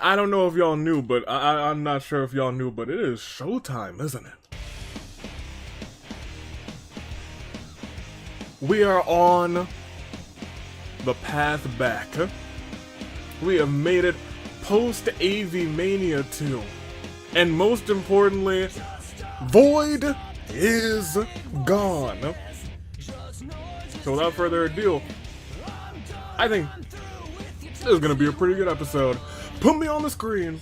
I don't know if y'all knew, but I'm not sure if y'all knew, but it is showtime, isn't it? We are on the path back. We have made it post AvII-Mania 2. And most importantly, Void is gone. So without further ado, I think this is gonna be a pretty good episode. Put me on the screen.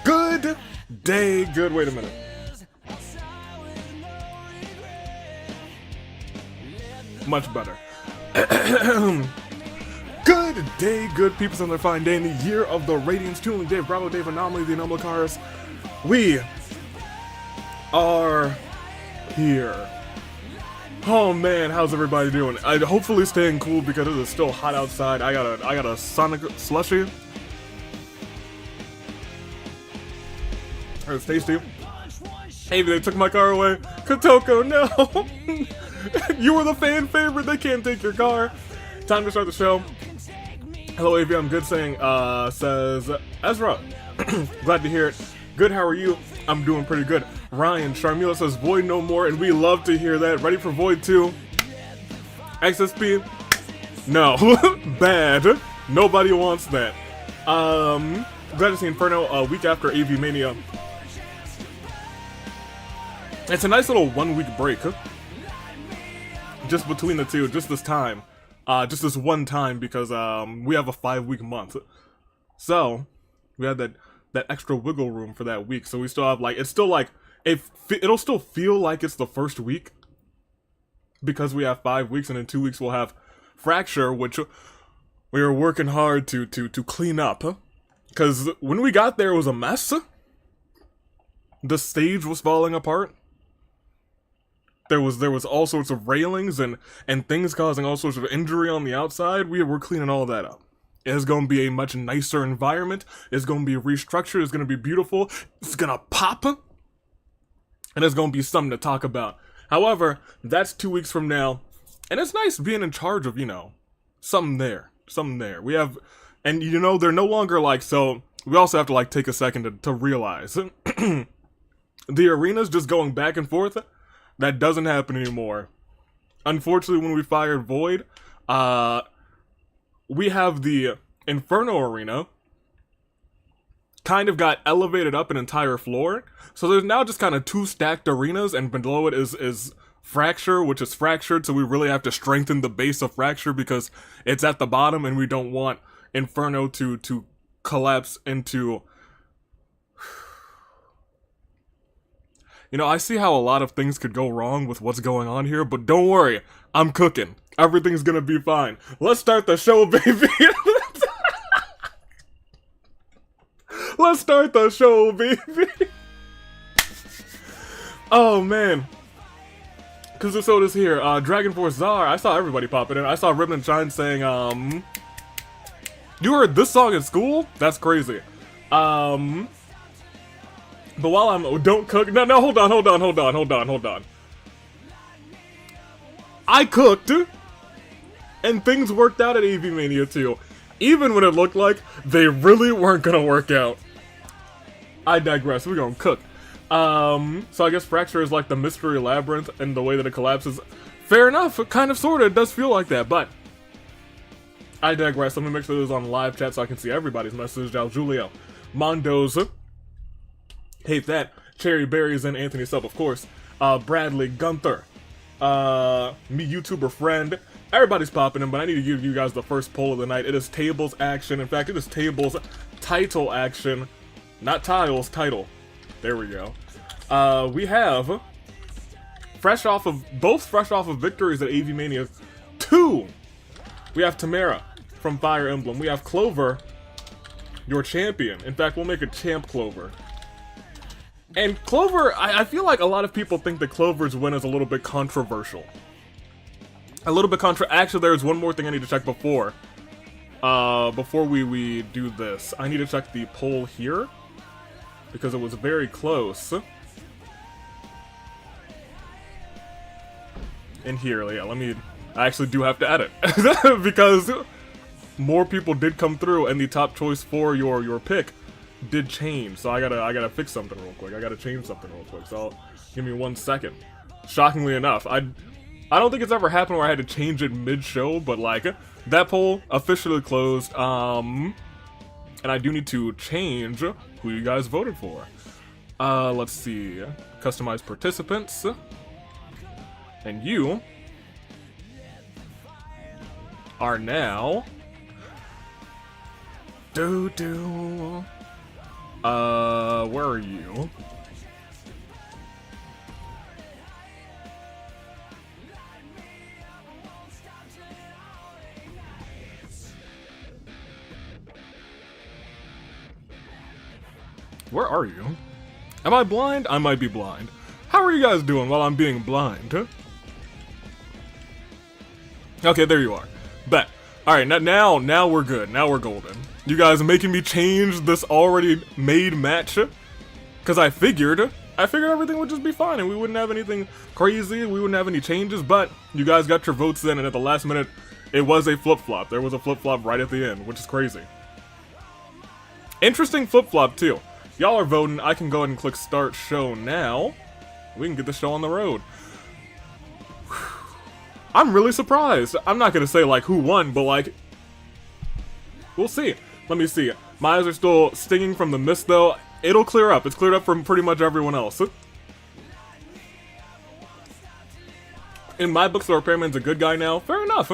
Good day, good, wait a minute. Much better. Good day, good peoples on their fine day in the year of the Radiance, Tuning Dave, Bravo Dave, Anomaly, the Anomaly Cars. We are here. Oh man, how's everybody doing? I'm hopefully staying cool because it is still hot outside. I got a Sonic slushie. It's tasty. Hey, they took my car away. Kotoko, no! You were the fan favorite, they can't take your car. Time to start the show. Hello, AV, I'm good saying, says Ezra. Glad to hear it. Good, how are you? I'm doing pretty good. Ryan, Sharmila says Void no more, and we love to hear that. Ready for Void 2? XSP? No. Bad. Nobody wants that. Glad to see Inferno a week after AvII-Mania. It's a nice little 1 week break. Just between the two, just this time. Just this one time because we have a 5-week month. So, we had that extra wiggle room for that week. So we still have like, it's still like, it'll still feel like it's the first week. Because we have 5 weeks and in 2 weeks we'll have Fracture, which we are working hard to clean up. Because when we got there it was a mess. The stage was falling apart. There was all sorts of railings and things causing all sorts of injury on the outside. We're cleaning all that up. It's going to be a much nicer environment. It's going to be restructured. It's going to be beautiful. It's going to pop. And it's going to be something to talk about. However, that's 2 weeks from now. And it's nice being in charge of, you know, something there. Something there. We have, and you know, they're no longer like, so we also have to like take a second to realize. The arena's just going back and forth. That doesn't happen anymore. Unfortunately, when we fired Void, we have the Inferno arena kind of got elevated up an entire floor. So there's now just kind of 2 stacked arenas, and below it is Fracture, which is fractured, so we really have to strengthen the base of Fracture because it's at the bottom and we don't want Inferno to collapse into... You know, I see how a lot of things could go wrong with what's going on here, but don't worry, I'm cooking. Everything's gonna be fine. Let's start the show, baby! Let's start the show, baby! Oh, man. Kuzusoda's here. Dragon Force Czar, I saw everybody popping in. I saw Ribbon and Shine saying, you heard this song in school? That's crazy. But while I'm, don't cook, no, hold on. I cooked, and things worked out at AvII-Mania 2, even when it looked like they really weren't gonna work out. I digress, we're gonna cook. So I guess Fracture is like the mystery labyrinth, and the way that it collapses, fair enough, kind of, sorta, it does feel like that, but I digress. Let me make sure this is on live chat so I can see everybody's message. Al Julio, Mondoza, hate that. Cherry Berries and Anthony Sub, of course. Bradley, Gunther, me YouTuber friend. Everybody's popping in, but I need to give you guys the first poll of the night. It is tables action. In fact, it is tables title action. Not tiles, title. There we go. We have both fresh off of victories at AvII-Mania 2. We have Timerra from Fire Emblem. We have Clover, your champion. In fact, we'll make a champ Clover. And Clover, I feel like a lot of people think that Clover's win is a little bit controversial. Actually, there's one more thing I need to check before we do this. I need to check the poll here, because it was very close. In here, yeah, I actually do have to edit, because more people did come through, and the top choice for your pick did change. So I gotta fix something real quick. I gotta change something real quick. So give me 1 second. Shockingly enough, I don't think it's ever happened where I had to change it mid-show, but like that poll officially closed. And I do need to change who you guys voted for. Let's see. Customize participants. And you are now where are you? Where are you? Am I blind? I might be blind. How are you guys doing while I'm being blind? Okay, there you are. Bet. Alright, now we're good. Now we're golden. You guys are making me change this already made match. Because I figured everything would just be fine and we wouldn't have anything crazy. We wouldn't have any changes, but you guys got your votes in, and at the last minute, it was a flip-flop. There was a flip-flop right at the end, which is crazy. Interesting flip-flop, too. Y'all are voting. I can go ahead and click Start Show now. We can get the show on the road. I'm really surprised. I'm not gonna say, like, who won, but, like, we'll see. Let me see. My eyes are still stinging from the mist, though. It'll clear up. It's cleared up from pretty much everyone else. In my books, the Repairman's a good guy now. Fair enough.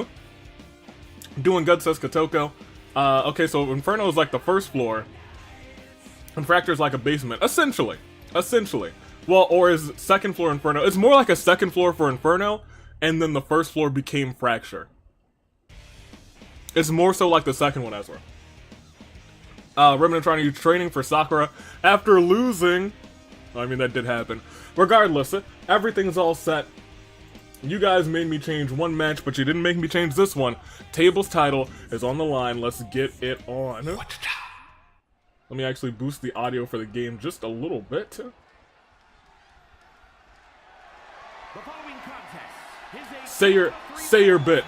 Doing good, says Kotoko. Okay, so Inferno is like the first floor. Infractor's like a basement. Essentially. Well, or is second floor Inferno. It's more like a second floor for Inferno, and then the first floor became Fracture. It's more so like the second one, Ezra. Remnant trying to use training for Sakura after losing. I mean, that did happen. Regardless, everything's all set. You guys made me change one match, but you didn't make me change this one. Table's title is on the line. Let's get it on. Let me actually boost the audio for the game just a little bit. Say your bit.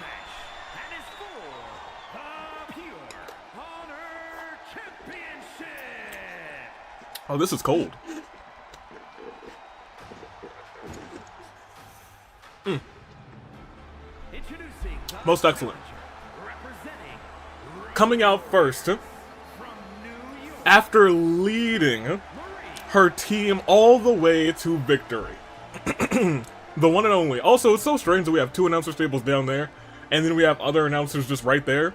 Oh, this is cold. Most excellent. Coming out first, after leading her team all the way to victory. The one and only. Also, it's so strange that we have two announcer tables down there, and then we have other announcers just right there.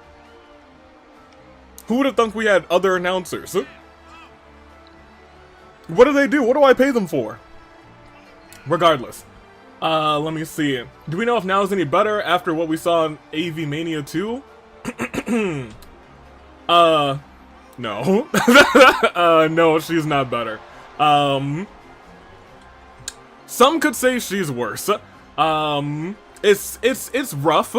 Who would have thunk we had other announcers? What do they do? What do I pay them for? Regardless. Let me see. Do we know if now is any better after what we saw in AvII-Mania 2? No. No, she's not better. Some could say she's worse. It's rough.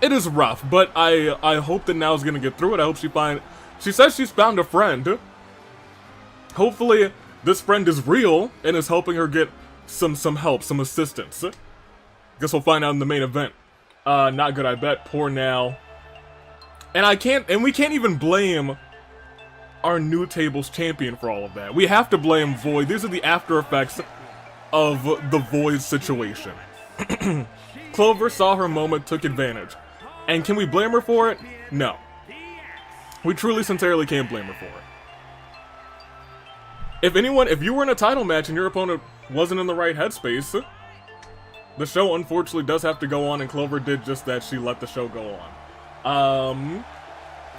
It is rough, but I hope that Nao's gonna get through it. I hope she says she's found a friend. Hopefully this friend is real and is helping her get some help, some assistance. Guess we'll find out in the main event. Not good, I bet. Poor Nao. And we can't even blame our new table's champion for all of that. We have to blame Void. These are the after effects of the Void situation. Clover saw her moment, took advantage. And can we blame her for it? No. We truly, sincerely can't blame her for it. If you were in a title match and your opponent wasn't in the right headspace, the show unfortunately does have to go on, and Clover did just that. She let the show go on.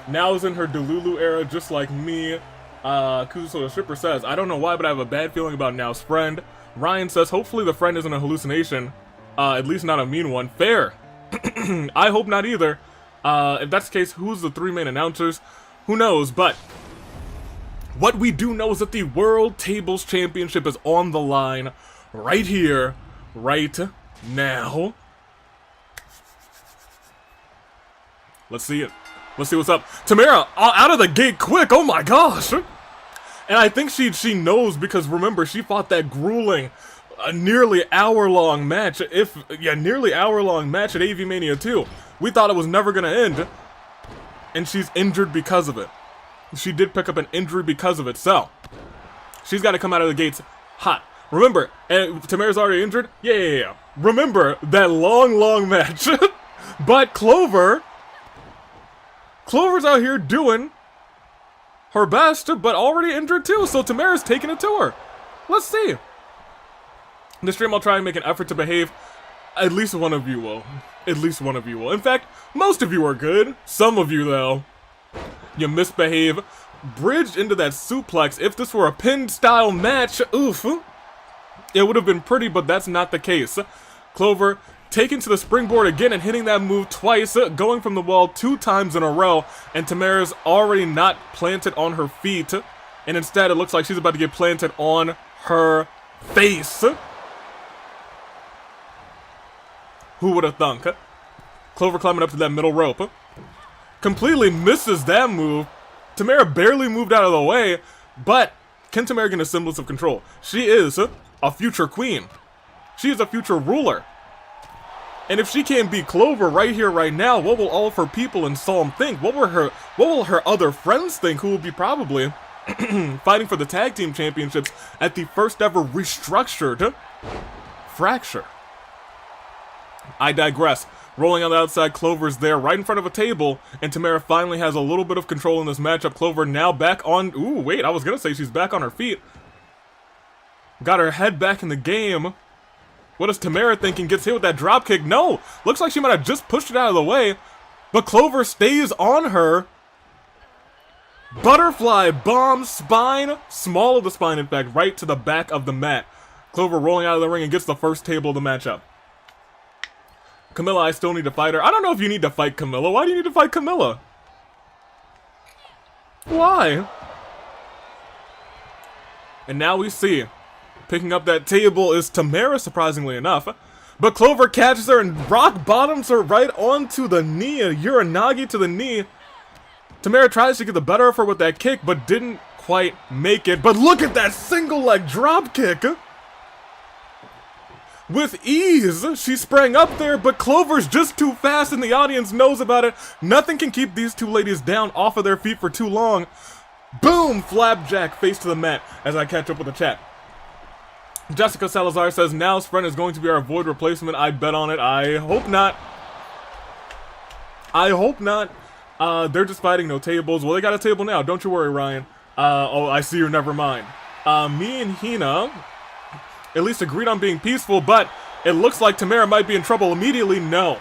Nao's in her Delulu era, just like me. Kuzo the Shipper says, I don't know why, but I have a bad feeling about Nao's friend. Ryan says, hopefully the friend isn't a hallucination. At least not a mean one. Fair. I hope not either. If that's the case, who's the three main announcers? Who knows, but what we do know is that the World Tables Championship is on the line right here, right now. Let's see it. Let's see what's up. Timerra, out of the gate quick, oh my gosh! And I think she knows, because remember, she fought that grueling, nearly hour-long match, nearly hour-long match at AvII-Mania 2. We thought it was never gonna end, and she's injured because of it. She did pick up an injury because of it, so she's got to come out of the gates hot. Remember, and Timerra's already injured? Yeah. Remember that long match. But Clover's out here doing her best, but already injured too, so Timerra's taking it to her. Let's see. This stream I'll try and make an effort to behave. At least one of you will. At least one of you will. In fact, most of you are good. Some of you, though, you misbehave. Bridged into that suplex. If this were a pin-style match, oof, it would have been pretty, but that's not the case. Clover taking to the springboard again and hitting that move twice, going from the wall 2 times in a row, and Timerra's already not planted on her feet, and instead it looks like she's about to get planted on her face. Who would have thunk? Clover climbing up to that middle rope. Completely misses that move. Timerra barely moved out of the way, but can Timerra get a semblance of control? She is a future queen. She is a future ruler. And if she can't beat Clover right here, right now, what will all of her people in Psalm think? What will her other friends think, who will be probably fighting for the tag team championships at the first ever restructured Fracture? I digress. Rolling on the outside, Clover's there right in front of a table, and Timerra finally has a little bit of control in this matchup. Clover now back on... Ooh, wait, I was gonna say she's back on her feet. Got her head back in the game. What is Timerra thinking? Gets hit with that dropkick. No! Looks like she might have just pushed it out of the way, but Clover stays on her. Butterfly bomb spine. Small of the spine, in fact, right to the back of the mat. Clover rolling out of the ring and gets the first table of the matchup. Camilla, I still need to fight her. I don't know if you need to fight Camilla. Why do you need to fight Camilla? Why? And now we see, picking up that table is Timerra, surprisingly enough. But Clover catches her and rock bottoms her right onto the knee. A Uranagi to the knee. Timerra tries to get the better of her with that kick, but didn't quite make it. But look at that single leg drop kick. With ease, she sprang up there, but Clover's just too fast and the audience knows about it. Nothing can keep these two ladies down off of their feet for too long. Boom! Flapjack face to the mat as I catch up with the chat. Jessica Salazar says, Now's friend is going to be our Void replacement. I bet on it. I hope not. I hope not. They're just fighting, no tables. Well, they got a table now. Don't you worry, Ryan. Oh, I see you. Never mind. Me and Hina at least agreed on being peaceful, but it looks like Timerra might be in trouble immediately. No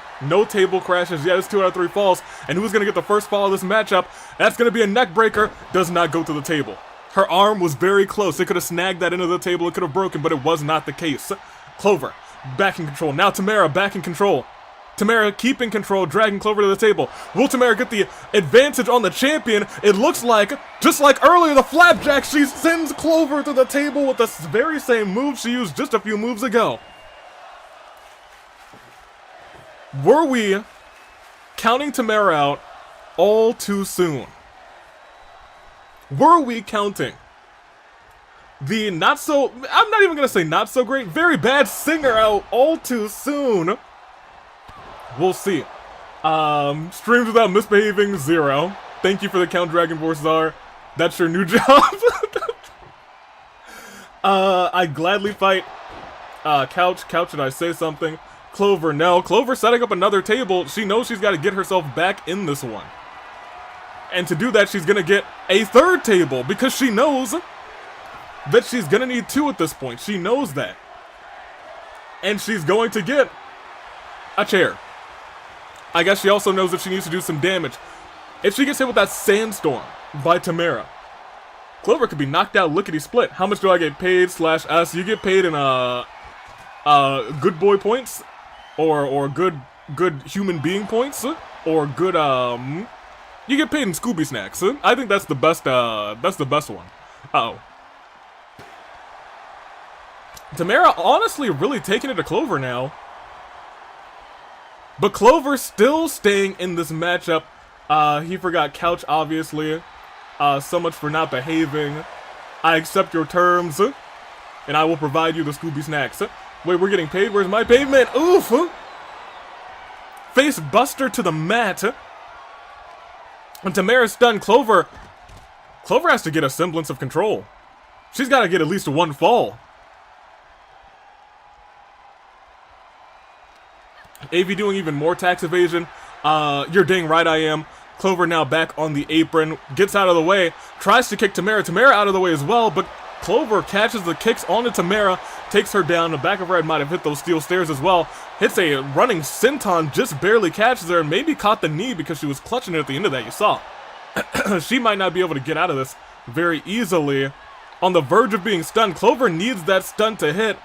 table crashes. Yeah, it's 2 out of 3 falls. And who's going to get the first fall of this matchup? That's going to be a neck breaker. Does not go to the table. Her arm was very close. It could have snagged that into the table. It could have broken, but it was not the case. Clover, back in control. Now Timerra, back in control. Timerra keeping control, dragging Clover to the table. Will Timerra get the advantage on the champion? It looks like, just like earlier, the flapjack, she sends Clover to the table with the very same move she used just a few moves ago. Were we counting Timerra out all too soon? Were we counting the not so, I'm not even going to say not so great, very bad singer out all too soon? We'll see. Streams without misbehaving, 0. Thank you for the count, Dragon Force Czar. That's your new job. I'd gladly fight Couch. Couch, should I say something? Clover, no. Clover setting up another table. She knows she's got to get herself back in this one. And to do that, she's going to get a third table because she knows that she's going to need 2 at this point. She knows that. And she's going to get a chair. I guess she also knows that she needs to do some damage. If she gets hit with that sandstorm by Timerra, Clover could be knocked out lickety-split. How much do I get paid /S? You get paid in good boy points, or good human being points, or good you get paid in Scooby snacks. I think that's the best one. Uh-oh. Timerra honestly really taking it to Clover now. But Clover still staying in this matchup. He forgot Couch, obviously. So much for not behaving. I accept your terms, and I will provide you the Scooby snacks. Wait, we're getting paid? Where's my payment? Oof! Face buster to the mat. And Timerra's stunned. Clover has to get a semblance of control. She's got to get at least one fall. AV doing even more tax evasion. You're dang right I am. Clover now back on the apron. Gets out of the way. Tries to kick Timerra. Timerra out of the way as well. But Clover catches the kicks onto Timerra. Takes her down. The back of her head might have hit those steel stairs as well. Hits a running senton. Just barely catches her. And maybe caught the knee because she was clutching it at the end of that. You saw. She might not be able to get out of this very easily. On the verge of being stunned. Clover needs that stun to hit.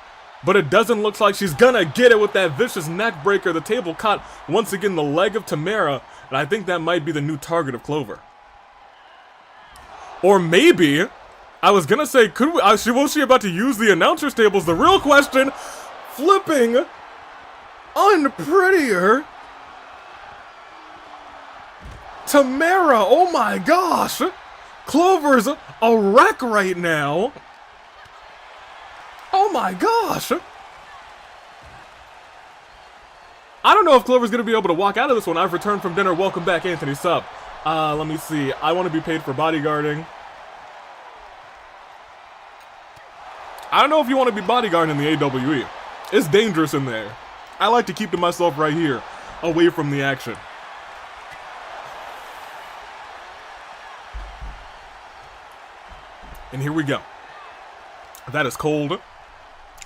But it doesn't look like she's gonna get it with that vicious neck breaker. The table caught once again the leg of Timerra, and I think that might be the new target of Clover. Or maybe, I was gonna say, could we? Was she about to use the announcer's tables? The real question, flipping, unprettier, Timerra. Oh my gosh, Clover's a wreck right now. Oh my gosh! I don't know if Clover's gonna be able to walk out of this one. I've returned from dinner. Welcome back, Anthony Sub. Let me see. I want to be paid for bodyguarding. I don't know if you want to be bodyguarding in the AWE. It's dangerous in there. I like to keep to myself right here, away from the action. And here we go. That is cold.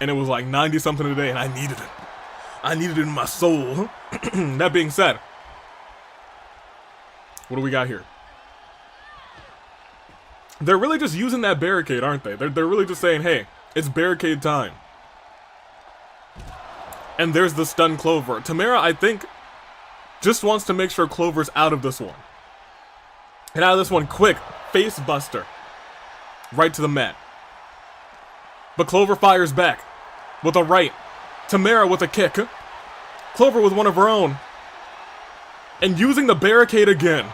And it was like 90 something today, and I needed it. I needed it in my soul. That being said, what do we got here? They're really just using that barricade, aren't they? They're really just saying, hey, it's barricade time. And there's the stun Clover. Timerra, I think, just wants to make sure Clover's out of this one. And out of this one quick. Face buster. Right to the mat. But Clover fires back. With a right. Timerra with a kick. Clover with one of her own. And using the barricade again.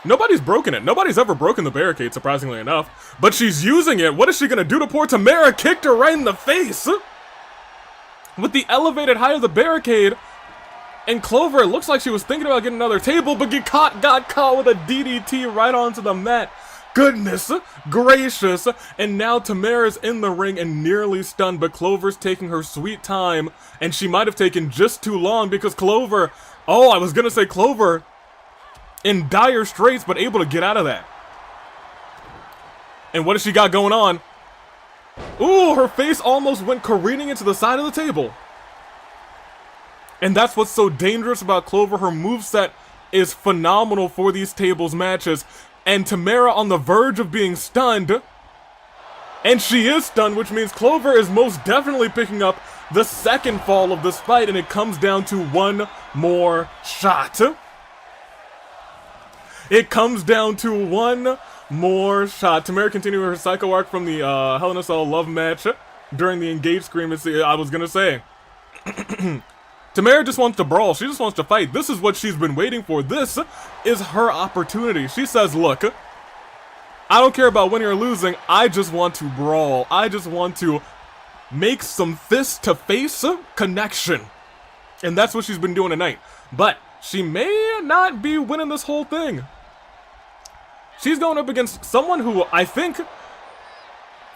Nobody's broken it. Nobody's ever broken the barricade, surprisingly enough. But she's using it. What is she going to do to poor Timerra? Kicked her right in the face. With the elevated height of the barricade. And Clover, it looks like she was thinking about getting another table, but got caught with a DDT right onto the mat. Goodness gracious. And now Timerra's in the ring and nearly stunned, but Clover's taking her sweet time. And she might have taken just too long because Clover, oh, I was going to say Clover in dire straits, but able to get out of that. And what has she got going on? Ooh, her face almost went careening into the side of the table. And that's what's so dangerous about Clover. Her moveset is phenomenal for these tables matches. And Timerra on the verge of being stunned. And she is stunned, which means Clover is most definitely picking up the second fall of this fight. And it comes down to one more shot. It comes down to one more shot. Timerra continuing her psycho arc from the Hell in a Cell love match during the engage scream. I was going to say. Timerra just wants to brawl. She just wants to fight. This is what she's been waiting for. This is her opportunity. She says, look, I don't care about winning or losing. I just want to brawl. I just want to make some fist-to-face connection. And that's what she's been doing tonight. But she may not be winning this whole thing. She's going up against someone who I think,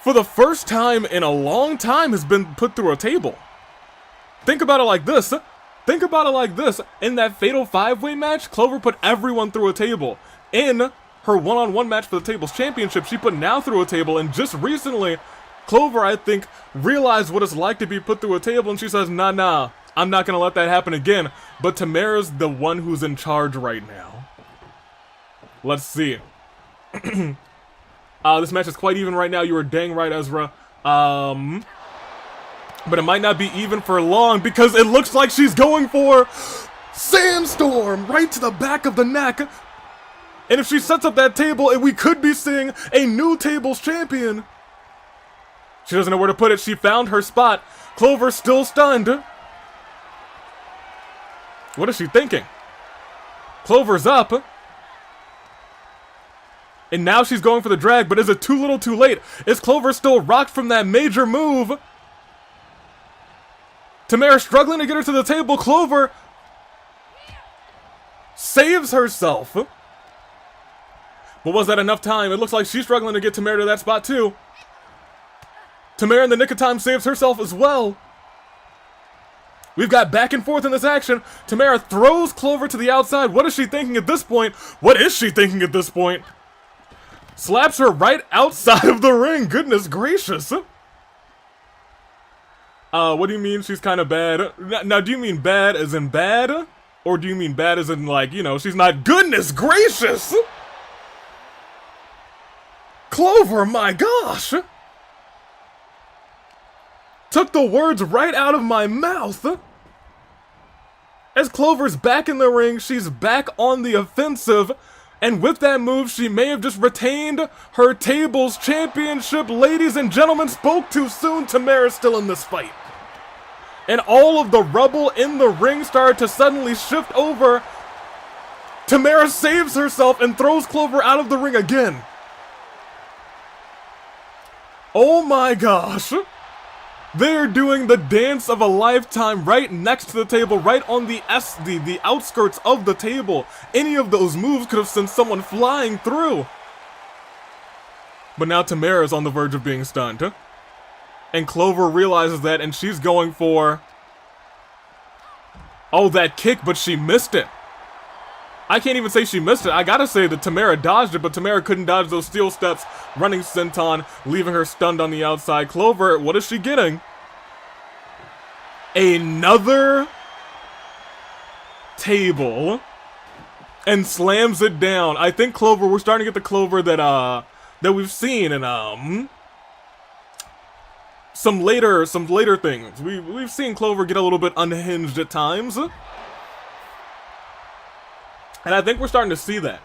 for the first time in a long time, has been put through a table. Think about it like this. Think about it like this. In that fatal 5-way match, Clover put everyone through a table. In her one-on-one match for the tables championship, she put Now through a table. And just recently, Clover, I think, realized what it's like to be put through a table. And she says, nah, I'm not going to let that happen again. But Timerra's the one who's in charge right now. Let's see. This match is quite even right now. You were dang right, Ezra. But it might not be even for long because it looks like she's going for Sandstorm right to the back of the neck. And if she sets up that table, we could be seeing a new tables champion. She doesn't know where to put it. She found her spot. Clover's still stunned. What is she thinking? Clover's up. And now she's going for the drag, but is it too little too late? Is Clover still rocked from that major move? Timerra struggling to get her to the table. Clover saves herself. But was that enough time? It looks like she's struggling to get Timerra to that spot too. Timerra in the nick of time saves herself as well. We've got back and forth in this action. Timerra throws Clover to the outside. What is she thinking at this point? What is she thinking at this point? Slaps her right outside of the ring. Goodness gracious. What do you mean she's kind of bad? Now, do you mean bad as in bad? Or do you mean bad as in, like, you know, she's not... Goodness gracious! Clover, my gosh! Took the words right out of my mouth! As Clover's back in the ring, she's back on the offensive, and with that move, she may have just retained her tables championship. Ladies and gentlemen, spoke too soon. Timerra's still in this fight. And all of the rubble in the ring started to suddenly shift over. Timerra saves herself and throws Clover out of the ring again. Oh my gosh. They're doing the dance of a lifetime right next to the table, right on the outskirts of the table. Any of those moves could have sent someone flying through. But now Timerra is on the verge of being stunned. And Clover realizes that, and she's going for... Oh, that kick, but she missed it. I can't even say she missed it. I gotta say that Timerra dodged it, but Timerra couldn't dodge those steel steps, running senton, leaving her stunned on the outside. Clover, what is she getting? Another table. And slams it down. I think Clover, we're starting to get the Clover that we've seen in some later things. We've seen Clover get a little bit unhinged at times. And I think we're starting to see that.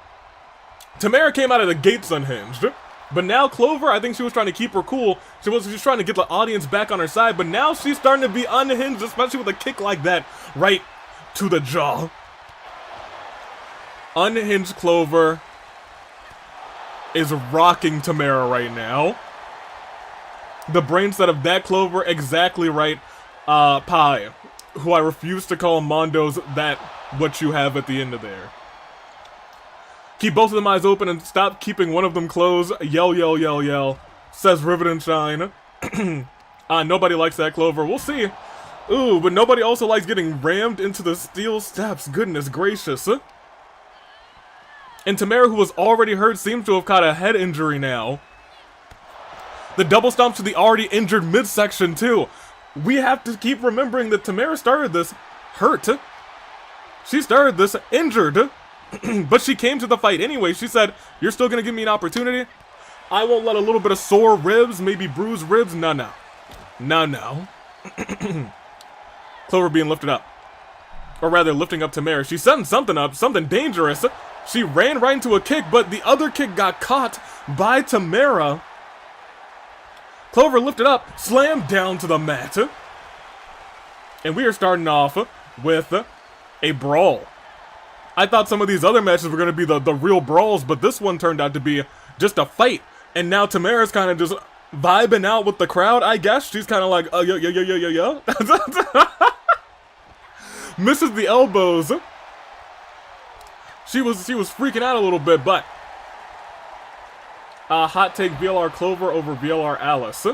Timerra came out of the gates unhinged. But now Clover, I think she was trying to keep her cool. She was just trying to get the audience back on her side. But now she's starting to be unhinged, especially with a kick like that right to the jaw. Unhinged Clover is rocking Timerra right now. The brainset of that Clover, exactly right. Pi, who I refuse to call Mondo's that what you have at the end of there. Keep both of them eyes open and stop keeping one of them closed. Yell, yell, yell, yell. Says Rivet and Shine. Nobody likes that Clover. We'll see. Ooh, but nobody also likes getting rammed into the steel steps. Goodness gracious. And Timerra, who was already hurt, seems to have caught a head injury now. The double stomp to the already injured midsection, too. We have to keep remembering that Timerra started this hurt. She started this injured. But she came to the fight anyway. She said, you're still going to give me an opportunity? I won't let a little bit of sore ribs, maybe bruised ribs. No, no. No, no. Clover being lifted up. Or rather, lifting up Timerra. She's setting something up, something dangerous. She ran right into a kick, but the other kick got caught by Timerra. Clover lifted up, slammed down to the mat. And we are starting off with a brawl. I thought some of these other matches were going to be the real brawls, but this one turned out to be just a fight. And now Timerra's kind of just vibing out with the crowd, I guess. She's kind of like, yo. Misses the elbows. She was freaking out a little bit, but... hot take VLR Clover over VLR Alice.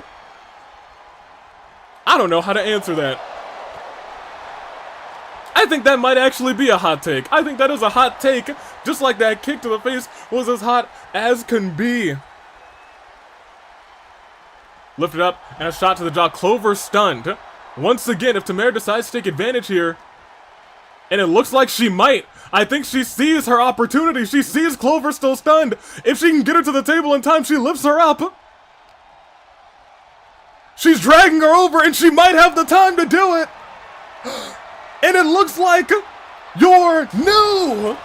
I don't know how to answer that. I think that might actually be a hot take. I think that is a hot take, just like that kick to the face was as hot as can be. Lifted up, and a shot to the jaw. Clover stunned. Once again, if Timerra decides to take advantage here, and it looks like she might, I think she sees her opportunity. She sees Clover still stunned. If she can get her to the table in time, she lifts her up. She's dragging her over, and she might have the time to do it. And it looks like your new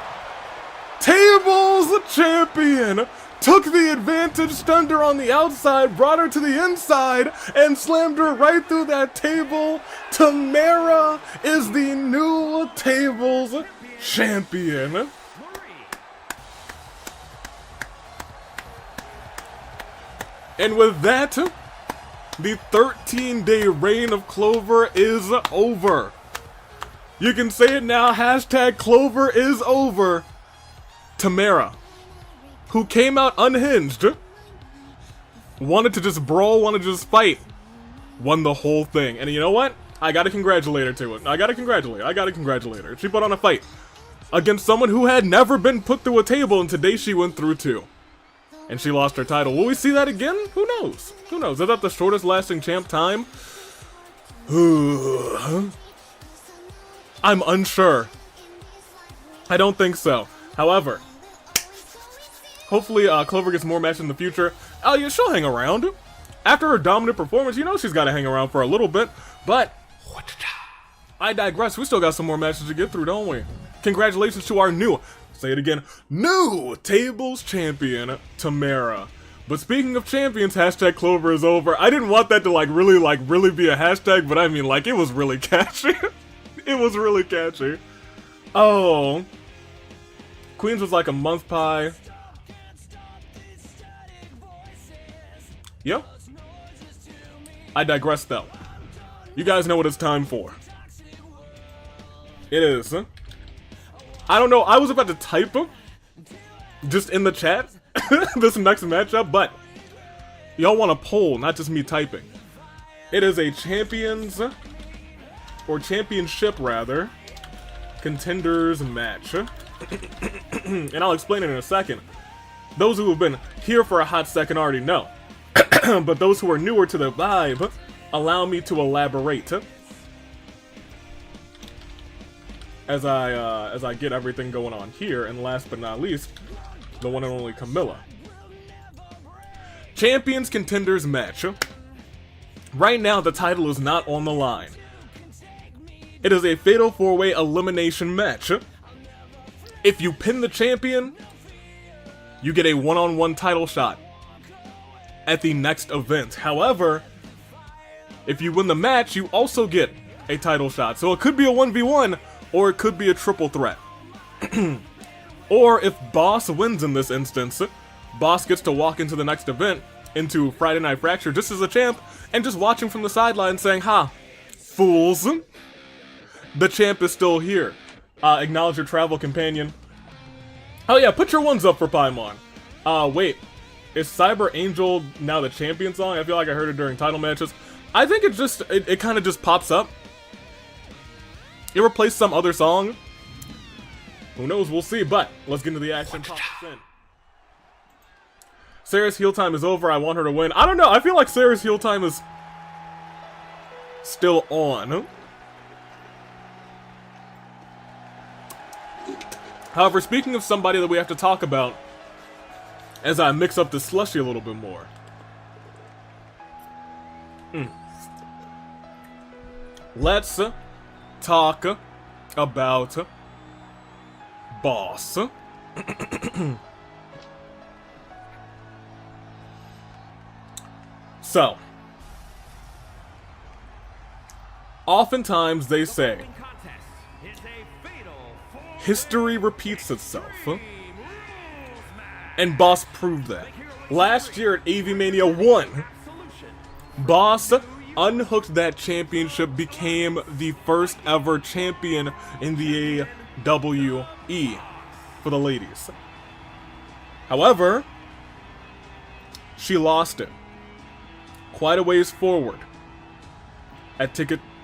tables champion took the advantage, stunned her on the outside, brought her to the inside, and slammed her right through that table. Timerra is the new tables champion. And with that, The 13-day reign of Clover is over. You can say it now, hashtag Clover is over. Timerra, who came out unhinged, wanted to just brawl, wanted to just fight, won the whole thing. And you know what? I gotta congratulate her to it. I gotta congratulate her. She put on a fight against someone who had never been put through a table, and today she went through two. And she lost her title. Will we see that again? Who knows? Who knows? Is that the shortest lasting champ time? I'm unsure. I don't think so. However, hopefully Clover gets more matches in the future. Oh yeah, she'll hang around. After her dominant performance, you know she's gotta hang around for a little bit. But I digress. We still got some more matches to get through, don't we? Congratulations to our new, say it again, new tables champion, Timerra. But speaking of champions, hashtag Clover is over. I didn't want that to really be a hashtag, but I mean, like, it was really catchy. It was really catchy. Oh. Queens was like a month pie. Yep. I digress though. You guys know what it's time for. It is. I don't know, I was about to type just in the chat this next matchup, but y'all want a poll, not just me typing. It is a champions, or championship rather, contenders match. And I'll explain it in a second. Those who have been here for a hot second already know. But those who are newer to the vibe, allow me to elaborate as I get everything going on here. And last but not least, the one and only Camilla. Champions Contenders match. Right now, the title is not on the line. It is a fatal 4-way elimination match. If you pin the champion, you get a one-on-one title shot at the next event. However, if you win the match, you also get a title shot. So it could be a 1v1, or it could be a triple threat. Or if Boss wins in this instance, Boss gets to walk into the next event, into Friday Night Fracture, just as a champ, and just watching from the sideline saying, ha, fools, the champ is still here. Acknowledge your travel companion. Oh yeah, put your ones up for Paimon. Wait, is Cyber Angel now the champion song? I feel like I heard it during title matches. I think it kind of just pops up. It replaced some other song. Who knows, we'll see, but let's get into the action. Sara's heel time is over, I want her to win. I don't know, I feel like Sara's heel time is still on. However, speaking of somebody that we have to talk about, as I mix up the slushy a little bit more. Let's talk about Boss. So, oftentimes they say, history repeats itself. And Boss proved that. Last year at AvII-Mania 1, Boss unhooked that championship, became the first ever champion in the AWE for the ladies. However, she lost it quite a ways forward at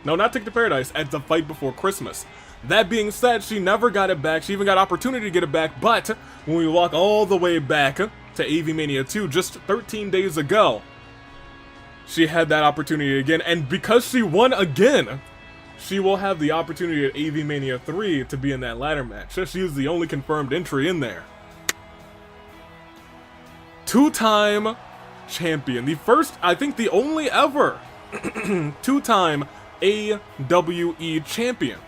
not Ticket to Paradise, at the Fight Before Christmas. That being said, she never got it back. She even got opportunity to get it back, but when we walk all the way back to AvII-Mania 2 just 13 days ago, she had that opportunity again, and because she won again, she will have the opportunity at AvII-Mania 3 to be in that ladder match. She is the only confirmed entry in there. Two-time champion. The first, I think the only ever two-time AWE champion.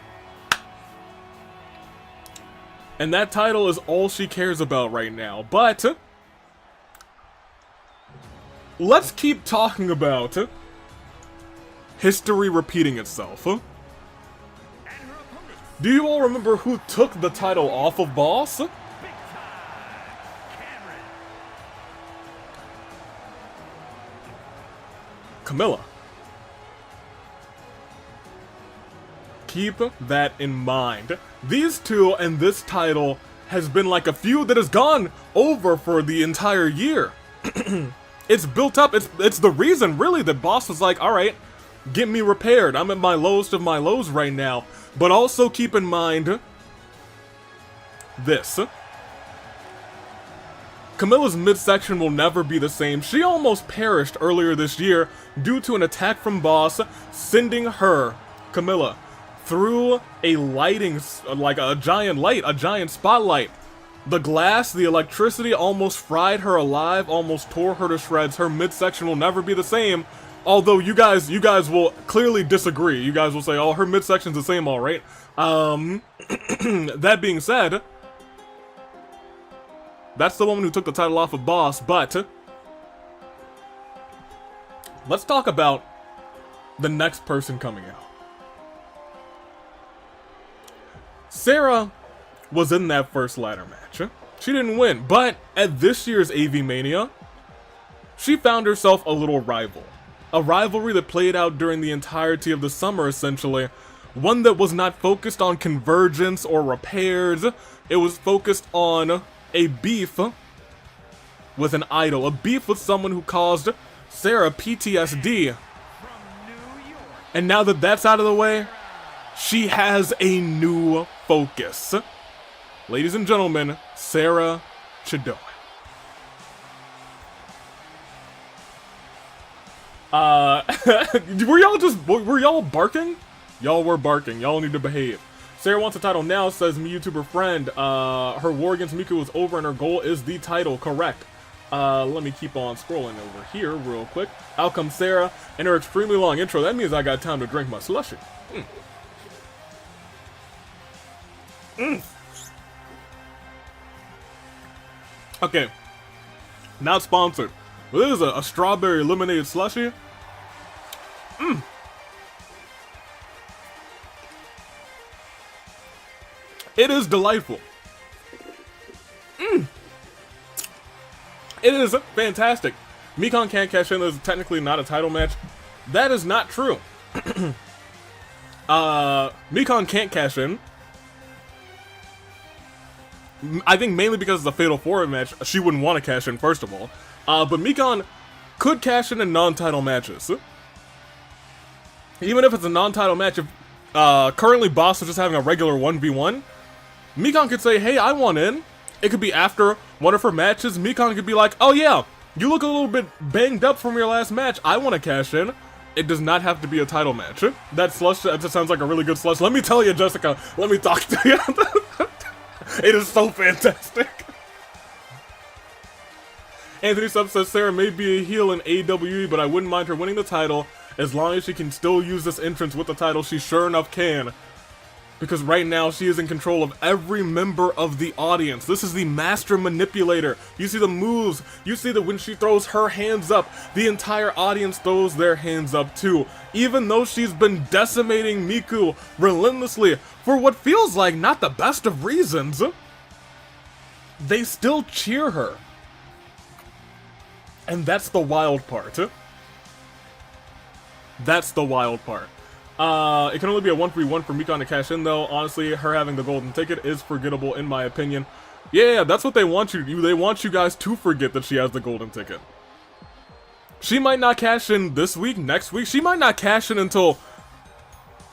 And that title is all she cares about right now. But let's keep talking about history repeating itself. Do you all remember who took the title off of Boss? Camilla. Keep that in mind. These two and this title has been like a feud that has gone over for the entire year. It's built up. It's the reason, really, that Boss was like, alright, get me repaired. I'm at my lowest of my lows right now. But also keep in mind this. Camilla's midsection will never be the same. She almost perished earlier this year due to an attack from Boss, sending her, Camilla, through a lighting, like a giant light, a giant spotlight. The glass, the electricity almost fried her alive, almost tore her to shreds. Her midsection will never be the same. Although you guys will clearly disagree. You guys will say, oh, her midsection's the same, alright. That being said, that's the woman who took the title off of Boss, but let's talk about the next person coming out. Sara was in that first ladder match. She didn't win, but at this year's AvII-Mania, she found herself a little rival. A rivalry that played out during the entirety of the summer, essentially. One that was not focused on convergence or repairs. It was focused on a beef with an idol. A beef with someone who caused Sara PTSD. And now that that's out of the way, she has a new focus. Ladies and gentlemen, Sara Chidoi. were y'all barking? Y'all were barking. Y'all need to behave. Sara wants a title now, says me YouTuber friend. Her war against Miku is over and her goal is the title. Correct. Let me keep on scrolling over here real quick. Out comes Sara and her extremely long intro. That means I got time to drink my slushie. Okay, not sponsored. But this is a strawberry lemonade slushie. It is delightful. It is fantastic. Mikan can't cash in. This is technically not a title match. That is not true. Mikan can't cash in. I think mainly because it's a Fatal 4 match, she wouldn't want to cash in, first of all. But Mikan could cash in non-title matches. Even if it's a non-title match, if currently Boss is just having a regular 1v1, Mikan could say, hey, I want in. It could be after one of her matches. Mikan could be like, oh yeah, you look a little bit banged up from your last match. I want to cash in. It does not have to be a title match. That slush, that just sounds like a really good slush. Let me tell you, Jessica, let me talk to you. It is so fantastic. Anthony Sub says Sara may be a heel in AWE, but I wouldn't mind her winning the title as long as she can still use this entrance with the title. She sure enough can. Because right now she is in control of every member of the audience. This is the master manipulator. You see the moves. You see that when she throws her hands up, the entire audience throws their hands up too. Even though she's been decimating Miku relentlessly for what feels like not the best of reasons, they still cheer her. And that's the wild part. That's the wild part. It can only be a 1v1 for Mikan to cash in, though. Honestly, her having the golden ticket is forgettable, in my opinion. Yeah, that's what they want you to do. They want you guys to forget that she has the golden ticket. She might not cash in this week, next week. She might not cash in until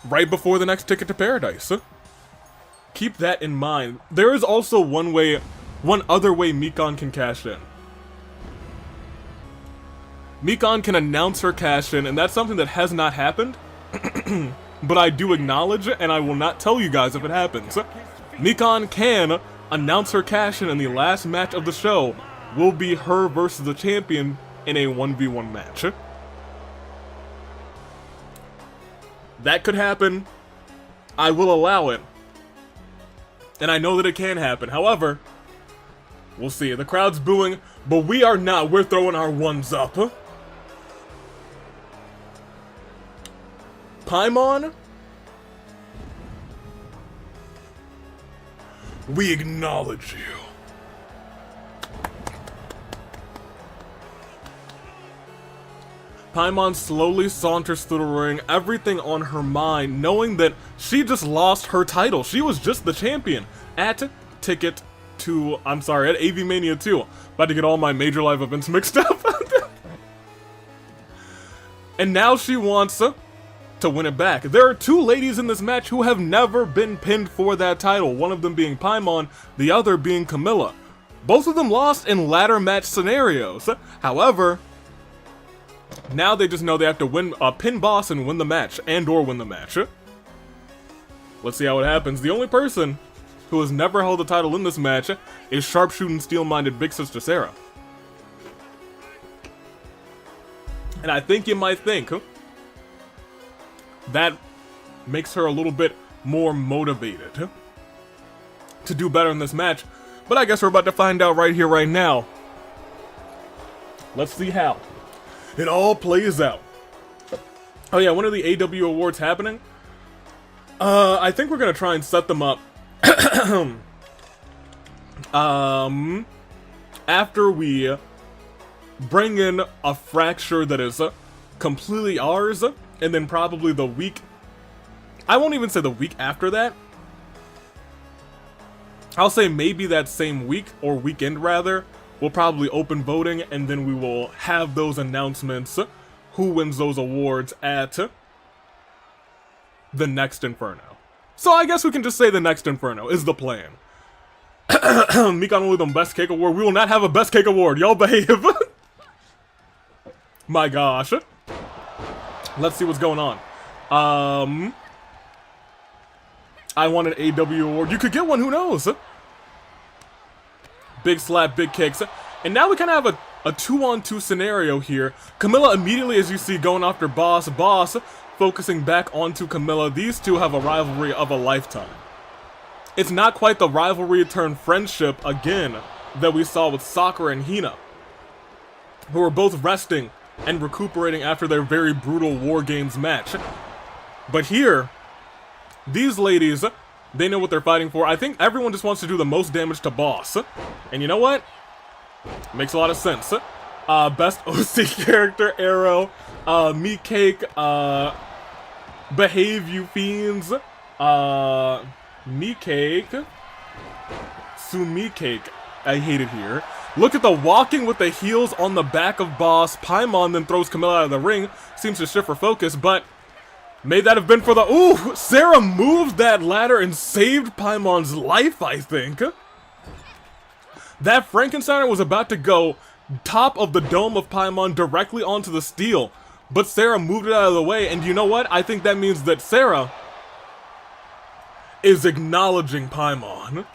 right before the next Ticket to Paradise. Keep that in mind. There is also one other way Mikan can cash in. Mikan can announce her cash in, and that's something that has not happened. But I do acknowledge it, and I will not tell you guys if it happens. Mikan can announce her cash in, and the last match of the show will be her versus the champion in a 1v1 match. That could happen. I will allow it. And I know that it can happen. However, we'll see. The crowd's booing, but we are not. We're throwing our ones up. Paimon, we acknowledge you. Paimon slowly saunters through the ring, everything on her mind, knowing that she just lost her title. She was just the champion at Ticket to, I'm sorry, at AvII-Mania 2. About to get all my major live events mixed up. And now she wants to win it back. There are two ladies in this match who have never been pinned for that title, one of them being Paimon, the other being Camilla. Both of them lost in ladder match scenarios. However, now they just know they have to win, pin boss and win the match, and/or win the match. Let's see how it happens. The only person who has never held the title in this match is sharpshooting, steel-minded Big Sister Sara. And I think you might think that makes her a little bit more motivated to do better in this match. But I guess we're about to find out right here, right now. Let's see how it all plays out. Oh yeah, when are the AW Awards happening? I think we're gonna try and set them up after we bring in a fracture that is completely ours, and then probably the week, I won't even say the week after that, I'll say maybe that same week, or weekend rather, we'll probably open voting, and then we will have those announcements, who wins those awards at the next Inferno. So I guess we can just say the next Inferno is the plan. Mikan will win the Best Cake Award. We will not have a Best Cake Award. Y'all behave. My gosh. Let's see what's going on. I want an AW award. You could get one, who knows? Big slap, big kicks. And now we kind of have a 2-on-2 scenario here. Camilla immediately, as you see, going after Boss. Boss focusing back onto Camilla. These two have a rivalry of a lifetime. It's not quite the rivalry turned friendship, again, that we saw with Sakura and Hina, who are both resting and recuperating after their very brutal War Games match. But here, these ladies, they know what they're fighting for. I think everyone just wants to do the most damage to Boss. And you know what? Makes a lot of sense. Best OC character, Arrow. Me Cake, Behave You Fiends. Me Cake. Sumi Cake. I hate it here. Look at the walking with the heels on the back of Boss. Paimon then throws Camilla out of the ring. Seems to shift her focus, but may that have been for the... Ooh! Sara moved that ladder and saved Paimon's life, I think. That Frankensteiner was about to go top of the dome of Paimon directly onto the steel, but Sara moved it out of the way, and you know what? I think that means that Sara is acknowledging Paimon.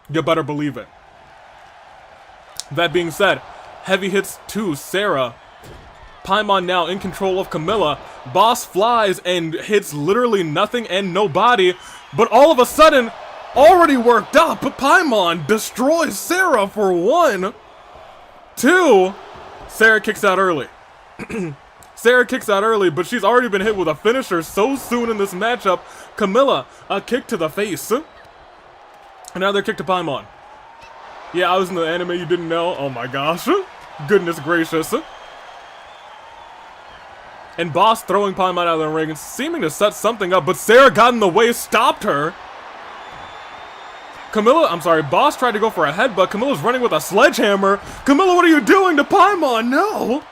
You better believe it. That being said, heavy hits to Sara. Paimon now in control of Camilla. Boss flies and hits literally nothing and nobody, but all of a sudden, already worked up, Paimon destroys Sara for 1. 2, Sara kicks out early. Sara kicks out early, but she's already been hit with a finisher so soon in this matchup. Camilla, a kick to the face. Another kick to Paimon. Yeah, I was in the anime, you didn't know? Oh my gosh. Goodness gracious. And Boss throwing Paimon out of the ring, seeming to set something up, but Sara got in the way, stopped her. Boss tried to go for a headbutt. Camilla's running with a sledgehammer. Camilla, what are you doing to Paimon? No!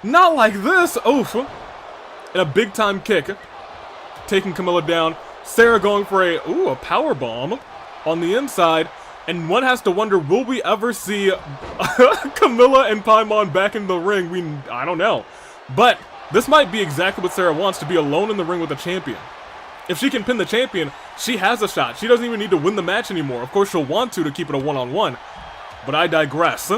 Not like this! Oof. And a big time kick. Taking Camilla down. Sara going for a power bomb on the inside. And one has to wonder, will we ever see Camilla and Paimon back in the ring? I don't know. But this might be exactly what Sara wants, to be alone in the ring with the champion. If she can pin the champion, she has a shot. She doesn't even need to win the match anymore. Of course, she'll want to keep it a one-on-one. But I digress.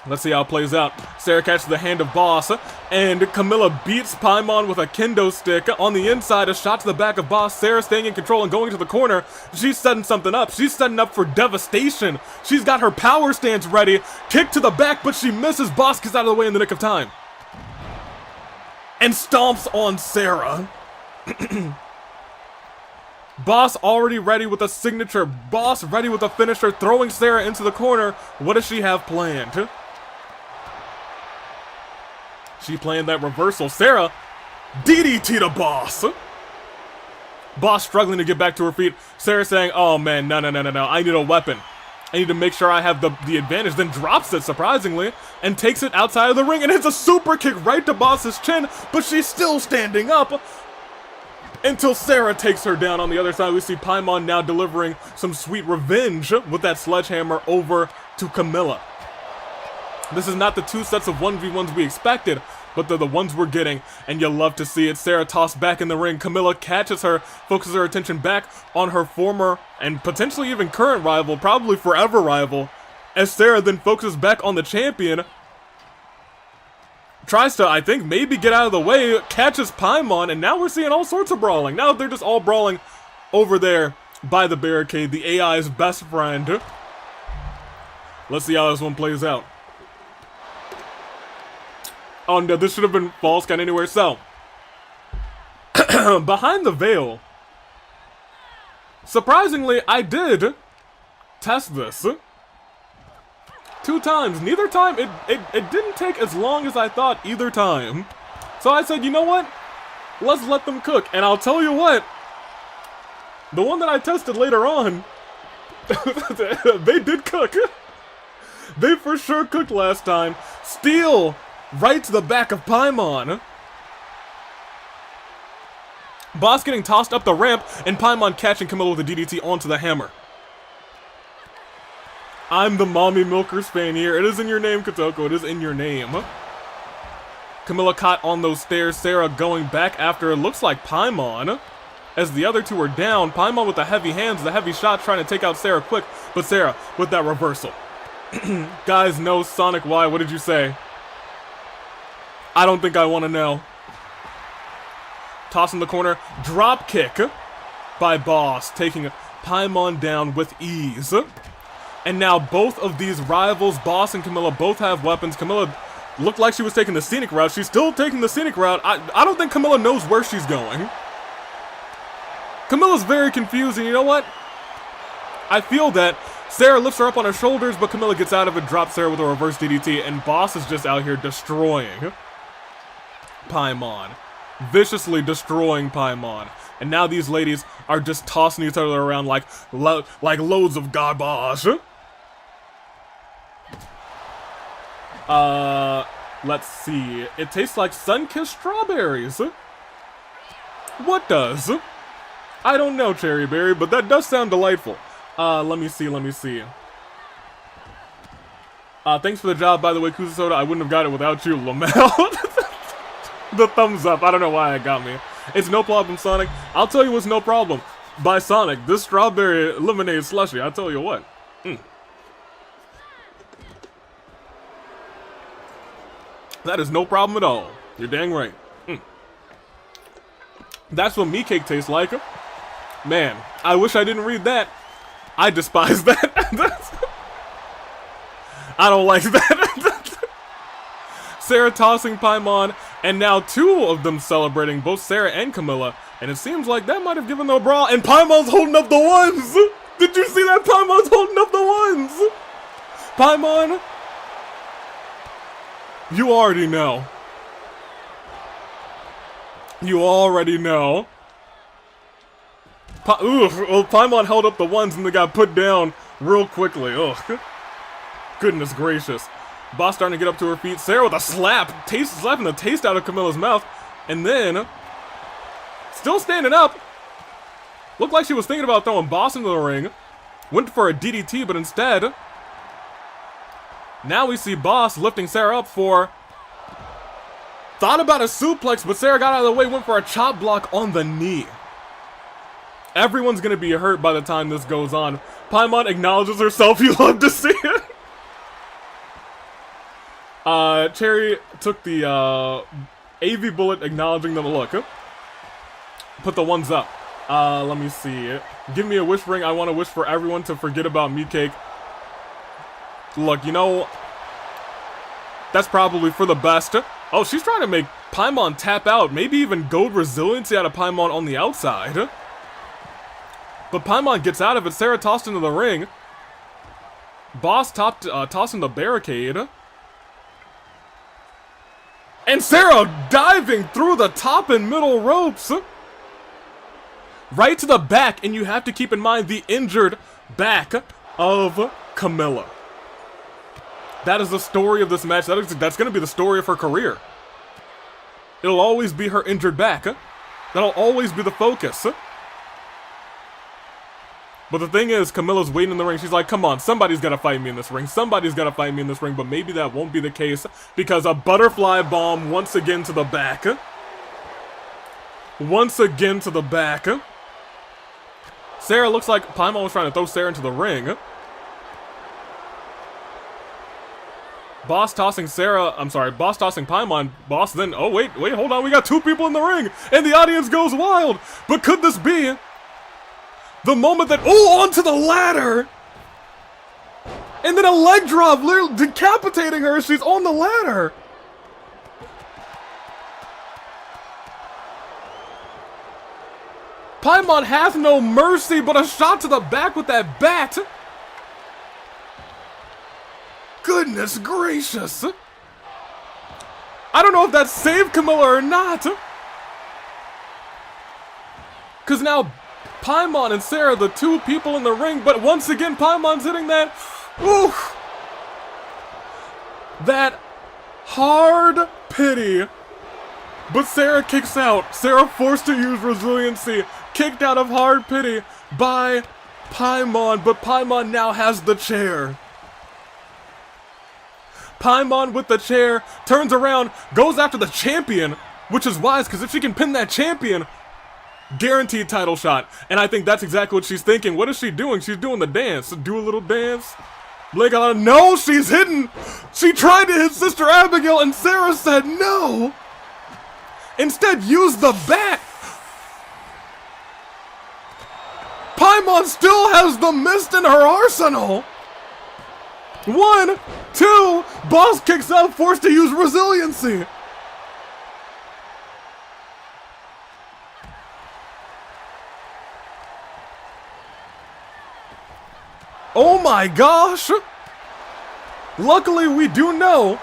Let's see how it plays out. Sara catches the hand of Boss, and Camilla beats Paimon with a kendo stick. On the inside, a shot to the back of Boss. Sara staying in control and going to the corner. She's setting something up. She's setting up for devastation. She's got her power stance ready. Kick to the back, but she misses. Boss gets out of the way in the nick of time. And stomps on Sara. Boss already ready with a signature. Boss ready with a finisher, throwing Sara into the corner. What does she have planned? She planned that reversal. Sara, DDT to Boss. Boss struggling to get back to her feet. Sara saying, oh man, no. I need a weapon. I need to make sure I have the advantage. Then drops it, surprisingly, and takes it outside of the ring and hits a super kick right to Boss's chin, but she's still standing up until Sara takes her down. On the other side, we see Paimon now delivering some sweet revenge with that sledgehammer over to Camilla. This is not the 2 sets of 1v1s we expected, but they're the ones we're getting, and you'll love to see it. Sara tossed back in the ring. Camilla catches her, focuses her attention back on her former and potentially even current rival, probably forever rival, as Sara then focuses back on the champion. Tries to, I think, maybe get out of the way, catches Paimon, and now we're seeing all sorts of brawling. Now they're just all brawling over there by the barricade, the AI's best friend. Let's see how this one plays out. Oh no, this should have been false count anywhere. So, behind the veil, surprisingly, I did test this 2 times. Neither time, it didn't take as long as I thought either time. So I said, you know what? Let's let them cook. And I'll tell you what, the one that I tested later on, they did cook. They for sure cooked last time. Steal right to the back of Paimon. Boss getting tossed up the ramp, and Paimon catching Camilla with a DDT onto the hammer. I'm the Mommy Milkers fan here. It is in your name, Kotoko. It is in your name. Camilla caught on those stairs. Sara going back after it looks like Paimon. As the other two are down, Paimon with the heavy hands, the heavy shot, trying to take out Sara quick. But Sara with that reversal. Guys, no Sonic Y. What did you say? I don't think I want to know. Toss in the corner. Drop kick by Boss, taking Paimon down with ease. And now both of these rivals, Boss and Camilla, both have weapons. Camilla looked like she was taking the scenic route. She's still taking the scenic route. I don't think Camilla knows where she's going. Camilla's very confused, and you know what? I feel that Sara lifts her up on her shoulders, but Camilla gets out of it, drops Sara with a reverse DDT, and Boss is just out here destroying Paimon. Viciously destroying Paimon. And now these ladies are just tossing each other around like loads of garbage. Let's see. It tastes like sun-kissed strawberries. What does? I don't know, Cherry Berry, but that does sound delightful. Let me see. Thanks for the job, by the way, Kusasoda. I wouldn't have got it without you, Lamel. The thumbs up. I don't know why it got me. It's no problem, Sonic. I'll tell you what's no problem. By Sonic, this strawberry lemonade slushy, I'll tell you what. That is no problem at all. You're dang right. That's what meat cake tastes like. Man, I wish I didn't read that. I despise that. I don't like that. Sara tossing Paimon, and now 2 of them celebrating, both Sara and Camilla. And it seems like that might have given them a brawl. And Paimon's holding up the ones! Did you see that? Paimon's holding up the ones! Paimon, you already know. You already know. Well, Paimon held up the ones and they got put down real quickly. Ugh. Goodness gracious. Boss starting to get up to her feet. Sara with a slap. Slapping the taste out of Camilla's mouth. And then, still standing up. Looked like she was thinking about throwing Boss into the ring. Went for a DDT, but instead, now we see Boss lifting Sara up for... Thought about a suplex, but Sara got out of the way, went for a chop block on the knee. Everyone's gonna be hurt by the time this goes on. Paimon acknowledges herself. You love to see it. Cherry took the AV bullet, acknowledging them. Look, put the ones up. Let me see. Give me a wish ring. I want to wish for everyone to forget about meat cake. Look, you know, that's probably for the best. Oh, she's trying to make Paimon tap out. Maybe even goad resiliency out of Paimon on the outside. But Paimon gets out of it. Sara tossed into the ring. Boss tossed in the barricade. And Sara diving through the top and middle ropes. Right to the back, and you have to keep in mind the injured back of Camilla. That is the story of this match. That's going to be the story of her career. It'll always be her injured back. That'll always be the focus. But the thing is, Camilla's waiting in the ring. She's like, come on, somebody's got to fight me in this ring. Somebody's got to fight me in this ring. But maybe that won't be the case because a butterfly bomb once again to the back. Once again to the back. Sara looks like Paimon was trying to throw Sara into the ring. Boss tossing Paimon. Boss then, oh wait, hold on, we got two people in the ring, and the audience goes wild. But could this be the moment that, onto the ladder, and then a leg drop, literally decapitating her as she's on the ladder. Paimon has no mercy, but a shot to the back with that bat. Goodness gracious. I don't know if that saved Camilla or not. Because now Paimon and Sara, the two people in the ring, but once again Paimon's hitting that, that hard pity. But Sara kicks out. Sara forced to use resiliency, kicked out of hard pity by Paimon, but Paimon now has the chair. Paimon with the chair, turns around, goes after the champion, which is wise, because if she can pin that champion, guaranteed title shot. And I think that's exactly what she's thinking. What is she doing? She's doing the dance. Do a little dance. No, she's hitting. She tried to hit Sister Abigail, and Sara said no. Instead, use the bat. Paimon still has the mist in her arsenal. 1, 2, boss kicks out, forced to use resiliency. Oh my gosh! Luckily, we do know.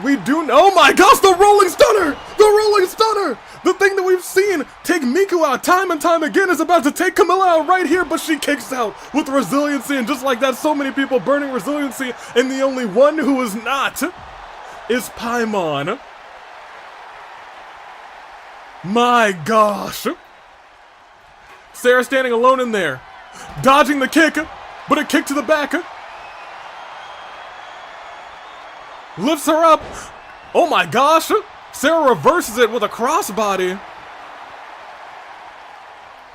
Oh my gosh, the rolling stunner! The rolling stunner! The thing that we've seen take Miku out time and time again is about to take Camilla out right here, but she kicks out with resiliency, and just like that, so many people burning resiliency, and the only one who is not is Paimon. My gosh. Sara standing alone in there, dodging the kick, but a kick to the back. Lifts her up. Oh my gosh. Sara reverses it with a crossbody.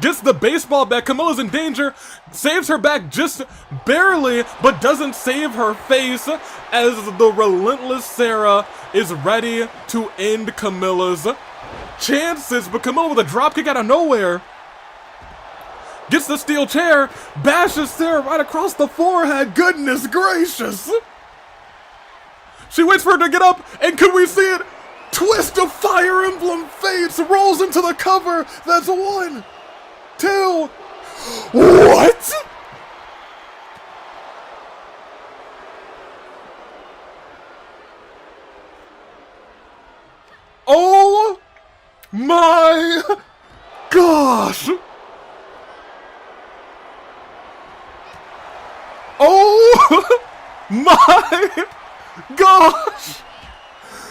Gets the baseball bat. Camilla's in danger. Saves her back just barely, but doesn't save her face as the relentless Sara is ready to end Camilla's chances. But Camilla with a dropkick out of nowhere. Gets the steel chair. Bashes Sara right across the forehead. Goodness gracious. She waits for her to get up, and could we see it? Twist of Fire Emblem Fates rolls into the cover. That's 1, 2. What? Oh my gosh. Oh my gosh.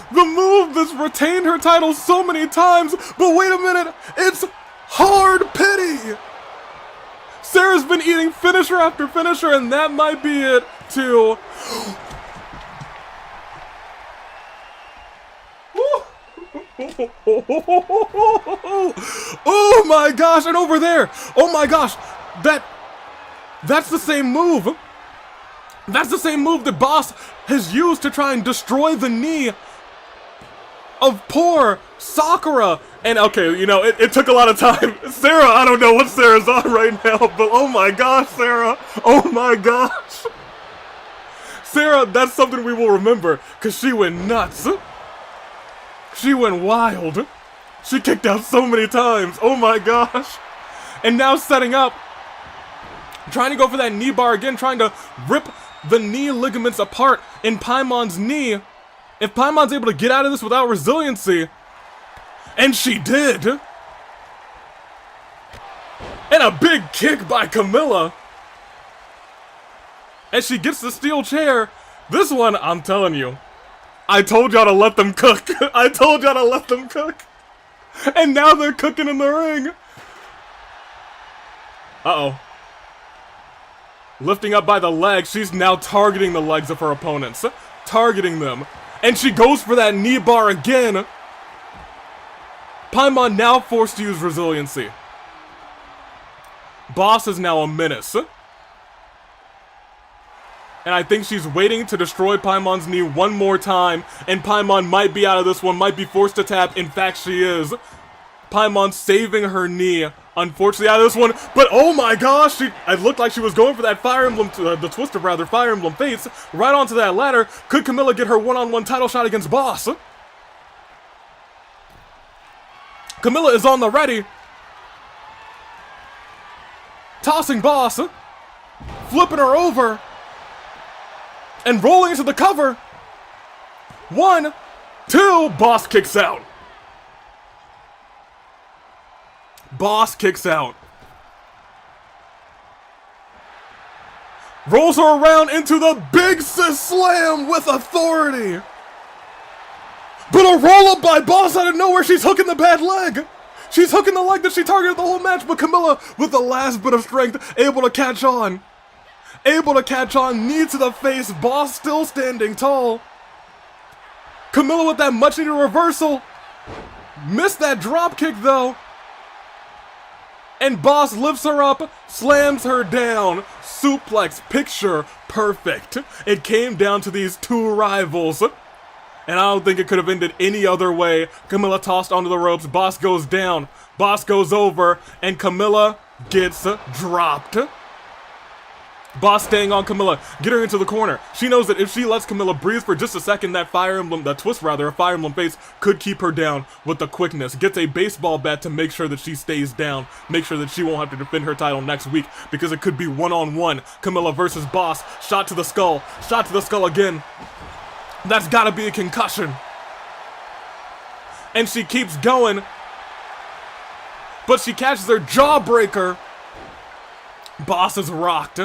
The move that's retained her title so many times, but wait a minute, it's hard pity. Sara's been eating finisher after finisher, and that might be it too. Oh my gosh, and over there, oh my gosh, that's the same move. That's the same move that Boss has used to try and destroy the knee of poor Sakura. And okay, you know, it took a lot of time. Sara, I don't know what Sara's on right now, but oh my gosh, Sara. Oh my gosh. Sara, that's something we will remember, because she went nuts. She went wild. She kicked out so many times. Oh my gosh. And now setting up. Trying to go for that knee bar again, trying to rip the knee ligaments apart in Paimon's knee. If Paimon's able to get out of this without resiliency, and she did. And a big kick by Camilla. As she gets the steel chair. This one, I'm telling you, I told y'all to let them cook. I told y'all to let them cook. And now they're cooking in the ring. Uh-oh. Lifting up by the legs, she's now targeting the legs of her opponents. Targeting them. And she goes for that knee bar again. Paimon now forced to use resiliency. Boss is now a menace. And I think she's waiting to destroy Paimon's knee one more time. And Paimon might be out of this one, might be forced to tap. In fact, she is. Paimon saving her knee, unfortunately, out of this one. But oh my gosh, it looked like she was going for that Fire Emblem, the twist of rather, Fire Emblem Fates, right onto that ladder. Could Camilla get her one-on-one title shot against Boss? Camilla is on the ready. Tossing Boss. Flipping her over. And rolling into the cover. 1, 2, Boss kicks out. Boss kicks out. Rolls her around into the big sis slam with authority. But a roll up by Boss out of nowhere. She's hooking the bad leg. She's hooking the leg that she targeted the whole match. But Camilla, with the last bit of strength, able to catch on. Able to catch on. Knee to the face. Boss still standing tall. Camilla with that much needed reversal. Missed that drop kick though. And Boss lifts her up, slams her down. Suplex, picture perfect. It came down to these two rivals. And I don't think it could have ended any other way. Camilla tossed onto the ropes. Boss goes down. Boss goes over. And Camilla gets dropped. Boss staying on Camilla. Get her into the corner. She knows that if she lets Camilla breathe for just a second, that Fire Emblem, that twist rather, a Fire Emblem face could keep her down with the quickness. Gets a baseball bat to make sure that she stays down. Make sure that she won't have to defend her title next week because it could be one-on-one. Camilla versus Boss. Shot to the skull. Shot to the skull again. That's gotta be a concussion. And she keeps going. But she catches her jawbreaker. Boss is rocked.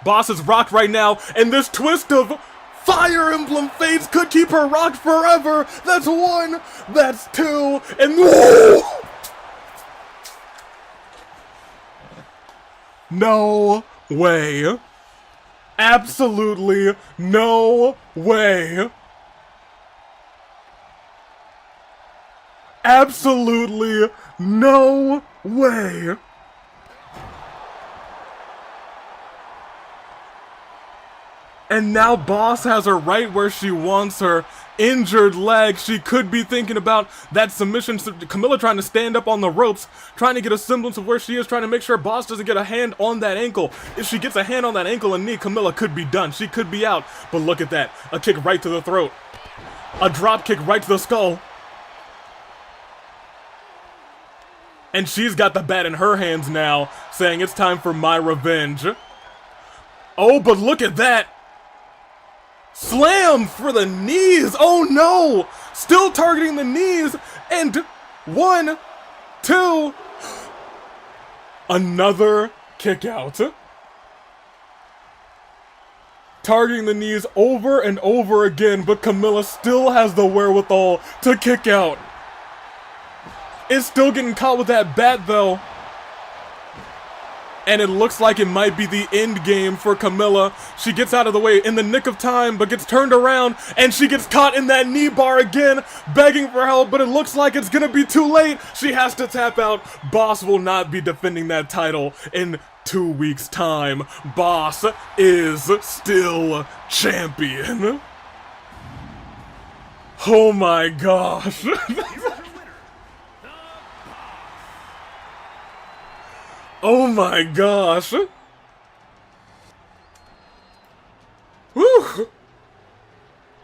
Boss is rocked right now, and this twist of Fire Emblem Fates could keep her rocked forever. That's 1, that's 2, and whoa! No way. Absolutely no way. Absolutely no way. And now Boss has her right where she wants her. Injured leg. She could be thinking about that submission. Camilla trying to stand up on the ropes, trying to get a semblance of where she is, trying to make sure Boss doesn't get a hand on that ankle. If she gets a hand on that ankle and knee, Camilla could be done. She could be out. But look at that. A kick right to the throat. A drop kick right to the skull. And she's got the bat in her hands now, saying it's time for my revenge. Oh, but look at that. Slam for the knees. Oh no. Still targeting the knees. And 1, 2. Another kick out. Targeting the knees over and over again, but Camilla still has the wherewithal to kick out. It's still getting caught with that bat though. And it looks like it might be the end game for Camilla. She gets out of the way in the nick of time, but gets turned around, and she gets caught in that knee bar again, begging for help, but it looks like it's gonna be too late. She has to tap out. Boss will not be defending that title in 2 weeks' time. Boss is still champion. Oh my gosh. Oh my gosh. Whew.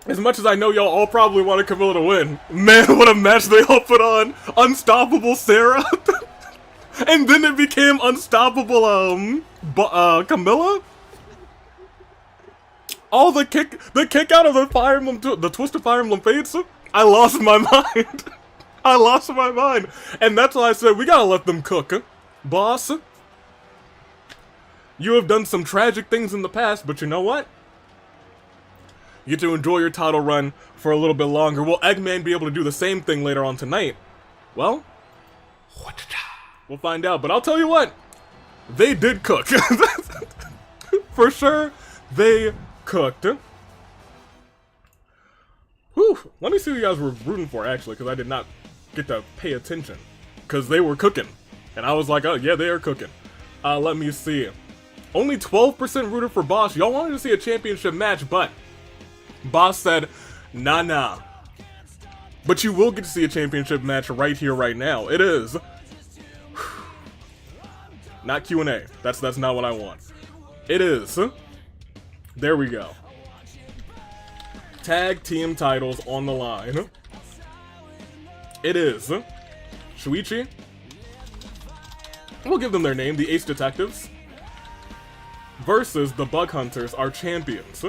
As much as I know y'all all probably wanted Camilla to win. Man, what a match they all put on. Unstoppable Sara. And then it became unstoppable, Camilla? Oh, the kick out of the Fire Emblem, the Twisted Fire Emblem Fates? I lost my mind. I lost my mind. And that's why I said, we gotta let them cook. Boss, you have done some tragic things in the past, but you know what? You get to enjoy your title run for a little bit longer. Will Eggman be able to do the same thing later on tonight? Well, we'll find out. But I'll tell you what, they did cook. For sure, they cooked. Whew. Let me see who you guys were rooting for, actually, because I did not get to pay attention. Because they were cooking. And I was like, oh, yeah, they are cooking. Let me see. Only 12% rooted for Boss. Y'all wanted to see a championship match, but Boss said, nah. But you will get to see a championship match right here, right now. It is not Q&A. That's not what I want. It is. There we go. Tag team titles on the line. It is Shuichi. We'll give them their name, the Ace Detectives, versus the Bug Hunters, our champions.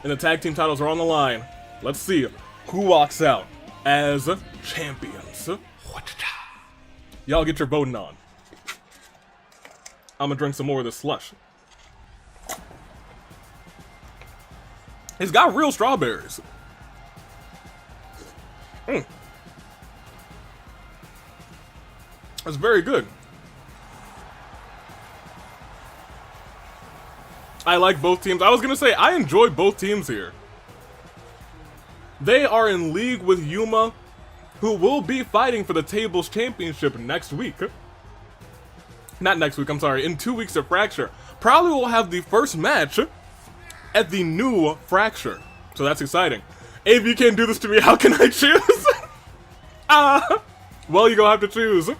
And the tag team titles are on the line. Let's see who walks out as champions. Y'all get your voting on. I'm gonna drink some more of this slush. It's got real strawberries. That's very good. I like both teams. I was gonna say, I enjoy both teams here. They are in league with Yuma, who will be fighting for the Tables Championship next week. Not next week, I'm sorry, in 2 weeks at Fracture. Probably will have the first match at the new Fracture. So that's exciting. If you can't do this to me, how can I choose? Well, you're gonna have to choose.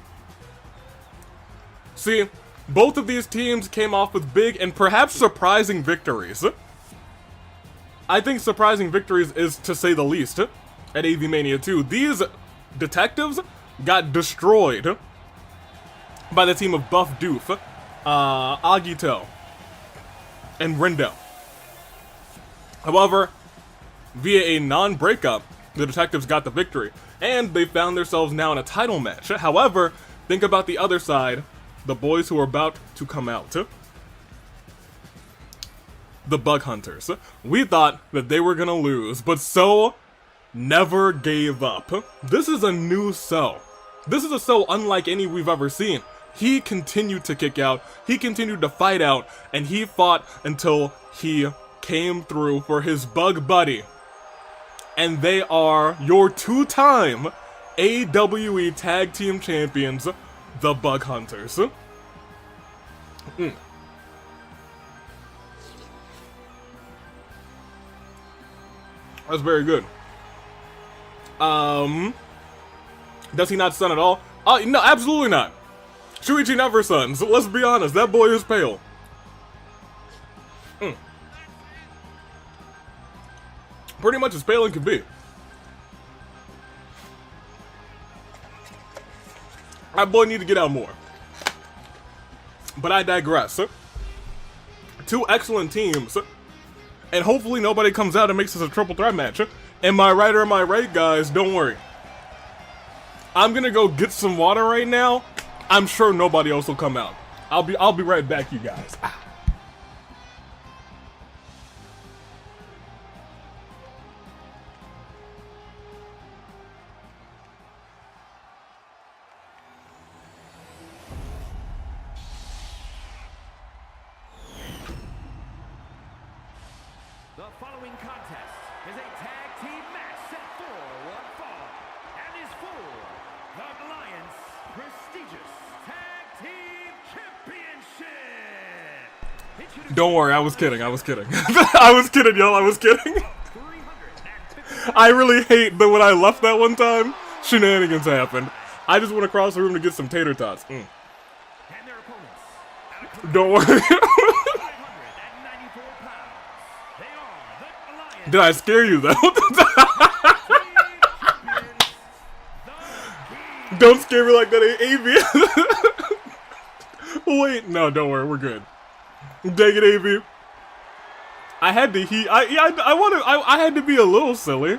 See, both of these teams came off with big and perhaps surprising victories. I think surprising victories is to say the least at AvII-Mania 2. These detectives got destroyed by the team of Buff Doof, Agito, and Rindo. However, via a non-breakup, the detectives got the victory, and they found themselves now in a title match. However, think about the other side, the boys who are about to come out. The Bug Hunters. We thought that they were gonna lose, but So never gave up. This is a new So. This is a So unlike any we've ever seen. He continued to kick out, he continued to fight out, and he fought until he came through for his bug buddy. And they are your two-time AWE Tag Team Champions, the Bug Hunters. That's very good. Does he not stun at all? No, absolutely not. Shuichi never stuns. Let's be honest, that boy is pale. Pretty much as pale as can be. That boy need to get out more. But I digress. Two excellent teams. And hopefully nobody comes out and makes this a triple threat match. Am I right or am I right, guys? Don't worry. I'm gonna go get some water right now. I'm sure nobody else will come out. I'll be right back, you guys. The following contest is a tag team match set for one fall and is for the Alliance prestigious Tag Team Championship. Don't worry, I was kidding. I was kidding, y'all. I was kidding. I really hate that when I left that one time, shenanigans happened. I just went across the room to get some tater tots. And their opponents. Don't worry. Did I scare you though? Don't scare me like that, AvI. Wait, no, don't worry, we're good. Dang it, AvI. I had to I had to be a little silly.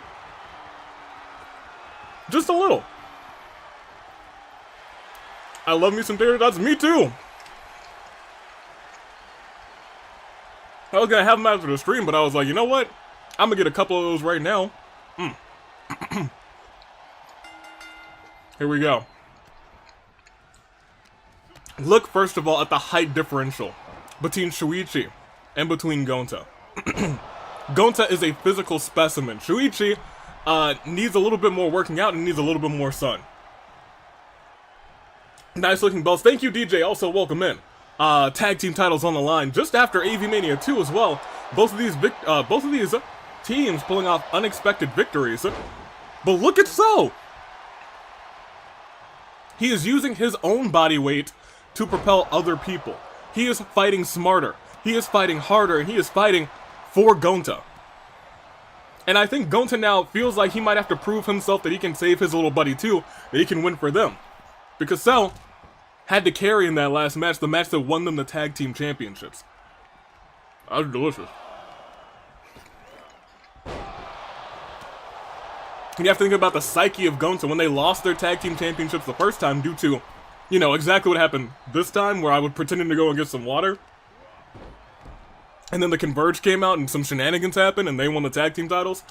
Just a little. I love me some tater tots. Me too. I was gonna have them after the stream, but I was like, you know what? I'm gonna get a couple of those right now. Here we go. Look first of all at the height differential between Shuichi and between Gonta. Gonta is a physical specimen. Shuichi needs a little bit more working out and needs a little bit more sun. Nice looking belts. Thank you, DJ. Also, welcome in. Tag team titles on the line just after AvII-Mania 2 as well. Both of these teams pulling off unexpected victories. But look at So. He is using his own body weight to propel other people. He is fighting smarter. He is fighting harder, and he is fighting for Gonta. And I think Gonta now feels like he might have to prove himself that he can save his little buddy too, that he can win for them. Because So had to carry in that last match, the match that won them the tag team championships. That was delicious. And you have to think about the psyche of Gonta when they lost their tag team championships the first time due to, you know, exactly what happened this time, where I was pretending to go and get some water. And then the Converged came out and some shenanigans happened and they won the tag team titles.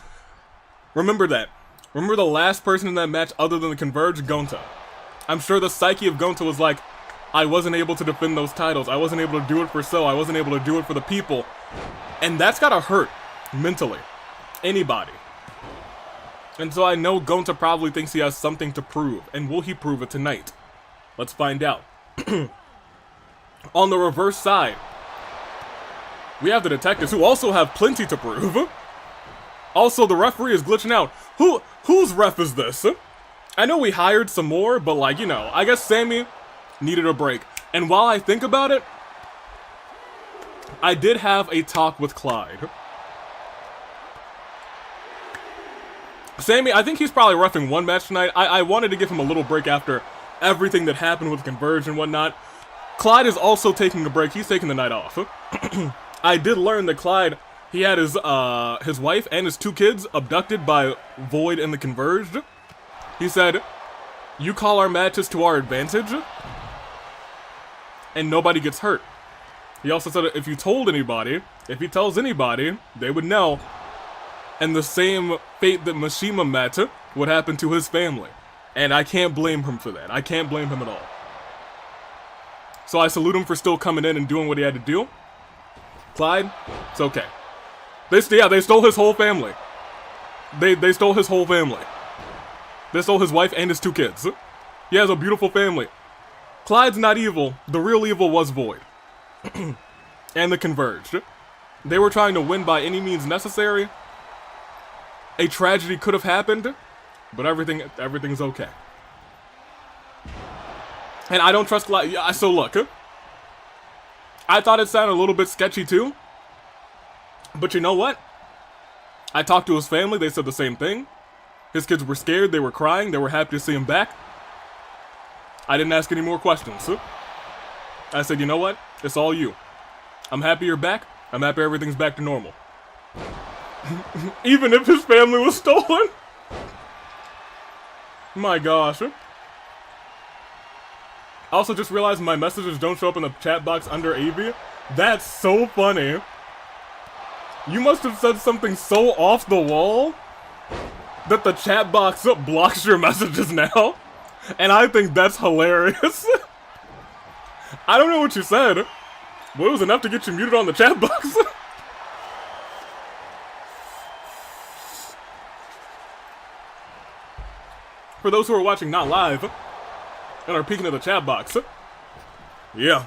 Remember that. Remember the last person in that match other than the Converged? Gonta. I'm sure the psyche of Gonta was like, I wasn't able to defend those titles. I wasn't able to do it for So. I wasn't able to do it for the people. And that's gotta hurt mentally. Anybody. And so I know Gonta probably thinks he has something to prove. And will he prove it tonight? Let's find out. On the reverse side, we have the detectives who also have plenty to prove. Also, the referee is glitching out. Whose ref is this? I know we hired some more, but like, you know, I guess Sammy needed a break. And while I think about it, I did have a talk with Clyde. Sammy, I think he's probably roughing one match tonight. I wanted to give him a little break after everything that happened with Converged and whatnot. Clyde is also taking a break. He's taking the night off. I did learn that Clyde, he had his wife and his 2 kids abducted by Void and the Converged. He said, you call our matches to our advantage, and nobody gets hurt. He also said that if he tells anybody, they would know. And the same fate that Mishima met would happen to his family. And I can't blame him for that. I can't blame him at all. So I salute him for still coming in and doing what he had to do. Clyde, it's okay. They stole his whole family. They stole his whole family. They stole his wife and his 2 kids. He has a beautiful family. Clyde's not evil. The real evil was Void. And the Converged. They were trying to win by any means necessary. A tragedy could have happened, but everything's okay. And I don't trust Clyde. So look, I thought it sounded a little bit sketchy too. But you know what? I talked to his family. They said the same thing. His kids were scared. They were crying. They were happy to see him back. I didn't ask any more questions. I said, you know what? It's all you. I'm happy you're back. I'm happy everything's back to normal. Even if his family was stolen? My gosh. I also just realized my messages don't show up in the chat box under AvI. That's so funny. You must have said something so off the wall that the chat box blocks your messages now. And I think that's hilarious. I don't know what you said, but it was enough to get you muted on the chat box. For those who are watching not live and are peeking at the chat box. Yeah.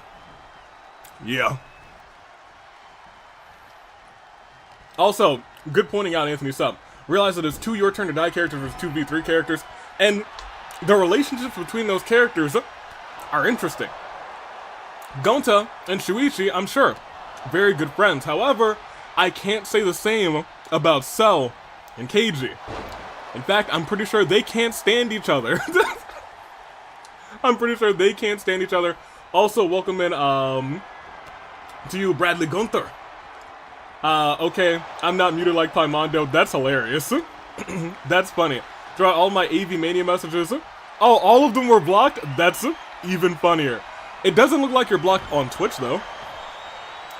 Also, good pointing out, Anthony Sub. Realize that it's 2 Your Turn to Die characters versus 2 V3 characters, and the relationships between those characters are interesting. Gonta and Shuichi, I'm sure, very good friends. However, I can't say the same about Cell and Keiji. In fact, I'm pretty sure they can't stand each other. I'm pretty sure they can't stand each other. Also, welcome in, to you, Bradley Gunther. Okay, I'm not muted like Paimon. That's hilarious. That's funny. Draw all my AvII-Mania messages. Oh, all of them were blocked? That's even funnier. It doesn't look like you're blocked on Twitch, though.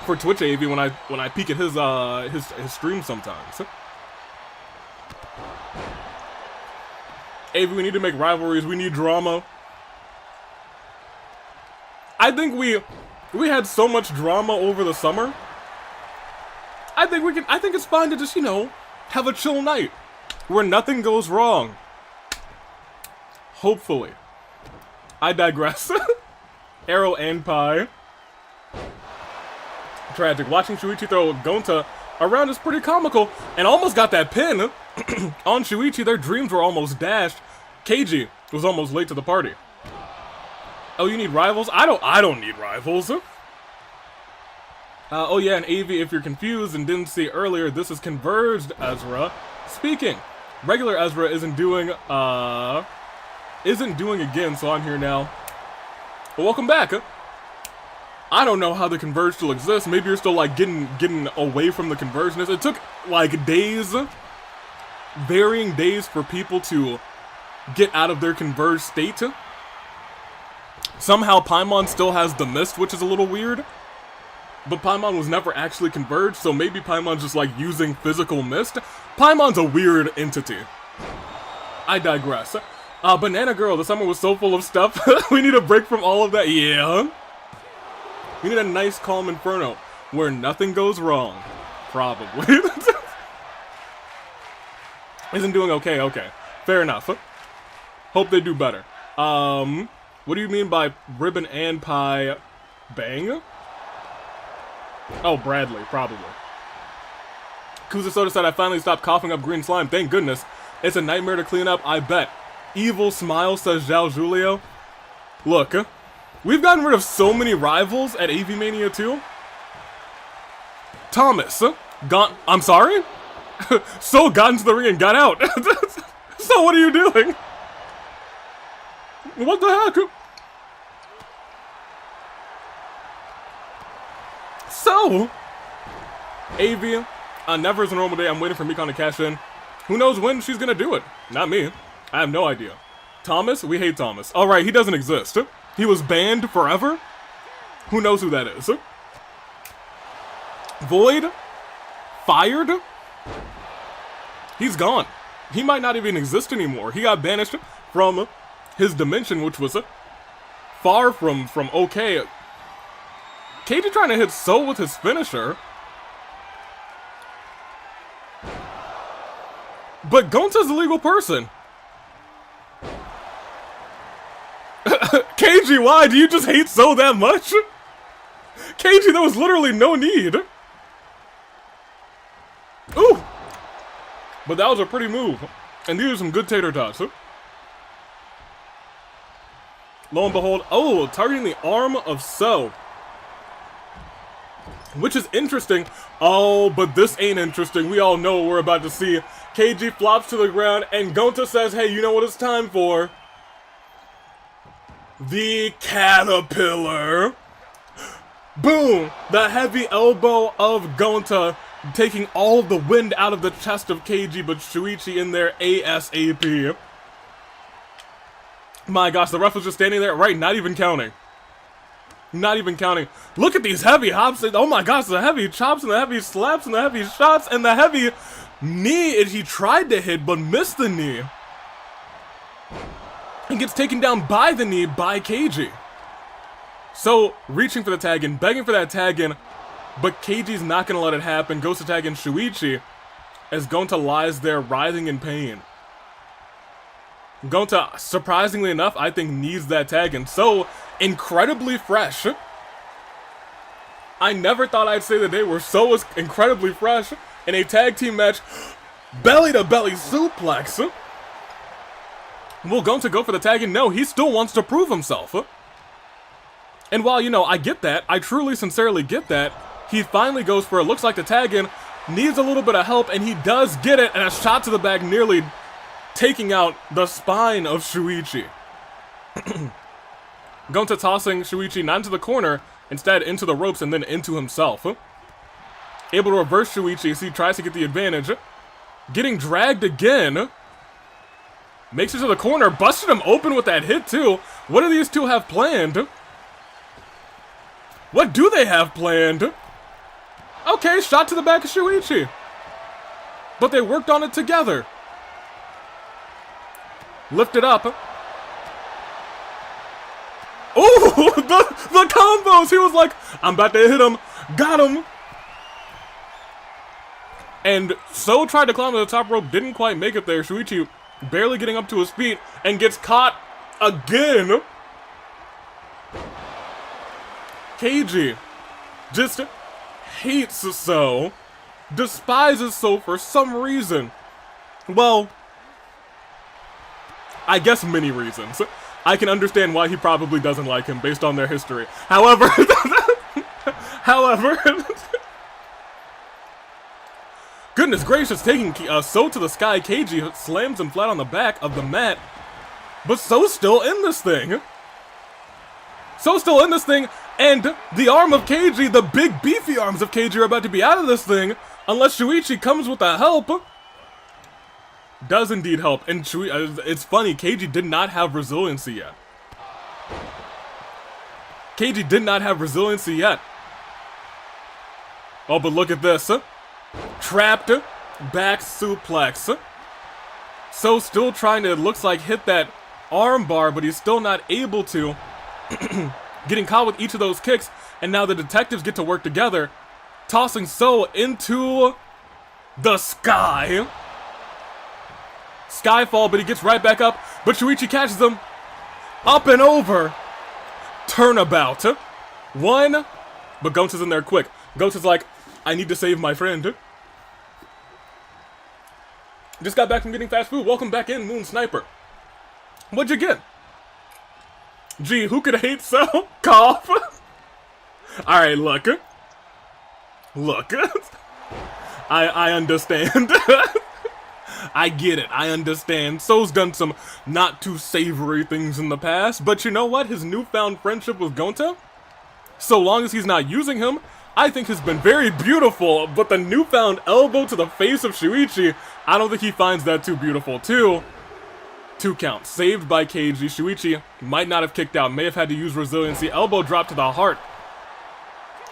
For Twitch AV, when I peek at his stream sometimes. AV, we need to make rivalries. We need drama. I think we had so much drama over the summer. I think it's fine to just, you know, have a chill night where nothing goes wrong. Hopefully. I digress. Arrow and Pie. Tragic. Watching Shuichi throw Gonta around is pretty comical, and almost got that pin on Shuichi. Their dreams were almost dashed. Keiji was almost late to the party. Oh, you need rivals? I don't need rivals. Oh yeah, and AV, if you're confused and didn't see earlier, this is Converged Ezra speaking. Regular Ezra isn't doing again, so I'm here now. Well, welcome back. I don't know how the Converged still exists. Maybe you're still like getting away from the Convergedness. It took like days, varying days for people to get out of their Converged state. Somehow Paimon still has the mist, which is a little weird. But Paimon was never actually converged, so maybe Paimon's just like using physical mist. Paimon's a weird entity. I digress. Banana Girl, the summer was so full of stuff. We need a break from all of that. Yeah. We need a nice calm Inferno where nothing goes wrong. Probably. Isn't doing okay, okay. Fair enough. Hope they do better. What do you mean by ribbon and pie bang? Oh, Bradley, probably. Kuza Soda said, I finally stopped coughing up green slime. Thank goodness. It's a nightmare to clean up, I bet. Evil Smile, says Zhao Julio. Look, we've gotten rid of so many rivals at AvII-Mania 2. Thomas, I'm sorry? So got into the ring and got out. So what are you doing? What the heck? So, AV, never is a normal day. I'm waiting for Mikon to cash in. Who knows when she's gonna do it? Not me. I have no idea. Thomas? We hate Thomas. Alright, he doesn't exist. He was banned forever? Who knows who that is? Void? Fired? He's gone. He might not even exist anymore. He got banished from his dimension, which was far from okay. Keiji trying to hit So with his finisher. But Gonta's a legal person. Keiji, why? Do you just hate So that much? Keiji, there was literally no need. Ooh! But that was a pretty move. And these are some good tater tots. Lo and behold, oh, targeting the arm of So. Which is interesting. Oh, but this ain't interesting. We all know what we're about to see. Keiji flops to the ground, and Gonta says, hey, you know what it's time for? The Caterpillar. Boom! The heavy elbow of Gonta, taking all of the wind out of the chest of Keiji, but Shuichi in there ASAP. My gosh, the ref was just standing there, right, not even counting. Not even counting. Look at these heavy hops. Oh my gosh, the heavy chops and the heavy slaps and the heavy shots and the heavy knee. He tried to hit but missed the knee. And gets taken down by the knee by Keiji. So, reaching for the tag in, begging for that tag in, but Keiji's not going to let it happen. Goes to tag in Shuichi as Gonta lies there writhing in pain. Gonta, surprisingly enough, I think needs that tag in. So, incredibly fresh. I never thought I'd say the day where So was incredibly fresh in a tag team match. Belly to belly suplex. Will Gonta go for the tag in? No, he still wants to prove himself. And while, you know, I get that, I truly, sincerely get that, he finally goes for it. Looks like the tag in needs a little bit of help, and he does get it, and a shot to the back nearly taking out the spine of Shuichi. Gonta tossing Shuichi not into the corner, instead into the ropes and then into himself. Able to reverse Shuichi as he tries to get the advantage. Getting dragged again. Makes it to the corner, busted him open with that hit too. What do these two have planned? What do they have planned? Okay, shot to the back of Shuichi. But they worked on it together. Lift it up. Oh, the combos! He was like, I'm about to hit him. Got him. And So tried to climb to the top rope, didn't quite make it there. Shuichi barely getting up to his feet and gets caught again. Keiji just hates So, despises So for some reason. Well, I guess many reasons. I can understand why he probably doesn't like him based on their history. However, goodness gracious, taking So to the sky, Keiji slams him flat on the back of the mat. But So's still in this thing. So's still in this thing, and the arm of Keiji, the big beefy arms of Keiji are about to be out of this thing, unless Shuichi comes with the help. Does indeed help, and it's funny, Keiji did not have resiliency yet. Keiji did not have resiliency yet. Oh, but look at this. Trapped back suplex. So still trying to, it looks like, hit that arm bar, but he's still not able to. Getting caught with each of those kicks, and now the detectives get to work together, tossing So into the sky. Skyfall, but he gets right back up, but Shuichi catches him. Up and over. Turnabout. One, but Gonta's in there quick. Gonta's like, I need to save my friend. Just got back from getting fast food. Welcome back in, Moon Sniper. What'd you get? Gee, who could hate So? Cough. Alright, look. Look. I understand. I get it, I understand. So's done some not too savory things in the past, but you know what? His newfound friendship with Gonta, so long as he's not using him, I think has been very beautiful, but the newfound elbow to the face of Shuichi, I don't think he finds that too beautiful. Two counts. Saved by Keiji. Shuichi might not have kicked out, may have had to use resiliency. Elbow drop to the heart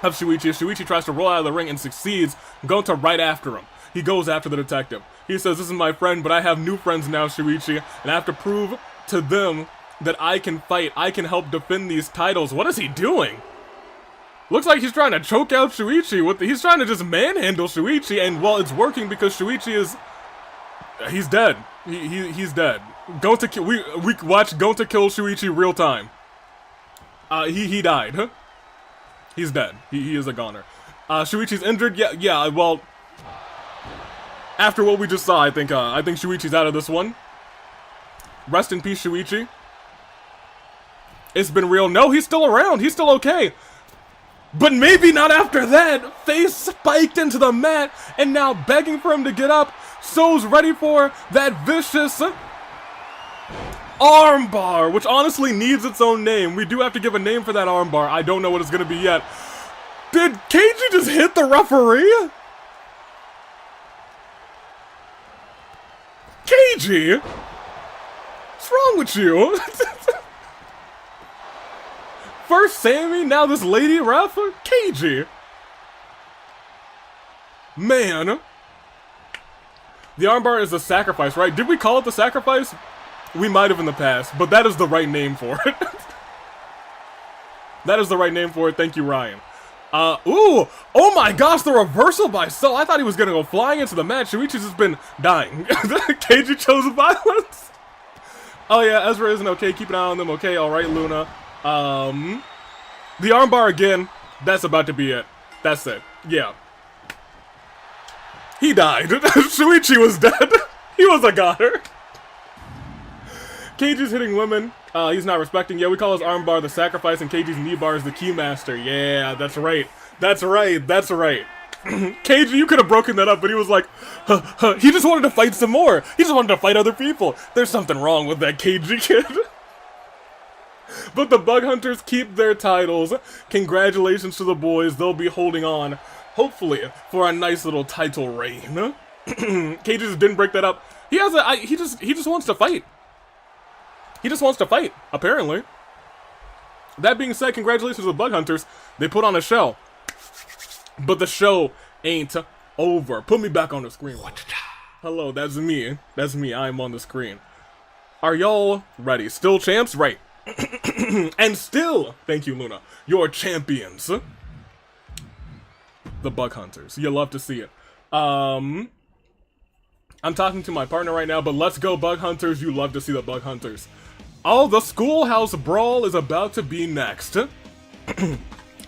of Shuichi. Shuichi tries to roll out of the ring and succeeds. Gonta right after him. He goes after the detective. He says, this is my friend, but I have new friends now, Shuichi, and I have to prove to them that I can fight. I can help defend these titles. What is he doing? Looks like he's trying to choke out Shuichi. He's trying to just manhandle Shuichi, and well, it's working because Shuichi is... He's dead. He's dead. Gonta, we watched Gonta kill Shuichi real time. He died. Huh? He's dead. He is a goner. Shuichi's injured. Yeah, well... After what we just saw, I think Shuichi's out of this one. Rest in peace, Shuichi. It's been real. No, he's still around. He's still okay. But maybe not after that. Face spiked into the mat, and now begging for him to get up. So's ready for that vicious armbar, which honestly needs its own name. We do have to give a name for that armbar. I don't know what it's going to be yet. Did Keiji just hit the referee? Keiji? What's wrong with you? First Sammy, now this lady ref? Keiji. Man. The armbar is the sacrifice, right? Did we call it the sacrifice? We might have in the past, but that is the right name for it. That is the right name for it. Thank you, Ryan. Ooh! Oh my gosh, the reversal by So. I thought he was gonna go flying into the match. Shuichi's just been dying. Keiji chose violence. Oh yeah, Ezra isn't okay. Keep an eye on them. Okay, alright, Luna. The armbar again. That's about to be it. That's it. Yeah. He died. Shuichi was dead. He was a goner. Keiji's hitting women. He's not respecting. Yeah, we call his armbar the sacrifice, and Keiji's knee bar is the keymaster. Yeah, that's right. That's right. That's right. Keiji, you could have broken that up, but he was like, he just wanted to fight some more. He just wanted to fight other people. There's something wrong with that Keiji kid. But the Bug Hunters keep their titles. Congratulations to the boys. They'll be holding on, hopefully, for a nice little title reign. KJ just didn't break that up. He has he just wants to fight. He just wants to fight, apparently. That being said, congratulations to the Bug Hunters. They put on a show. But the show ain't over. Put me back on the screen. Hello, that's me. That's me. I'm on the screen. Are y'all ready? Still champs? Right. And still, thank you, Luna, your champions. The Bug Hunters. You love to see it. I'm talking to my partner right now, but let's go, Bug Hunters. You love to see the Bug Hunters. Oh, the Schoolhouse Brawl is about to be next.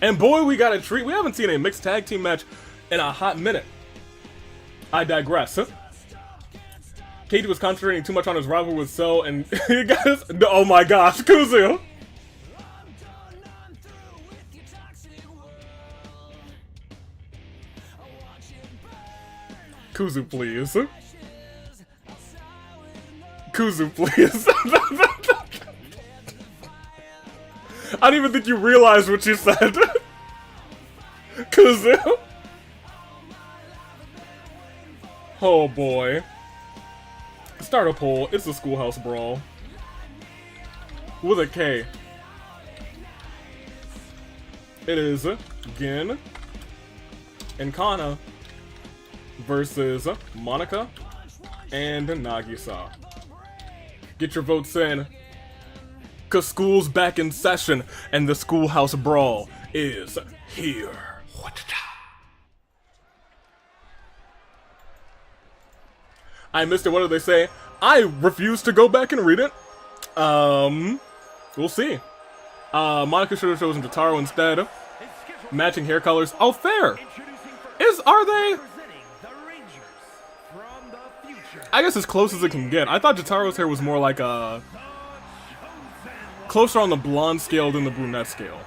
And boy, we got a treat. We haven't seen a mixed tag team match in a hot minute. I digress. KD was concentrating too much on his rival with Cell, and he got his... Oh my gosh, Kuzu! Kuzu, please. Kuzu, please. I don't even think you realized what you said. Kuzu. Oh boy. Start a poll. It's the Schoolhouse Brawl. With a K. It is Gin and Kanna versus Monaca and Nagisa. Get your votes in. Cause school's back in session and the Schoolhouse Brawl is here. I missed it. What did they say? I refuse to go back and read it. We'll see. Monaca should have chosen Jotaro instead. Matching hair colors. Oh, fair. Are they? I guess as close as it can get. I thought Jotaro's hair was more like a closer on the blonde scale than the brunette scale.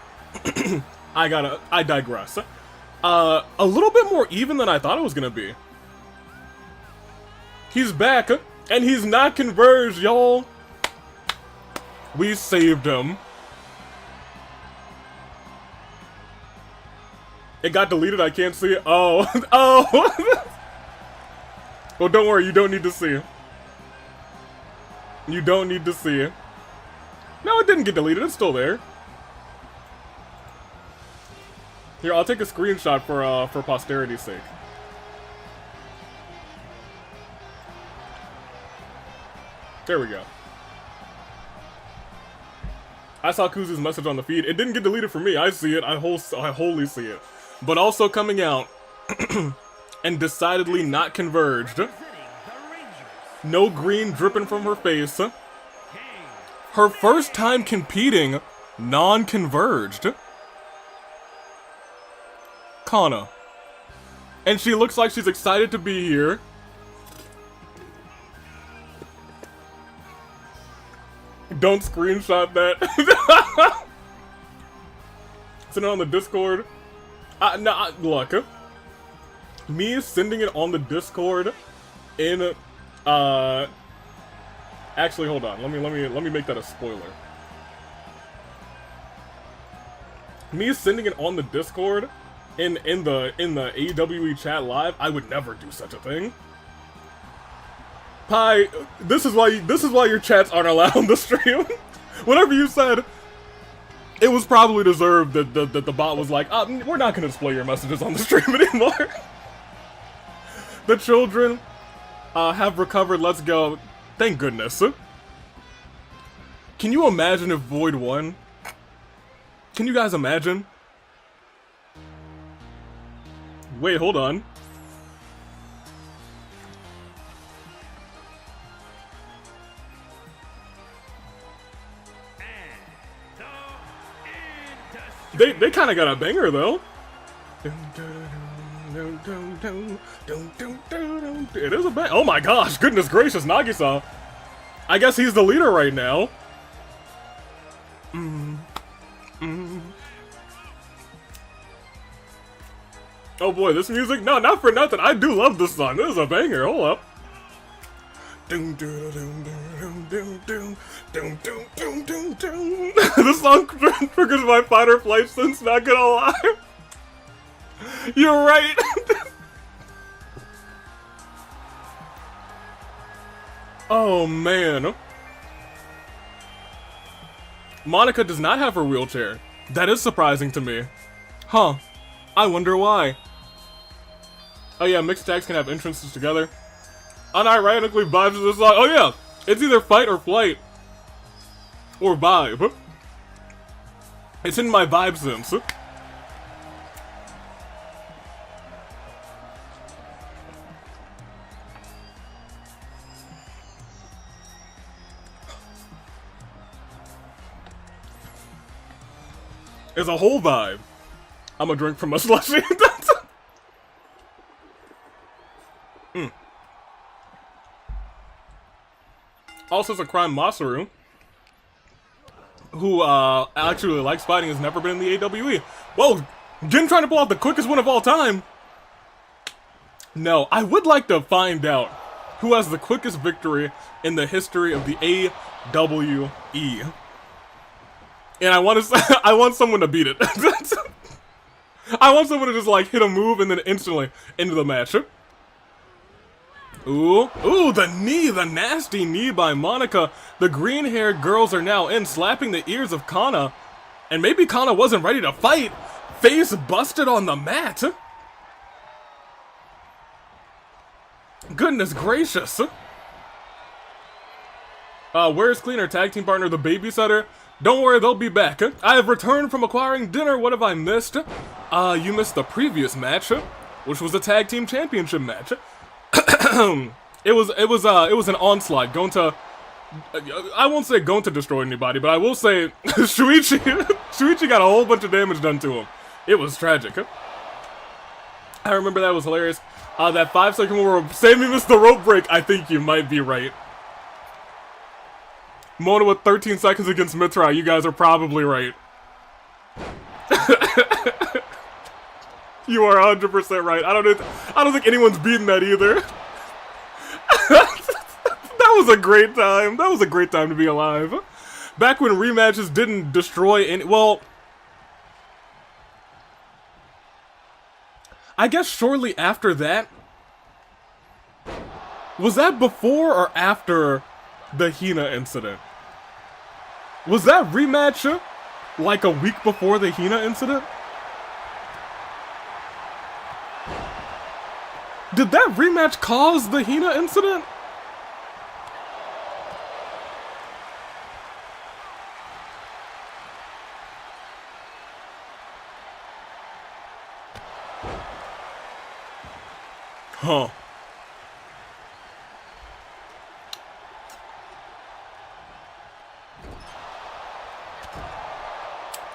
I digress. A little bit more even than I thought it was gonna be. He's back, and he's not converged, y'all. We saved him. It got deleted, I can't see it. Oh, oh. Well, don't worry, you don't need to see it. You don't need to see it. No, it didn't get deleted, it's still there. Here, I'll take a screenshot for posterity's sake. There we go. I saw Kuzu's message on the feed. It didn't get deleted for me. I see it. I wholly see it. But also coming out and decidedly not converged. No green dripping from her face. Her first time competing non-converged. Kanna. And she looks like she's excited to be here. Don't screenshot that. Send it on the Discord. No, look. Me sending it on the Discord in actually hold on. Let me make that a spoiler. Me sending it on the Discord in the AWE chat live, I would never do such a thing. Pi, this is why your chats aren't allowed on the stream. Whatever you said, it was probably deserved that the bot was like, we're not gonna display your messages on the stream anymore. The children have recovered. Let's go. Thank goodness. Can you imagine if Void won? Can you guys imagine? Wait, hold on. They kind of got a banger though. It is a bang. Oh my gosh, goodness gracious, Nagisa. I guess he's the leader right now. Oh boy, this music? No, not for nothing. I do love this song. This is a banger. Hold up. This song triggers my fight or flight sense, not gonna lie. You're right. Oh man. Monaca does not have her wheelchair. That is surprising to me. Huh. I wonder why. Oh yeah, mixed attacks can have entrances together. Unironically vibes to this song. Oh yeah, it's either fight or flight. Or vibe. It's in my vibe sense. It's a whole vibe. I'm a drink from a slushie. Also, it's a crime Masaru, who actually likes fighting, has never been in the AWE. Whoa, Jin trying to pull out the quickest win of all time. No, I would like to find out who has the quickest victory in the history of the AWE. And I want to, I want someone to beat it. I want someone to just like hit a move and then instantly into the match. Ooh, ooh, the knee, the nasty knee by Monaca. The green-haired girls are now in, slapping the ears of Kanna. And maybe Kanna wasn't ready to fight. Face busted on the mat. Goodness gracious. Where's Cleaner, tag team partner, the babysitter? Don't worry, they'll be back. I have returned from acquiring dinner. What have I missed? You missed the previous match, which was a tag team championship match. It was an onslaught. I won't say going to destroy anybody, but I will say Shuichi got a whole bunch of damage done to him. It was tragic. I remember that was hilarious. That 5-second where Sammy missed the rope break. I think you might be right. Mona with 13 seconds against Mitra. You guys are probably right. You are 100% right. I don't think anyone's beaten that either. That was a great time. That was a great time to be alive. Back when rematches didn't destroy any. Well, I guess shortly after that. Was that before or after the Hina incident? Was that rematch like a week before the Hina incident? Did that rematch cause the Hina incident? Huh.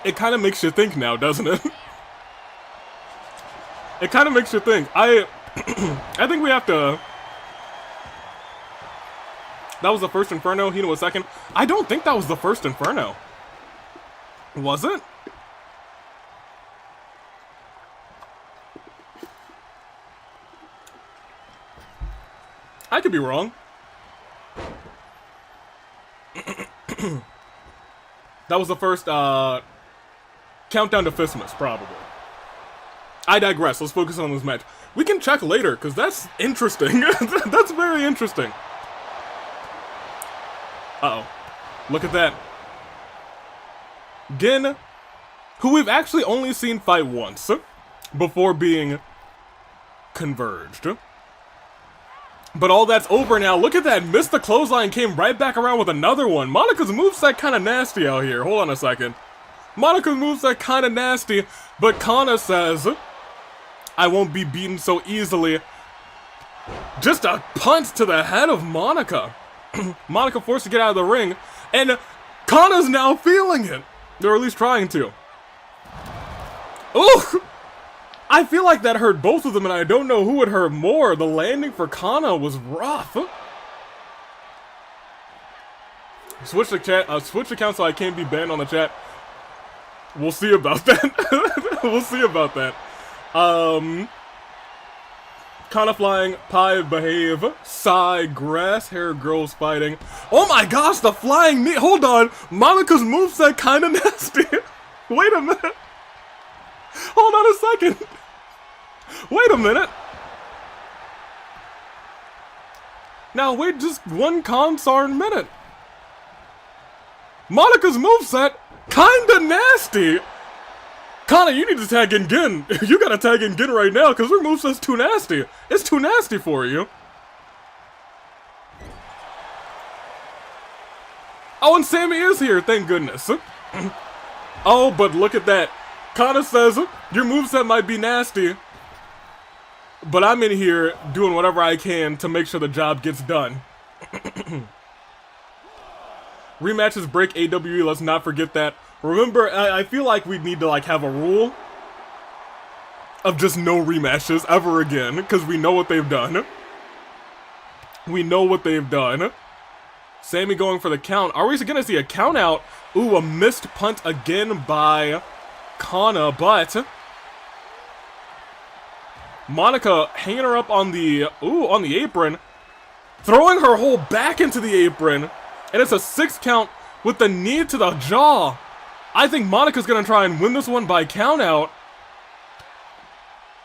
It kind of makes you think now, doesn't it? It kind of makes you think. I think we have to... That was the first Inferno, Hina was second. I don't think that was the first Inferno. Was it? I could be wrong. That was the first, Countdown to Fistmas, probably. I digress. Let's focus on this match. We can check later, because that's interesting. That's very interesting. Uh-oh. Look at that. Gin, who we've actually only seen fight once, before being converged. But all that's over now. Look at that. Missed the clothesline, came right back around with another one. Monica's moveset kind of nasty out here. Hold on a second. Monica's moveset kind of nasty, but Kanna says, I won't be beaten so easily. Just a punch to the head of Monaca. Monaca forced to get out of the ring, and Kanna's now feeling it. Or at least trying to. Ooh! I feel like that hurt both of them, and I don't know who would hurt more. The landing for Kanna was rough. Switch the chat. Switch account so I can't be banned on the chat. We'll see about that. We'll see about that. Kanna flying, Pi behave, Psy, grass hair girls fighting. Oh my gosh, the flying knee. Hold on, Monika's moveset kinda nasty. Wait a minute. Hold on a second. Wait a minute. Now wait just one consarn minute. Monika's moveset kinda nasty. Kanna, you need to tag in Gin. You gotta tag in Gin right now, because her moveset's too nasty. It's too nasty for you. Oh, and Sammy is here, thank goodness. Oh, but look at that. Kanna says, your moveset might be nasty, but I'm in here doing whatever I can to make sure the job gets done. Rematches break AWE, let's not forget that. Remember, I feel like we need to like have a rule of just no rematches ever again, because we know what they've done. We know what they've done. Sammy going for the count. Are we gonna see a count out? Ooh, a missed punt again by Kanna, but Monaca hanging her up on the apron, throwing her whole back into the apron, and it's a 6 count with the knee to the jaw. I think Monica's gonna try and win this one by count out,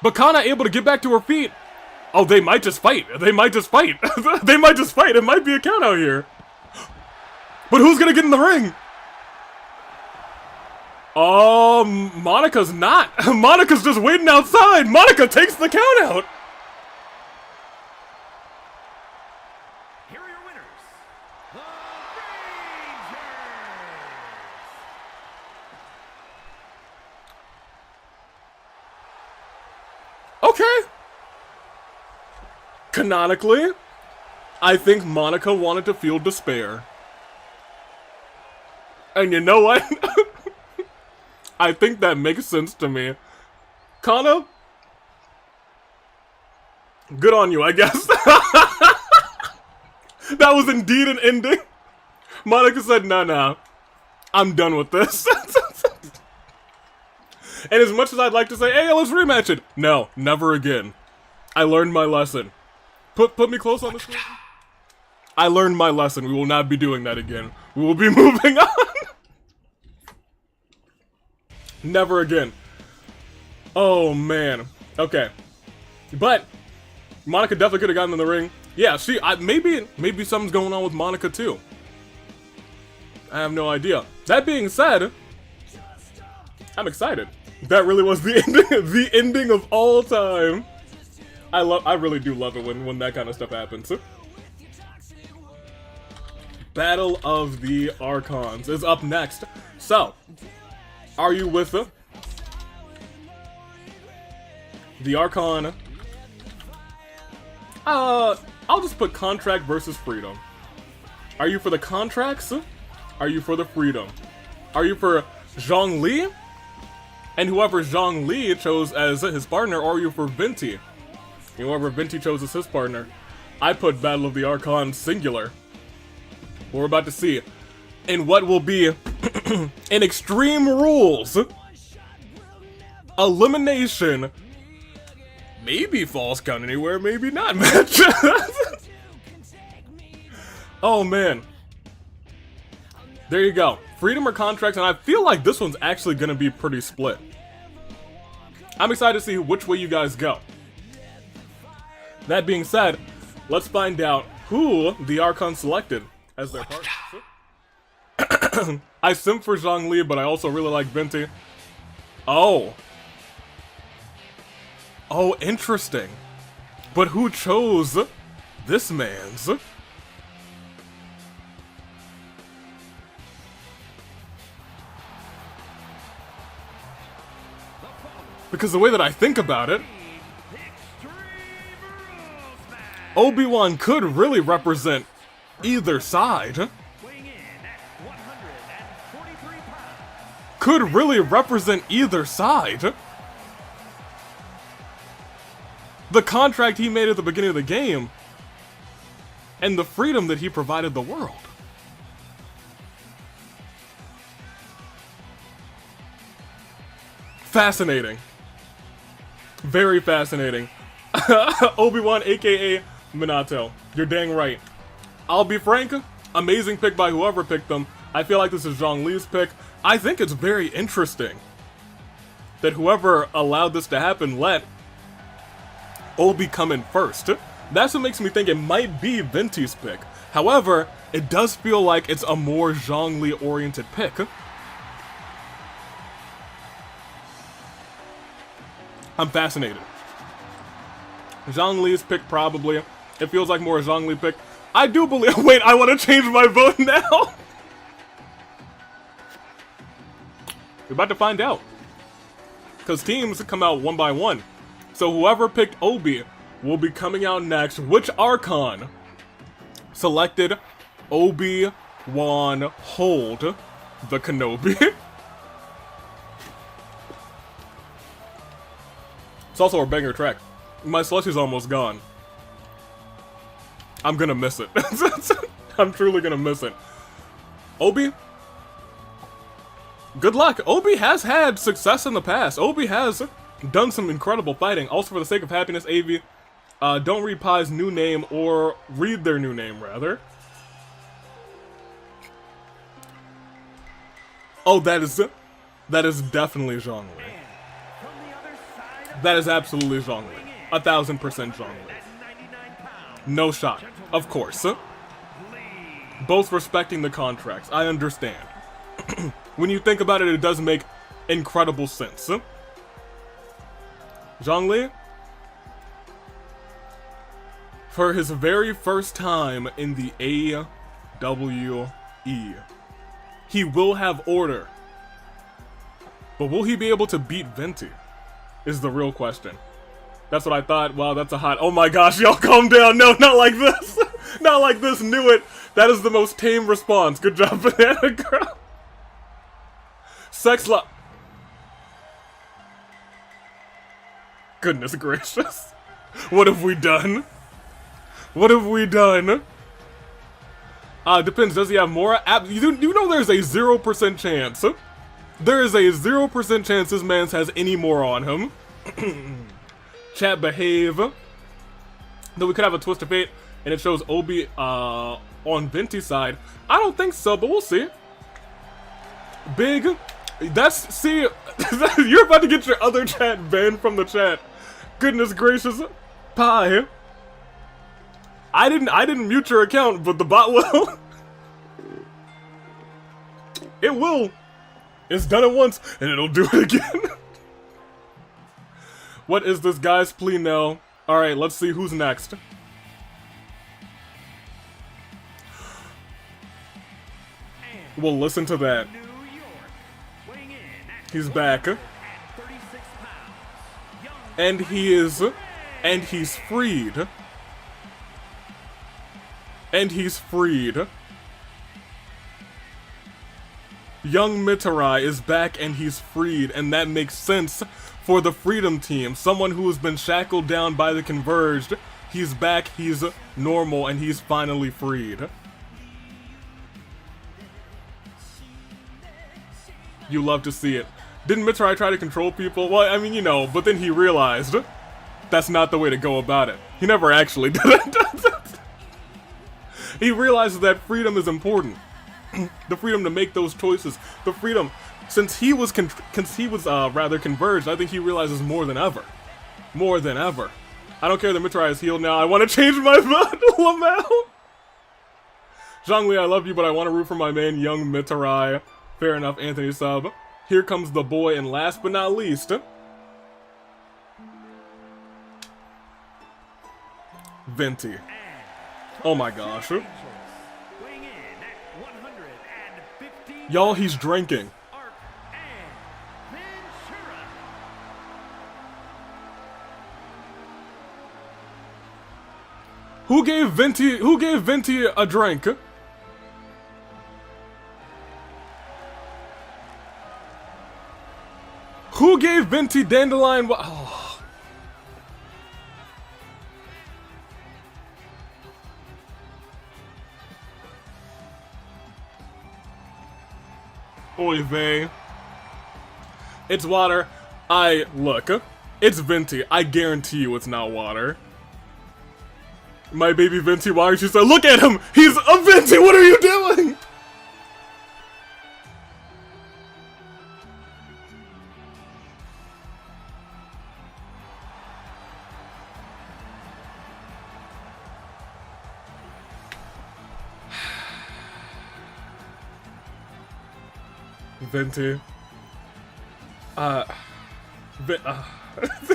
but Kanna able to get back to her feet. Oh, they might just fight. They might just fight. They might just fight. It might be a count out here. But who's gonna get in the ring? Oh, Monica's not. Monica's just waiting outside. Monaca takes the count out. Here are your winners, the Rangers. Okay. Canonically, I think Monaca wanted to feel despair. And you know what? I think that makes sense to me. Kanna, good on you, I guess. That was indeed an ending. Monaca said, nah, I'm done with this. And as much as I'd like to say, hey, let's rematch it. No, never again. I learned my lesson. Put me close on the screen. I learned my lesson. We will not be doing that again. We will be moving on. Never again. Oh, man. Okay. But Monaca definitely could have gotten in the ring. Yeah, maybe something's going on with Monaca, too. I have no idea. That being said, I'm excited. That really was the ending, the ending of all time. I really do love it when that kind of stuff happens. Battle of the Archons is up next. So, are you with the Archon? I'll just put contract versus freedom. Are you for the contracts? Are you for the freedom? Are you for Zhongli? And whoever Zhongli chose as his partner, or are you for Venti? Whoever Venti chose as his partner. I put Battle of the Archons singular. We're about to see in what will be an Extreme Rules elimination, maybe false count anywhere, maybe not match. Oh man, there you go. Freedom or contracts, and I feel like this one's actually gonna be pretty split. I'm excited to see which way you guys go. That being said, let's find out who the Archon selected as their partner. I simp for Zhongli, but I also really like Venti. Oh, interesting. But who chose this man's? Because the way that I think about it, Obi-Wan could really represent either side. Could really represent either side. The contract he made at the beginning of the game, and the freedom that he provided the world. Fascinating. Very fascinating. Obi-Wan, aka Minato. You're dang right. I'll be frank, amazing pick by whoever picked them. I feel like this is Zhongli's pick. I think it's very interesting that whoever allowed this to happen let Obi come in first. That's what makes me think it might be Venti's pick. However, it does feel like it's a more Zhongli oriented pick. I'm fascinated. Zhongli's pick probably. It feels like more Zhongli pick. I do believe. Wait, I want to change my vote now. We're about to find out. Because teams come out one by one. So whoever picked Obi will be coming out next. Which Archon selected Obi-Wan Hold the Kenobi? It's also a banger track. My slushie's almost gone. I'm gonna miss it. I'm truly gonna miss it. Obi? Good luck. Obi has had success in the past. Obi has done some incredible fighting. Also, for the sake of happiness, AvI, don't read Pai's new name, or read their new name, rather. Oh, that is definitely Zhongli. That is absolutely Zhongli. 1000% Zhongli. No shot. Of course. Both respecting the contracts. I understand. When you think about it, it does make incredible sense. Zhongli, for his very first time in the AWE, he will have order. But will he be able to beat Venti? Is the real question. That's what I thought. Wow, that's a hot... Oh my gosh, y'all calm down. No, not like this. Not like this. Knew it. That is the most tame response. Good job, Banana Girl. Sex love. Goodness gracious. What have we done? What have we done? Depends. Does he have more? You know there's a 0% chance. There is a 0% chance this man has any more on him. Chat behave. Though we could have a twist of fate, and it shows Obi on Venti's side. I don't think so, but we'll see. Big. That's, see, you're about to get your other chat banned from the chat. Goodness gracious. Pai. I didn't mute your account, but the bot will. It will. It's done it once, and it'll do it again. What is this guy's plea now? Alright, let's see who's next. We'll listen to that. He's back. And he's freed. And he's freed. Young Mitarai is back and he's freed, and that makes sense for the Freedom Team. Someone who has been shackled down by the Converged. He's back, he's normal, and he's finally freed. You love to see it. Didn't Mitarai try to control people? Well, I mean, you know, but then he realized that's not the way to go about it. He never actually did it. He realizes that freedom is important. The freedom to make those choices. The freedom, since he was rather converged, I think he realizes more than ever. More than ever. I don't care that Mitarai is healed now. I want to change my vote, Lamau. Zhongli, I love you, but I want to root for my man, young Mitarai. Fair enough, Anthony Sub. Here comes the boy, and last but not least, Venti. Oh my gosh. Y'all, he's drinking. Who gave Venti a drink? Who gave Venti dandelion? Oh. Oy vey. It's water. Look. It's Venti. I guarantee you it's not water. My baby Venti, why aren't you so— look at him! He's a Venti! What are you doing? Venti.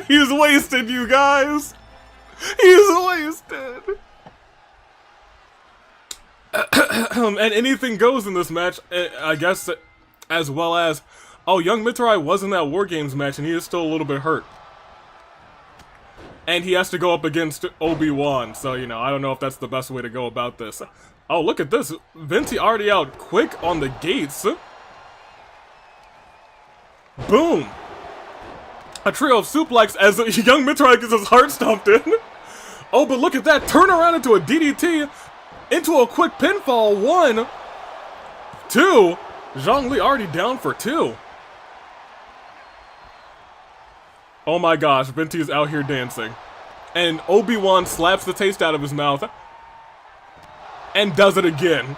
He's wasted, you guys! He's wasted! And anything goes in this match, I guess, as well as— oh, young Mitsurai was in that War Games match and he is still a little bit hurt. And he has to go up against Obi-Wan, so, you know, I don't know if that's the best way to go about this. Oh, look at this. Venti already out quick on the gates. Boom! A trio of suplex as young Mitsurai gets his heart stomped in. Oh, but look at that. Turn around into a DDT. Into a quick pinfall. 1, 2. Zhongli already down for 2. Oh my gosh. Venti is out here dancing. And Obi-Wan slaps the taste out of his mouth. And does it again.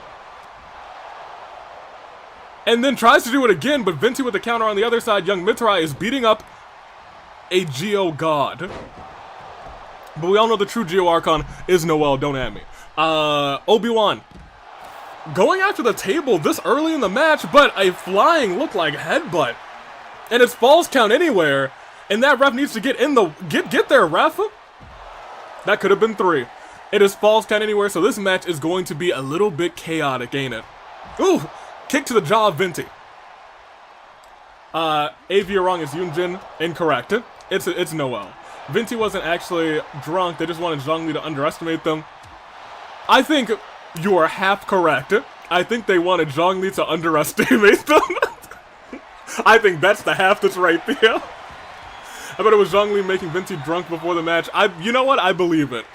And then tries to do it again, but Venti with the counter on the other side. Young Mitsurai is beating up a Geo God. But we all know the true Geo Archon is Noel, don't at me. Obi-Wan going after the table this early in the match, but a flying look like headbutt. And it's falls count anywhere. And that ref needs to get in the— get there, ref. That could have been 3. It is falls count anywhere, so this match is going to be a little bit chaotic, ain't it? Ooh! Kick to the jaw of Venti. AV wrong is Yunjin. Incorrect. It's Noel. Venti wasn't actually drunk. They just wanted Zhongli to underestimate them. I think you are half correct. I think they wanted Zhongli to underestimate them. I think that's the half that's right there. I bet it was Zhongli making Venti drunk before the match. You know what? I believe it.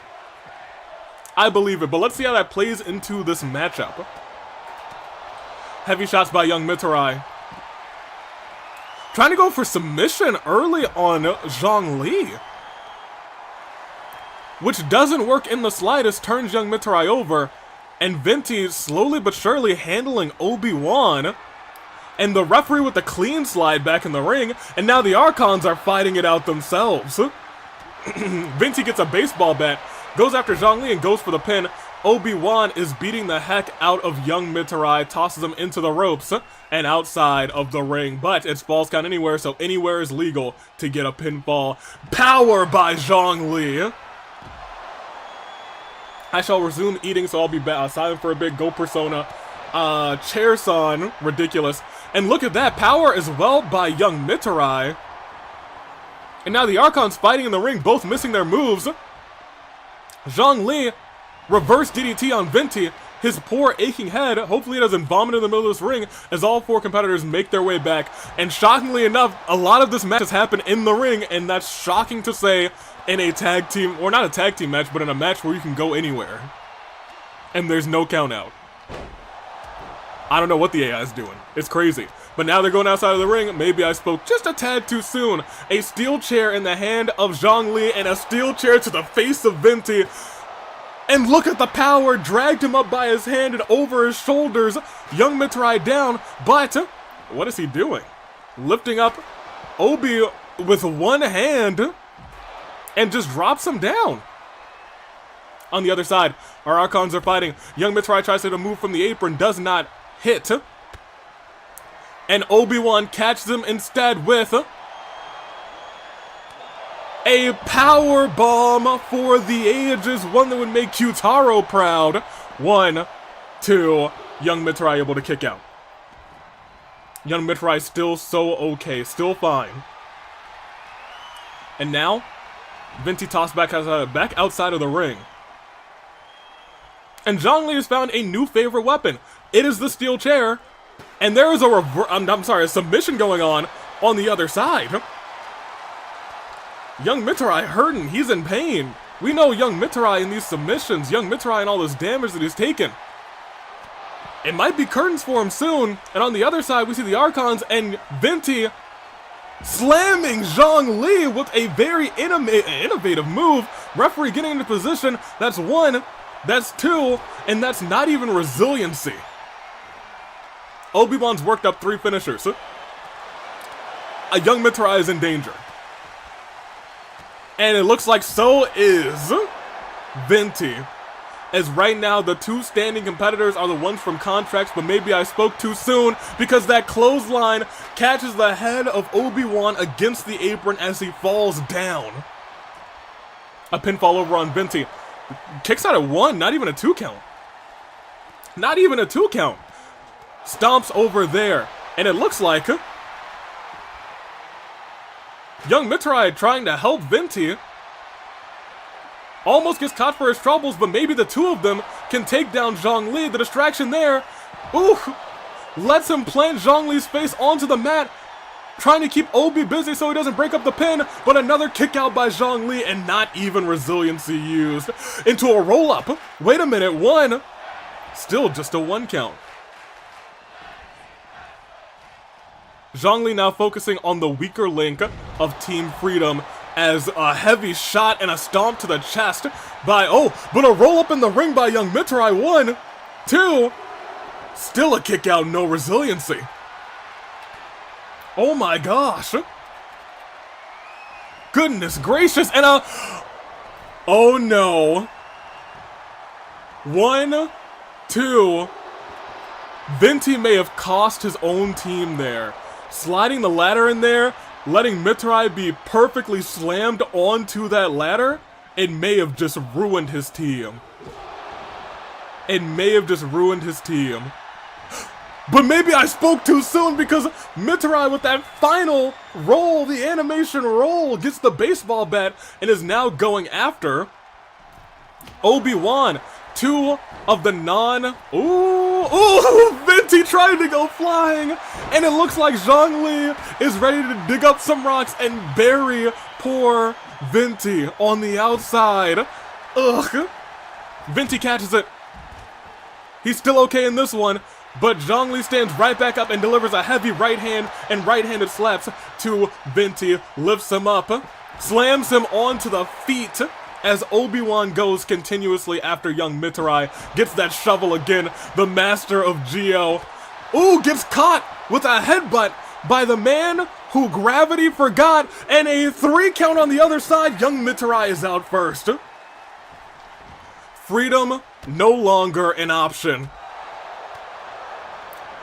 I believe it. But let's see how that plays into this matchup. Heavy shots by young Mitsurai. Trying to go for submission early on Zhongli. Which doesn't work in the slightest, turns young Mitsurai over. And Venti slowly but surely handling Obi-Wan. And the referee with the clean slide back in the ring. And now the Archons are fighting it out themselves. Venti gets a baseball bat, goes after Zhongli and goes for the pin. Obi-Wan is beating the heck out of young Mitsurai, tosses him into the ropes and outside of the ring. But it's falls count anywhere, so anywhere is legal to get a pinfall. Power by Zhongli. I shall resume eating, so I'll be silent for a bit. Go Persona. Chair-san. Ridiculous. And look at that. Power as well by young Mitsurai. And now the Archons fighting in the ring, both missing their moves. Zhongli, reverse DDT on Venti. His poor aching head, hopefully it doesn't vomit in the middle of this ring as all 4 competitors make their way back. And shockingly enough, a lot of this match has happened in the ring, and that's shocking to say in a tag team, or not a tag team match, but in a match where you can go anywhere. And there's no count out. I don't know what the AI is doing. It's crazy. But now they're going outside of the ring. Maybe I spoke just a tad too soon. A steel chair in the hand of Zhongli and a steel chair to the face of Venti. And look at the power, dragged him up by his hand and over his shoulders. Young Mitsurai down, but what is he doing? Lifting up Obi with one hand and just drops him down. On the other side, our Archons are fighting. Young Mitsurai tries to move from the apron, does not hit. And Obi-Wan catches him instead with a power bomb for the ages, one that would make Kyutaro proud. 1, 2, young Mitsurai able to kick out. Young Mitsurai still so okay, still fine. And now, Venti tossed back outside of the ring. And Zhongli has found a new favorite weapon. It is the steel chair. And there is a submission going on the other side. Young Mitsurai hurting, he's in pain. We know young Mitsurai in these submissions, young Mitsurai and all this damage that he's taken. It might be curtains for him soon. And on the other side, we see the Archons and Venti slamming Zhongli with a very innovative move. Referee getting into position. That's 1, that's 2, and that's not even resiliency. Obi-Wan's worked up 3 finishers. A young Mitsurai is in danger. And it looks like so is Venti. As right now, the 2 standing competitors are the ones from contracts, but maybe I spoke too soon because that clothesline catches the head of Obi-Wan against the apron as he falls down. A pinfall over on Venti. Kicks out at 1, not even a 2 count. Not even a 2 count. Stomps over there, and it looks like young Mitsurai trying to help Venti. Almost gets caught for his troubles, but maybe the 2 of them can take down Zhongli. The distraction there. Ooh, lets him plant Zhongli's face onto the mat, trying to keep Obi busy so he doesn't break up the pin, but another kick out by Zhongli and not even resiliency used. Into a roll-up. Wait a minute, 1. Still just a 1 count. Zhongli now focusing on the weaker link of Team Freedom as a heavy shot and a stomp to the chest by, but a roll up in the ring by young Mitsurai. 1, 2, still a kick out, no resiliency. Oh my gosh. Goodness gracious, and a, oh no. 1, 2, Venti may have cost his own team there. Sliding the ladder in there, letting Mitsurai be perfectly slammed onto that ladder, it may have just ruined his team. It may have just ruined his team. But maybe I spoke too soon because Mitsurai with that final roll, the animation roll, gets the baseball bat and is now going after Obi-Wan. 2 of the Venti trying to go flying, and it looks like Zhongli is ready to dig up some rocks and bury poor Venti on the outside. Ugh. Venti catches it. He's still okay in this one, but Zhongli stands right back up and delivers a heavy right hand and right-handed slaps to Venti, lifts him up, slams him onto the feet, as Obi-Wan goes continuously after young Mitsurai, gets that shovel again, the master of Geo. Ooh, gets caught with a headbutt by the man who gravity forgot, and a 3 count on the other side. Young Mitsurai is out first. Freedom no longer an option.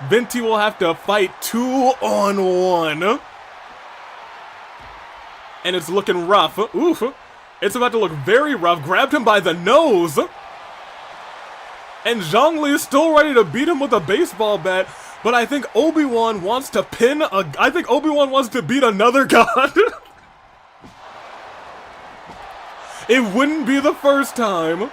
Venti will have to fight 2-on-1. And it's looking rough. Oof. It's about to look very rough. Grabbed him by the nose. And Zhongli is still ready to beat him with a baseball bat. But I think Obi-Wan wants to I think Obi-Wan wants to beat another god. It wouldn't be the first time.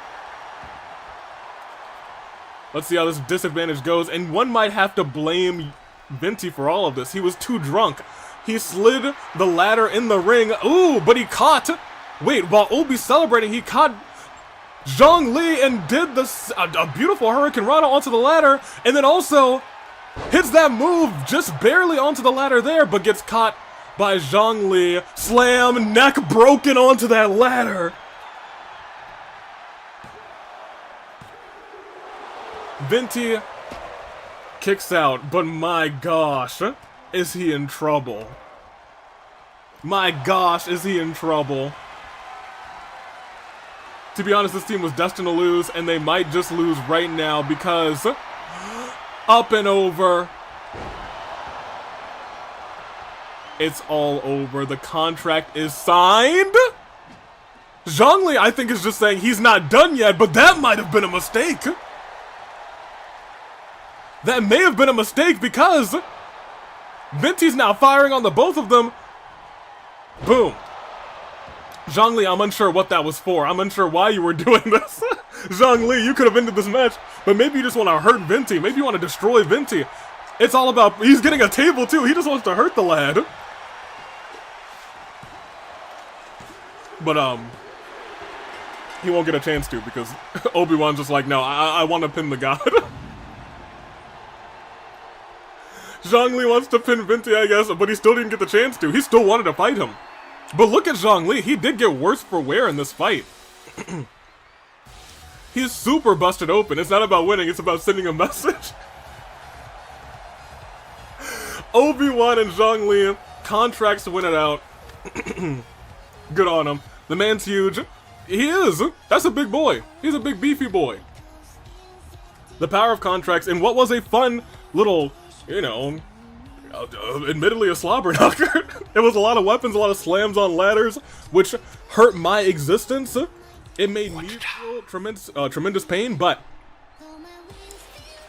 Let's see how this disadvantage goes. And one might have to blame Venti for all of this. He was too drunk. He slid the ladder in the ring. Ooh, but he caught... Wait, while Obi's celebrating, he caught Zhongli and did a beautiful Hurricane Rana onto the ladder, and then also hits that move just barely onto the ladder there, but gets caught by Zhongli. Slam, neck broken onto that ladder. Venti kicks out, but my gosh, is he in trouble. My gosh, is he in trouble. To be honest, this team was destined to lose, and they might just lose right now because up and over. It's all over. The contract is signed. Zhongli, I think, is just saying he's not done yet, but that might have been a mistake. That may have been a mistake because Venti's now firing on the both of them. Boom. Zhongli, I'm unsure what that was for. I'm unsure why you were doing this. Zhongli, you could have ended this match, but maybe you just want to hurt Venti. Maybe you want to destroy Venti. It's all about... He's getting a table, too. He just wants to hurt the lad. But, he won't get a chance to because Obi-Wan's just like, no, I want to pin the god. Zhongli wants to pin Venti, I guess, but he still didn't get the chance to. He still wanted to fight him. But look at Zhongli. He did get worse for wear in this fight. He's super busted open. It's not about winning. It's about sending a message. Obi-Wan and Zhongli contracts to win it out. Good on him. The man's huge. He is. That's a big boy. He's a big beefy boy. The power of contracts in what was a fun little, you know, admittedly a slobber knocker. It was a lot of weapons, a lot of slams on ladders, which hurt my existence. It made me feel tremendous pain, but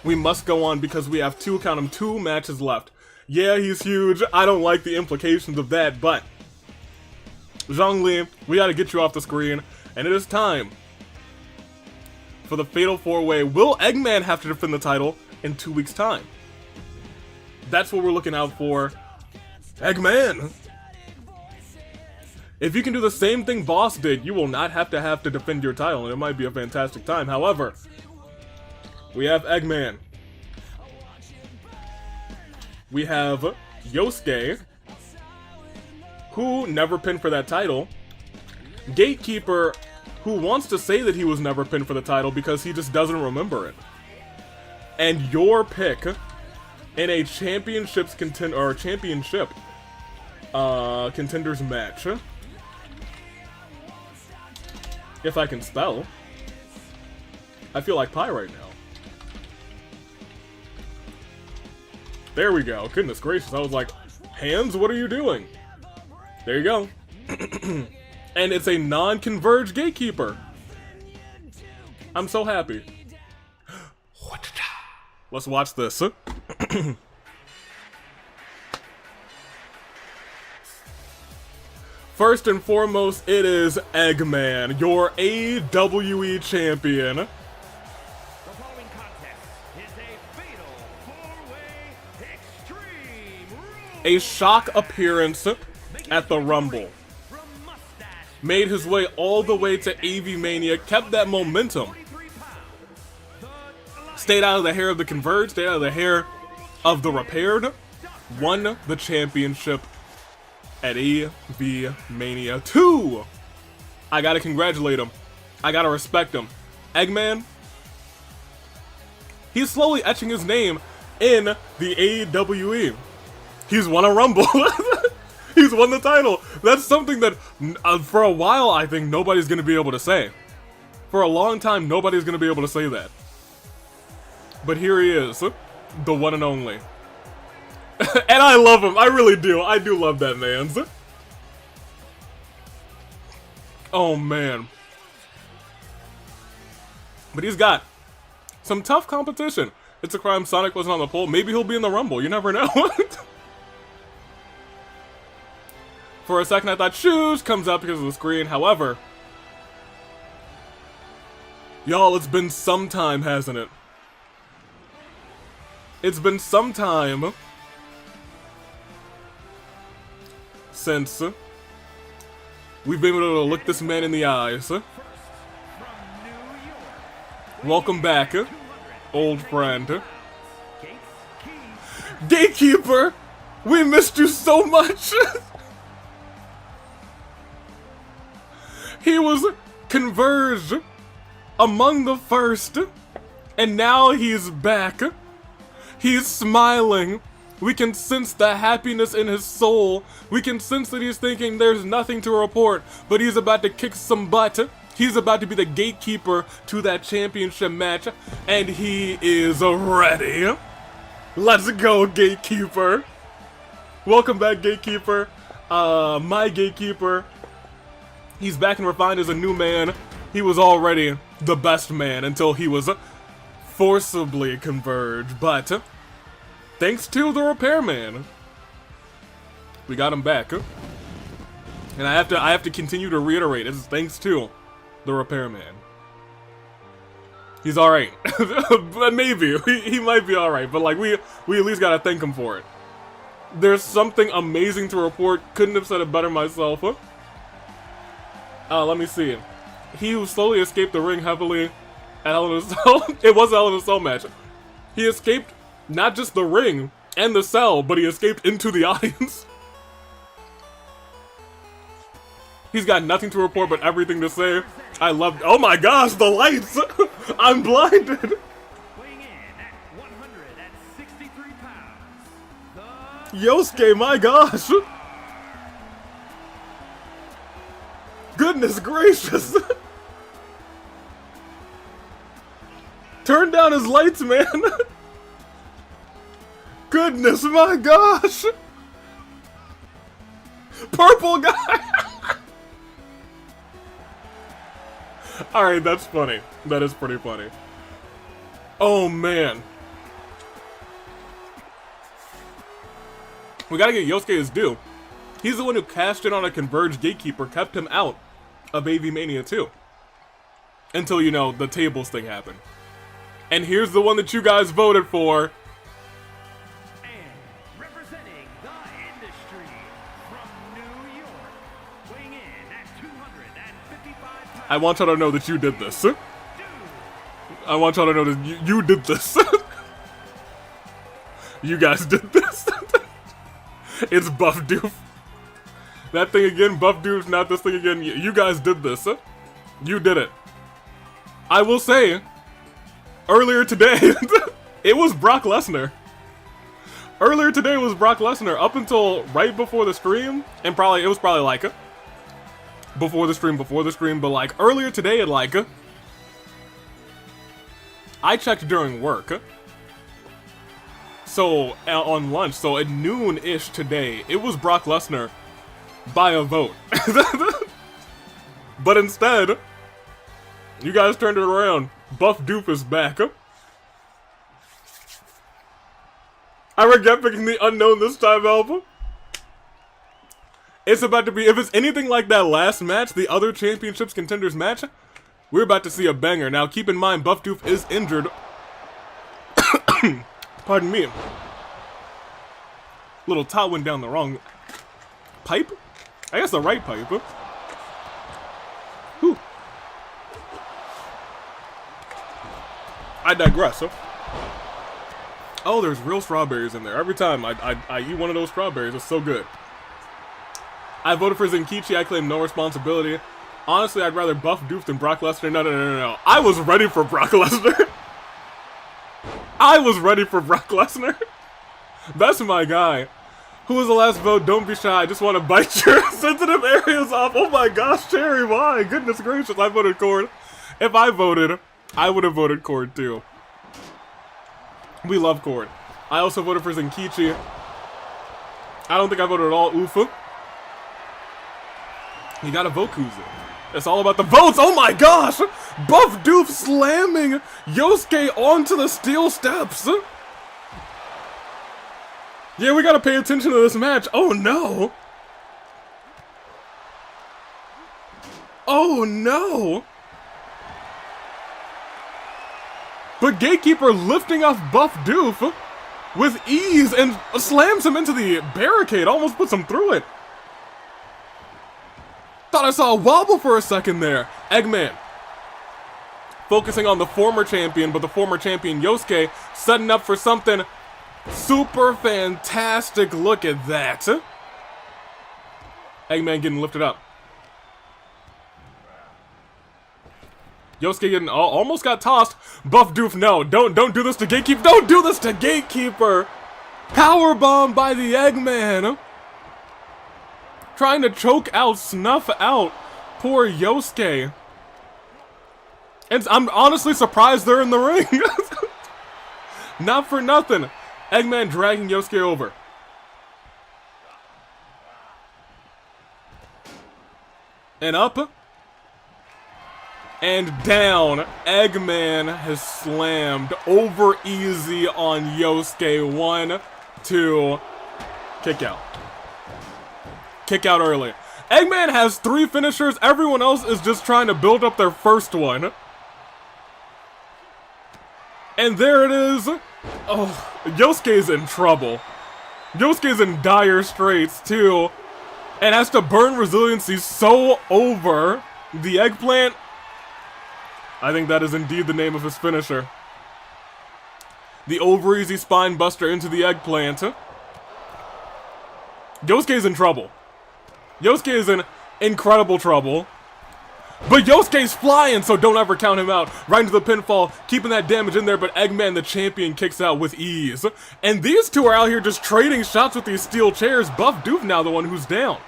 we must go on because we have two matches left. Yeah, he's huge. I don't like the implications of that, but Zhongli, we gotta get you off the screen, and it is time for the Fatal 4-Way. Will Eggman have to defend the title in 2 weeks' time? That's what we're looking out for. Eggman! If you can do the same thing Boss did, you will not have to defend your title, and it might be a fantastic time. However, we have Eggman. We have Yosuke, who never pinned for that title. Gatekeeper, who wants to say that he was never pinned for the title because he just doesn't remember it. And your pick in a championship contenders match. If I can spell. I feel like pie right now. There we go. Goodness gracious. I was like, hands, what are you doing? There you go. And it's a non-converged Gatekeeper. I'm so happy. Let's watch this. First and foremost, it is Eggman, your AvII champion. The following contest is a fatal four-way extreme rules. A shock appearance at the Rumble. From Mustache, Made his way all the way to AvII-Mania, kept that momentum. 43 pounds. Stayed out of the hair of the Converged, stayed out of the hair of the Repaired. Won the championship at AvII-Mania 2. I gotta congratulate him. I gotta respect him. Eggman, he's slowly etching his name in the AWE. He's won a Rumble. He's won the title. That's something that, for a while, I think nobody's gonna be able to say. For a long time, nobody's gonna be able to say that. But here he is, the one and only. And I love him. I really do. I do love that man. Oh, man. But he's got some tough competition. It's a crime Sonic wasn't on the poll. Maybe he'll be in the Rumble. You never know. For a second, I thought Shoes comes out because of the screen. However, y'all, it's been some time, hasn't it? It's been some time since we've been able to look this man in the eyes. Welcome back, old friend. Gatekeeper! We missed you so much! He was converged among the first, and now he's back. He's smiling. We can sense the happiness in his soul. We can sense that he's thinking there's nothing to report, but he's about to kick some butt. He's about to be the gatekeeper to that championship match, and he is ready. Let's go, Gatekeeper. Welcome back, Gatekeeper. My Gatekeeper. He's back and refined as a new man. He was already the best man until he was forcibly converged, but thanks to the Repairman, we got him back. And I have to continue to reiterate, it's thanks to the Repairman. He's alright. But maybe. He might be alright, but like we at least gotta thank him for it. There's something amazing to report. Couldn't have said it better myself. Let me see. He who slowly escaped the ring heavily at Hell in a Cell. It was a Hell in a Cell match. He escaped not just the ring, and the cell, but he escaped into the audience. He's got nothing to report but everything to say. I love. Oh my gosh, the lights! I'm blinded. Weighing in at 163 pounds, the Yosuke, my gosh! Goodness gracious! Turn down his lights, man! Goodness, my gosh! Purple guy! Alright, that's funny. That is pretty funny. Oh, man. We gotta get Yosuke his due. He's the one who cashed in on a Converged Gatekeeper, kept him out of AvII-Mania 2. Until, you know, the tables thing happened. And here's the one that you guys voted for. and representing the industry from New York, weighing in at 255 pounds. I want y'all to know that you did this. I want y'all to know that you did this. You guys did this. It's Buff Doof. That thing again, Buff Doof's not this thing again. You guys did this. You did it. I will say, earlier today, it was Brock Lesnar. Earlier today was Brock Lesnar up until right before the stream, and it was probably like before the stream, but like earlier today at like I checked during work. So on lunch, so at noon-ish today, it was Brock Lesnar by a vote. But instead, you guys turned it around. Buff Doof is back. I regret picking the unknown this time, Alpha. It's about to be, if it's anything like that last match, the other championships contenders match, we're about to see a banger. Now, keep in mind, Buff Doof is injured. Pardon me. Little tot went down the wrong pipe? I guess the right pipe. Whew. I digress. Oh, there's real strawberries in there. Every time I eat one of those strawberries, it's so good. I voted for Zenkichi. I claim no responsibility. Honestly, I'd rather Buff Doof than Brock Lesnar. No. I was ready for Brock Lesnar. I was ready for Brock Lesnar. That's my guy. Who was the last vote? Don't be shy. I just want to bite your sensitive areas off. Oh my gosh, Cherry, why? Goodness gracious, I voted Cord. If I voted, I would have voted Cord too. We love Cord. I also voted for Zenkichi. I don't think I voted at all. Ufu. You gotta vote Kuzu. It's all about the votes. Oh my gosh! Buff Doof slamming Yosuke onto the steel steps. Yeah, we gotta pay attention to this match. Oh no! Oh no! But Gatekeeper lifting off Buff Doof with ease and slams him into the barricade, almost puts him through it. Thought I saw a wobble for a second there. Eggman focusing on the former champion, but the former champion Yosuke setting up for something super fantastic. Look at that. Eggman getting lifted up. Yosuke getting almost got tossed. Buff Doof, no, don't do this to Gatekeeper. Don't do this to Gatekeeper. Powerbomb by the Eggman. Trying to choke out, snuff out poor Yosuke. And I'm honestly surprised they're in the ring. Not for nothing. Eggman dragging Yosuke over. And up. And down. Eggman has slammed over easy on Yosuke. 1, 2, kick out. Kick out early. Eggman has 3 finishers. Everyone else is just trying to build up their first one. And there it is. Oh, Yosuke's in trouble. Yosuke's in dire straits too. And has to burn resiliency so over the eggplant. I think that is indeed the name of his finisher. The over easy spine buster into the eggplant. Yosuke's in trouble. Yosuke is in incredible trouble. But Yosuke's flying, so don't ever count him out. Right into the pinfall, keeping that damage in there, but Eggman, the champion, kicks out with ease. And these two are out here just trading shots with these steel chairs. Buff Doof now the one who's down.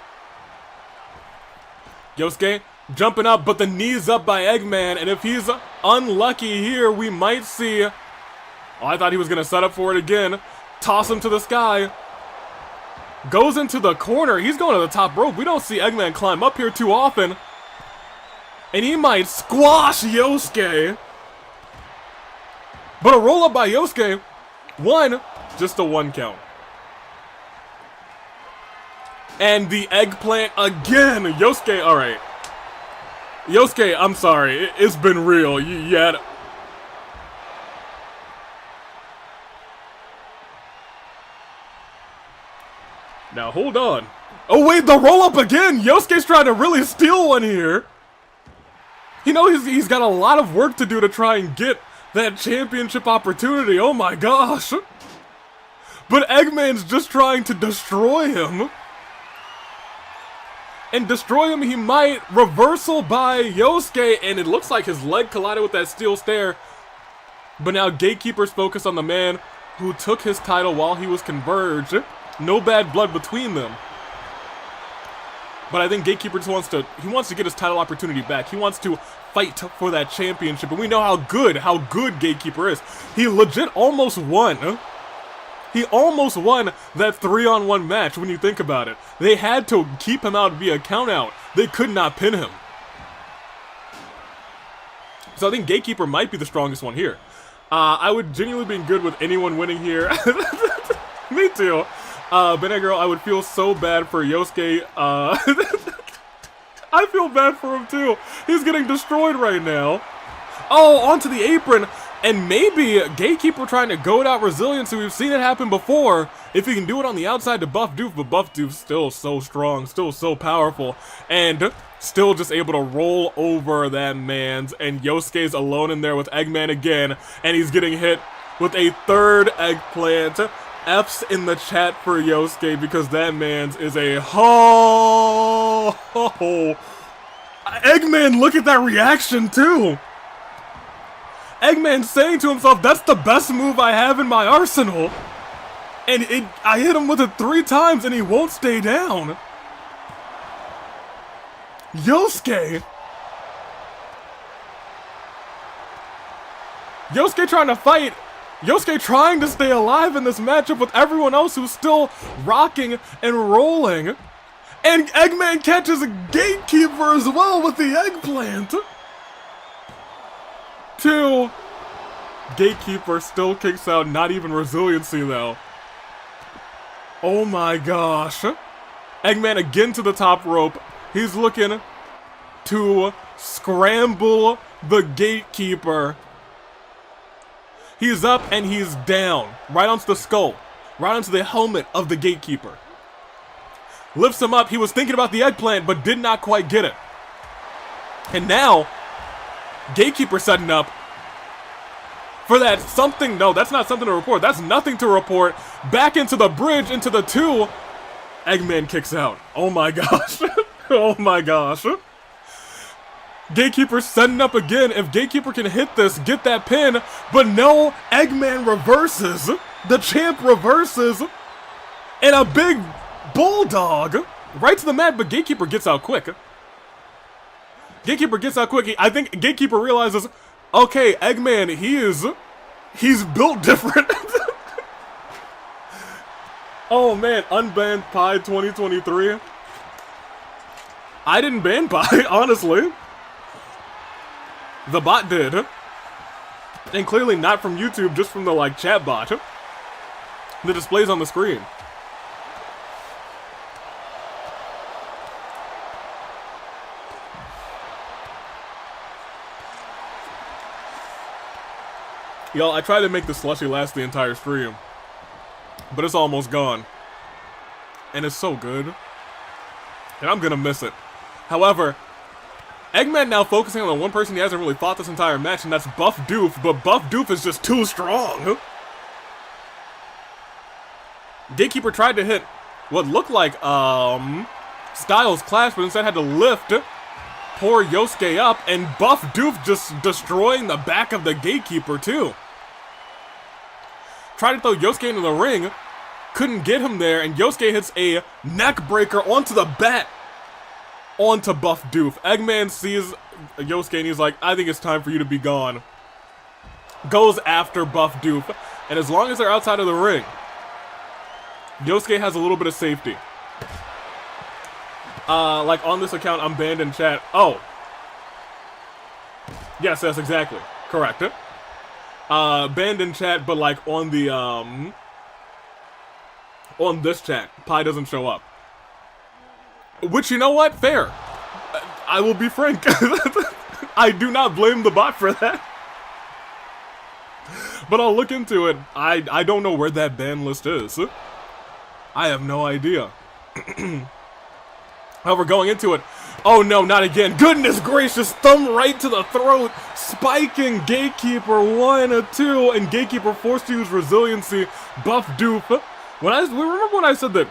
Yosuke jumping up, but the knee's up by Eggman, and if he's unlucky here, we might see... Oh, I thought he was going to set up for it again. Toss him to the sky. Goes into the corner. He's going to the top rope. We don't see Eggman climb up here too often. And he might squash Yosuke. But a roll-up by Yosuke. One. Just a 1 count. And the eggplant again. Yosuke, alright. Yosuke, I'm sorry. It's been real. You had... Now, hold on. Oh, wait, the roll-up again! Yosuke's trying to really steal one here. You know, he's got a lot of work to do to try and get that championship opportunity. Oh, my gosh. But Eggman's just trying to destroy him. And destroy him he might. Reversal by Yosuke, and it looks like his leg collided with that steel stair. But now Gatekeeper's focused on the man who took his title while he was converged. No bad blood between them. But I think Gatekeeper just wants to get his title opportunity back. He wants to fight for that championship. And we know how good Gatekeeper is. He legit almost won. He almost won that 3-on-1 match when you think about it. They had to keep him out via countout. They could not pin him. So I think Gatekeeper might be the strongest one here. I would genuinely be good with anyone winning here. Me too. Benegro, I would feel so bad for Yosuke. I feel bad for him too. He's getting destroyed right now. Oh, onto the apron. And maybe Gatekeeper trying to goad out resiliency. We've seen it happen before. If he can do it on the outside to Buff Doof, but Buff Doof's still so strong, still so powerful. And still just able to roll over that man's. And Yosuke's alone in there with Eggman again. And he's getting hit with a third eggplant. F's in the chat for Yosuke because that man's is a Eggman, look at that reaction too. Eggman saying to himself, that's the best move I have in my arsenal. And I hit him with it 3 times and he won't stay down. Yosuke trying to fight. Yosuke trying to stay alive in this matchup with everyone else who's still rocking and rolling. And Eggman catches a Gatekeeper as well with the eggplant. 2. Gatekeeper still kicks out, not even resiliency though. Oh my gosh. Eggman again to the top rope. He's looking to scramble the Gatekeeper. He's up and he's down. Right onto the skull. Right onto the helmet of the Gatekeeper. Lifts him up. He was thinking about the eggplant, but did not quite get it. And now, Gatekeeper setting up for that something. No, that's not something to report. That's nothing to report. Back into the bridge, into the 2. Eggman kicks out. Oh my gosh. Oh my gosh. Gatekeeper setting up again. If Gatekeeper can hit this, get that pin. But no, Eggman reverses. The champ reverses. And a big bulldog right to the mat, but Gatekeeper gets out quick. Gatekeeper gets out quick. I think Gatekeeper realizes, okay, Eggman, he's built different. Oh man, unbanned Pie 2023. I didn't ban Pie, honestly. The bot did. And clearly not from YouTube, just from the chat bot. The displays on the screen. Y'all, I tried to make the slushy last the entire stream, but it's almost gone. And it's so good. And I'm gonna miss it. However, Eggman now focusing on the one person he hasn't really fought this entire match, and that's Buff Doof, but Buff Doof is just too strong. Gatekeeper tried to hit what looked like Styles Clash, but instead had to lift poor Yosuke up, and Buff Doof just destroying the back of the Gatekeeper too. Tried to throw Yosuke into the ring, couldn't get him there, and Yosuke hits a neck breaker onto the bat, onto Buff Doof. Eggman sees Yosuke and he's like, I think it's time for you to be gone. Goes after Buff Doof, and as long as they're outside of the ring, Yosuke has a little bit of safety. Like on this account, I'm banned in chat. Oh. Yes, exactly. Correct. Banned in chat, but like on the, on this chat, Pi doesn't show up. Which, you know what? Fair. I will be frank. I do not blame the bot for that. But I'll look into it. I don't know where that ban list is. I have no idea. However, going into it, oh no, not again. Goodness gracious, thumb right to the throat, spiking Gatekeeper 1, 2, and Gatekeeper forced to use resiliency. Buff Doof. Remember when I said that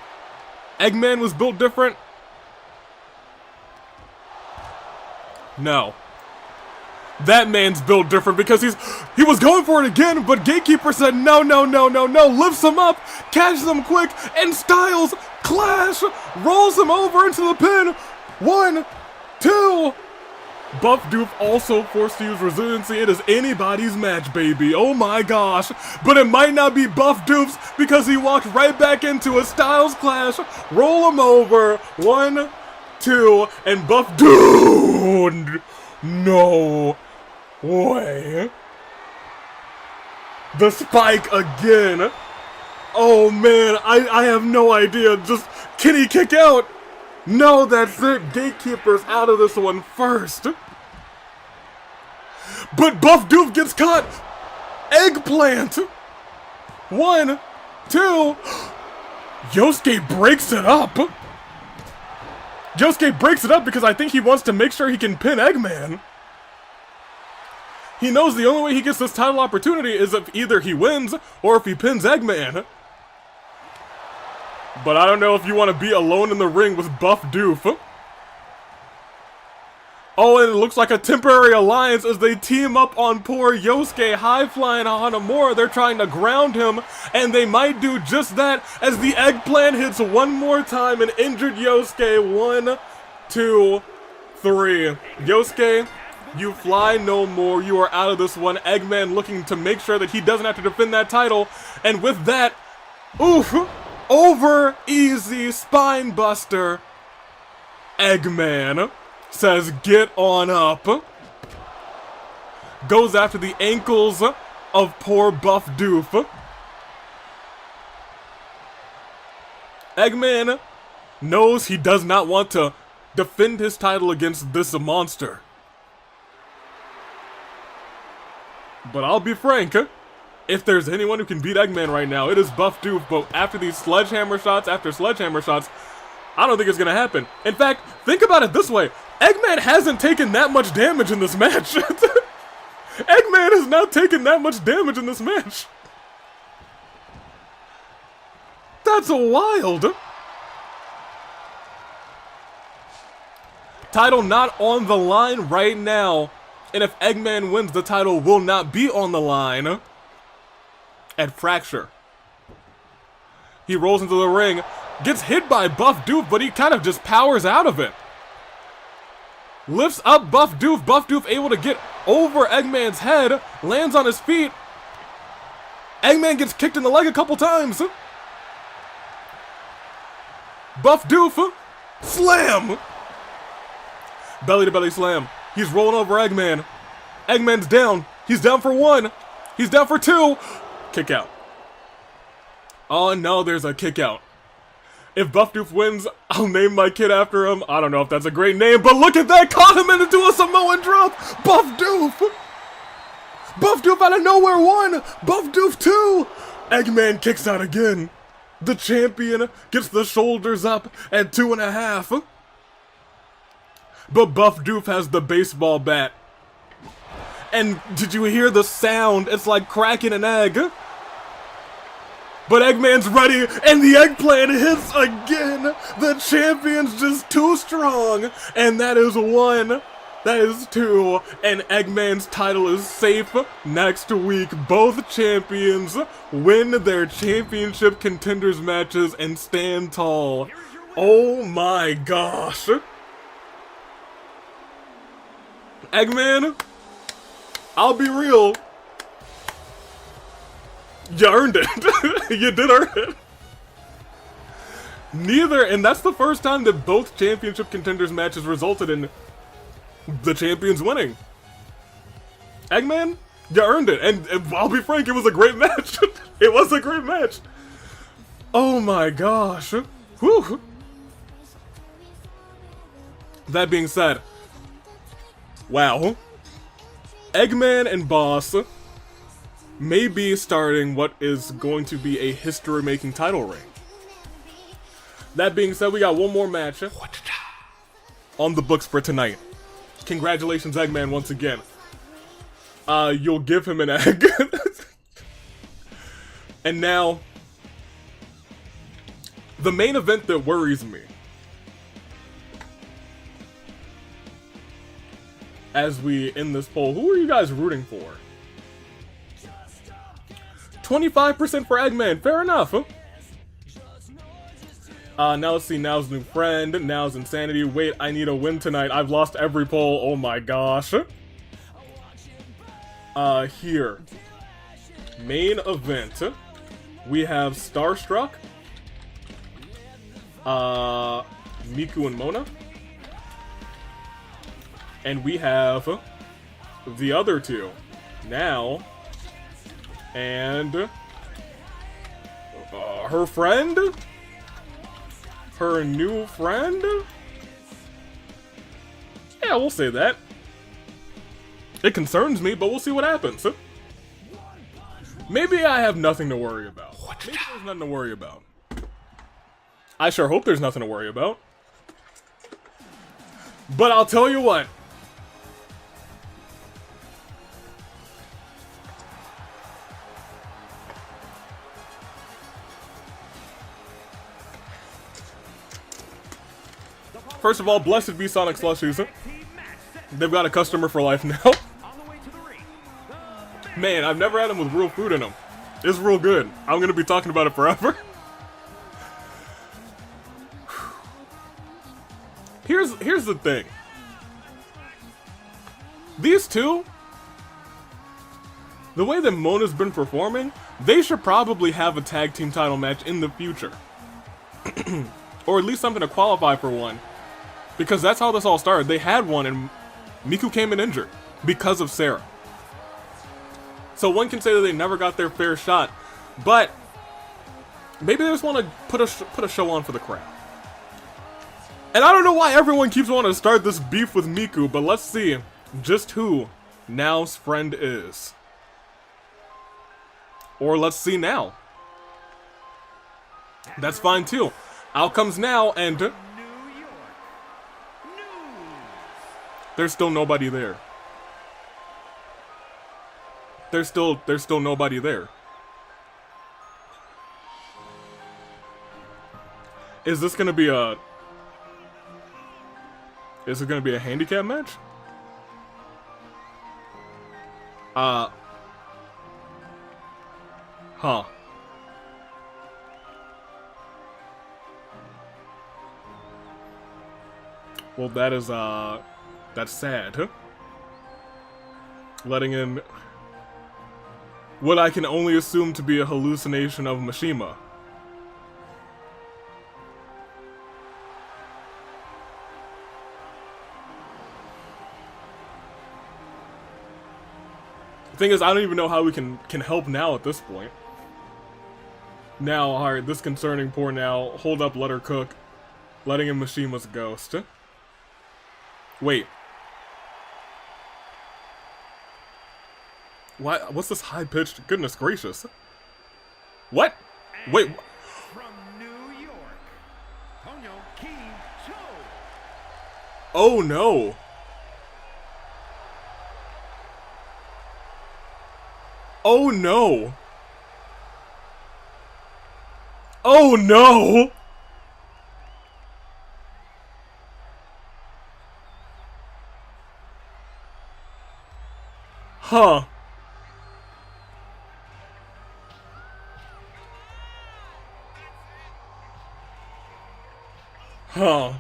Eggman was built different? No. That man's built different because he was going for it again, but Gatekeeper said no, lifts him up, catches him quick, and Styles Clash rolls him over into the pin. 1, 2. Buff Doof also forced to use resiliency. It is anybody's match, baby. Oh my gosh. But it might not be Buff Doof's because he walked right back into a Styles Clash. Roll him over. 1, 2, and Buff Doof. No way. The spike again. Oh man, I have no idea. Just, can he kick out? No, that's it. Gatekeeper's out of this one first. But Buff Doof gets caught. Eggplant. 1, 2. Yosuke breaks it up. Yosuke breaks it up because I think he wants to make sure he can pin Eggman. He knows the only way he gets this title opportunity is if either he wins or if he pins Eggman. But I don't know if you want to be alone in the ring with Buff Doof. Oh, and it looks like a temporary alliance as they team up on poor Yosuke, high-flying Hanamura. They're trying to ground him, and they might do just that as the eggplant hits one more time and injured Yosuke. 1, 2, 3. Yosuke, you fly no more. You are out of this one. Eggman looking to make sure that he doesn't have to defend that title. And with that, oof, over easy spine buster. Eggman says, get on up. Goes after the ankles of poor Buff Doof. Eggman knows he does not want to defend his title against this monster. But I'll be frank, if there's anyone who can beat Eggman right now, it is Buff Doof. But after these sledgehammer shots after sledgehammer shots, I don't think it's gonna happen. In fact, think about it this way. Eggman hasn't taken that much damage in this match. Eggman has not taken that much damage in this match. That's wild. Title not on the line right now. And if Eggman wins, the title will not be on the line at Fracture. He rolls into the ring, gets hit by Buff Doof, but he kind of just powers out of it. Lifts up Buff Doof. Buff Doof able to get over Eggman's head, lands on his feet. Eggman gets kicked in the leg a couple times. Buff Doof, slam! Belly to belly slam. He's rolling over Eggman. Eggman's down. He's down for 1. He's down for 2. Kick out. Oh no, there's a kick out. If Buff Doof wins, I'll name my kid after him. I don't know if that's a great name, but look at that! Caught him into a Samoan drop! Buff Doof! Buff Doof out of nowhere 1! Buff Doof 2! Eggman kicks out again. The champion gets the shoulders up at 2.5. But Buff Doof has the baseball bat. And did you hear the sound? It's like cracking an egg. But Eggman's ready, and the eggplant hits again! The champion's just too strong! And that is one, that is two, and Eggman's title is safe next week. Both champions win their championship contenders matches and stand tall. Oh my gosh! Eggman, I'll be real. You earned it. You did earn it. Neither, and that's the first time that both championship contenders matches resulted in the champions winning. Eggman, you earned it. And I'll be frank, it was a great match. It was a great match. Oh my gosh. Whew. That being said, wow. Eggman and Boss may be starting what is going to be a history-making title reign. That being said, we got one more match on the books for tonight. Congratulations, Eggman, once again. You'll give him an egg. And now, the main event that worries me, as we end this poll, who are you guys rooting for? 25% for Eggman, fair enough. Now let's see, Now's new friend, Now's insanity. Wait, I need a win tonight. I've lost every poll, oh my gosh. Here. Main event. We have Starstruck. Miku and Mona. And we have the other two. Now and her friend? Her new friend? Yeah, we'll say that. It concerns me, but we'll see what happens. Maybe I have nothing to worry about. Maybe there's nothing to worry about. I sure hope there's nothing to worry about. But I'll tell you what. First of all, blessed be Sonic Slushies. They've got a customer for life now. Man, I've never had them with real food in them. It's real good. I'm gonna be talking about it forever. Here's the thing. These two, the way that Mona's been performing, they should probably have a tag team title match in the future. Or at least something to qualify for one. Because that's how this all started. They had one and Miku came in injured because of Sara. So one can say that they never got their fair shot, but maybe they just want to put a show on for the crowd. And I don't know why everyone keeps wanting to start this beef with Miku, but let's see just who Now's friend is. Or let's see Now. That's fine too. Out comes Now, and there's still nobody there. There's still nobody there. Is this gonna be a... Is it gonna be a handicap match? Huh. Well, that is, that's sad, huh? Letting in what I can only assume to be a hallucination of Mishima. The thing is, I don't even know how we can help Now at this point. Now, alright, this concerning poor Now. Hold up, let her cook. Letting in Mishima's ghost. Wait. What's this high-pitched? Goodness gracious. What? Wait. From New York, Oh no. Oh no. Oh no! Huh. Huh.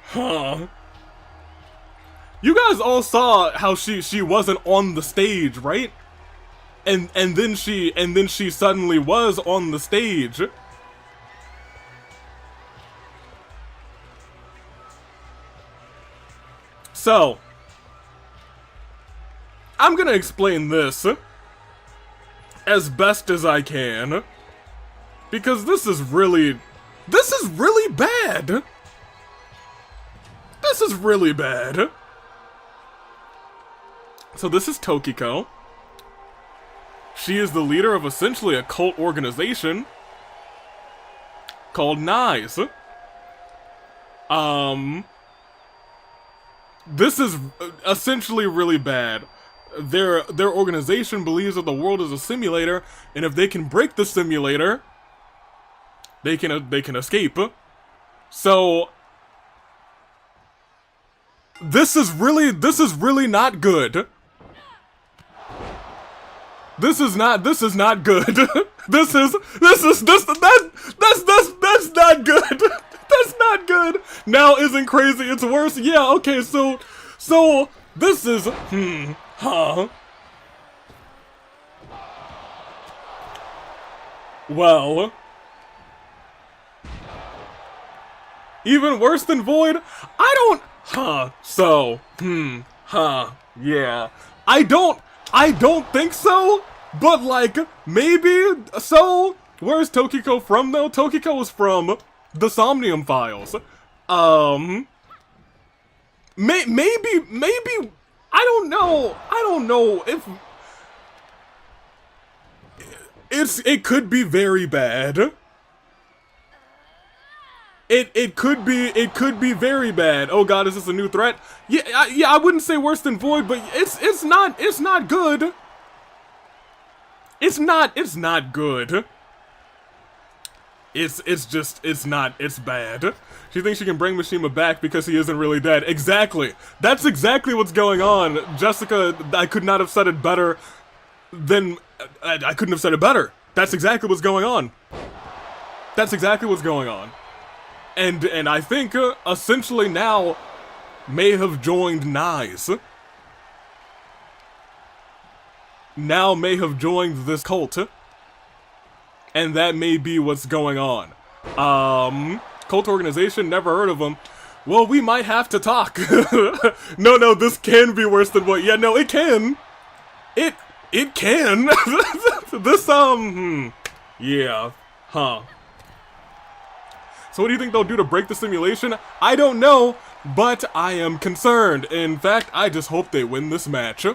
Huh. You guys all saw how she wasn't on the stage, right? And then she suddenly was on the stage. So, I'm gonna explain this as best as I can, because this is really bad. This is really bad. So this is Tokiko. She is the leader of essentially a cult organization called Nice. This is essentially really bad. Their organization believes that the world is a simulator, and if they can break the simulator, they can escape. So this is really not good. This is not good. That's not good. That's not good. Now isn't crazy, it's worse. Yeah, okay, so this is well, even worse than Void? Yeah. I don't think so, but like, maybe. So, where's Tokiko from though? Tokiko is from the Somnium Files. Maybe, I don't know if it could be very bad. It could be very bad. Oh god, is this a new threat? Yeah, I wouldn't say worse than Void, but it's not good. It's not good. It's bad. She thinks she can bring Mishima back because he isn't really dead. Exactly. That's exactly what's going on. Jessica, I could not have said it better than... I couldn't have said it better. That's exactly what's going on. That's exactly what's going on. And I think, essentially now, may have joined Nice. Now may have joined this cult. And that may be what's going on. Cult organization, never heard of them. Well, we might have to talk. No, this can be worse than what... Yeah, no, it can. It can. This, yeah. Huh. So what do you think they'll do to break the simulation? I don't know, but I am concerned. In fact, I just hope they win this match.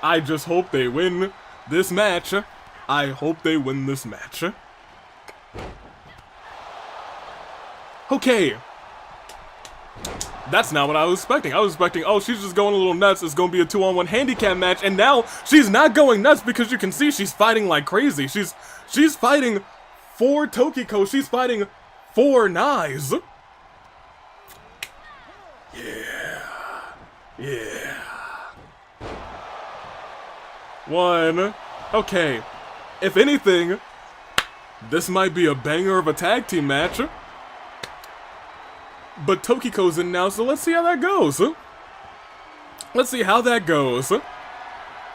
I just hope they win this match. I hope they win this match. Okay. That's not what I was expecting. I was expecting, oh, she's just going a little nuts. It's gonna be a 2-on-1 handicap match, and now she's not going nuts because you can see she's fighting like crazy. She's fighting for Tokiko. She's fighting for Nice. Yeah. One. Okay. If anything, this might be a banger of a tag team match. But Tokiko's in now, so let's see how that goes. Let's see how that goes.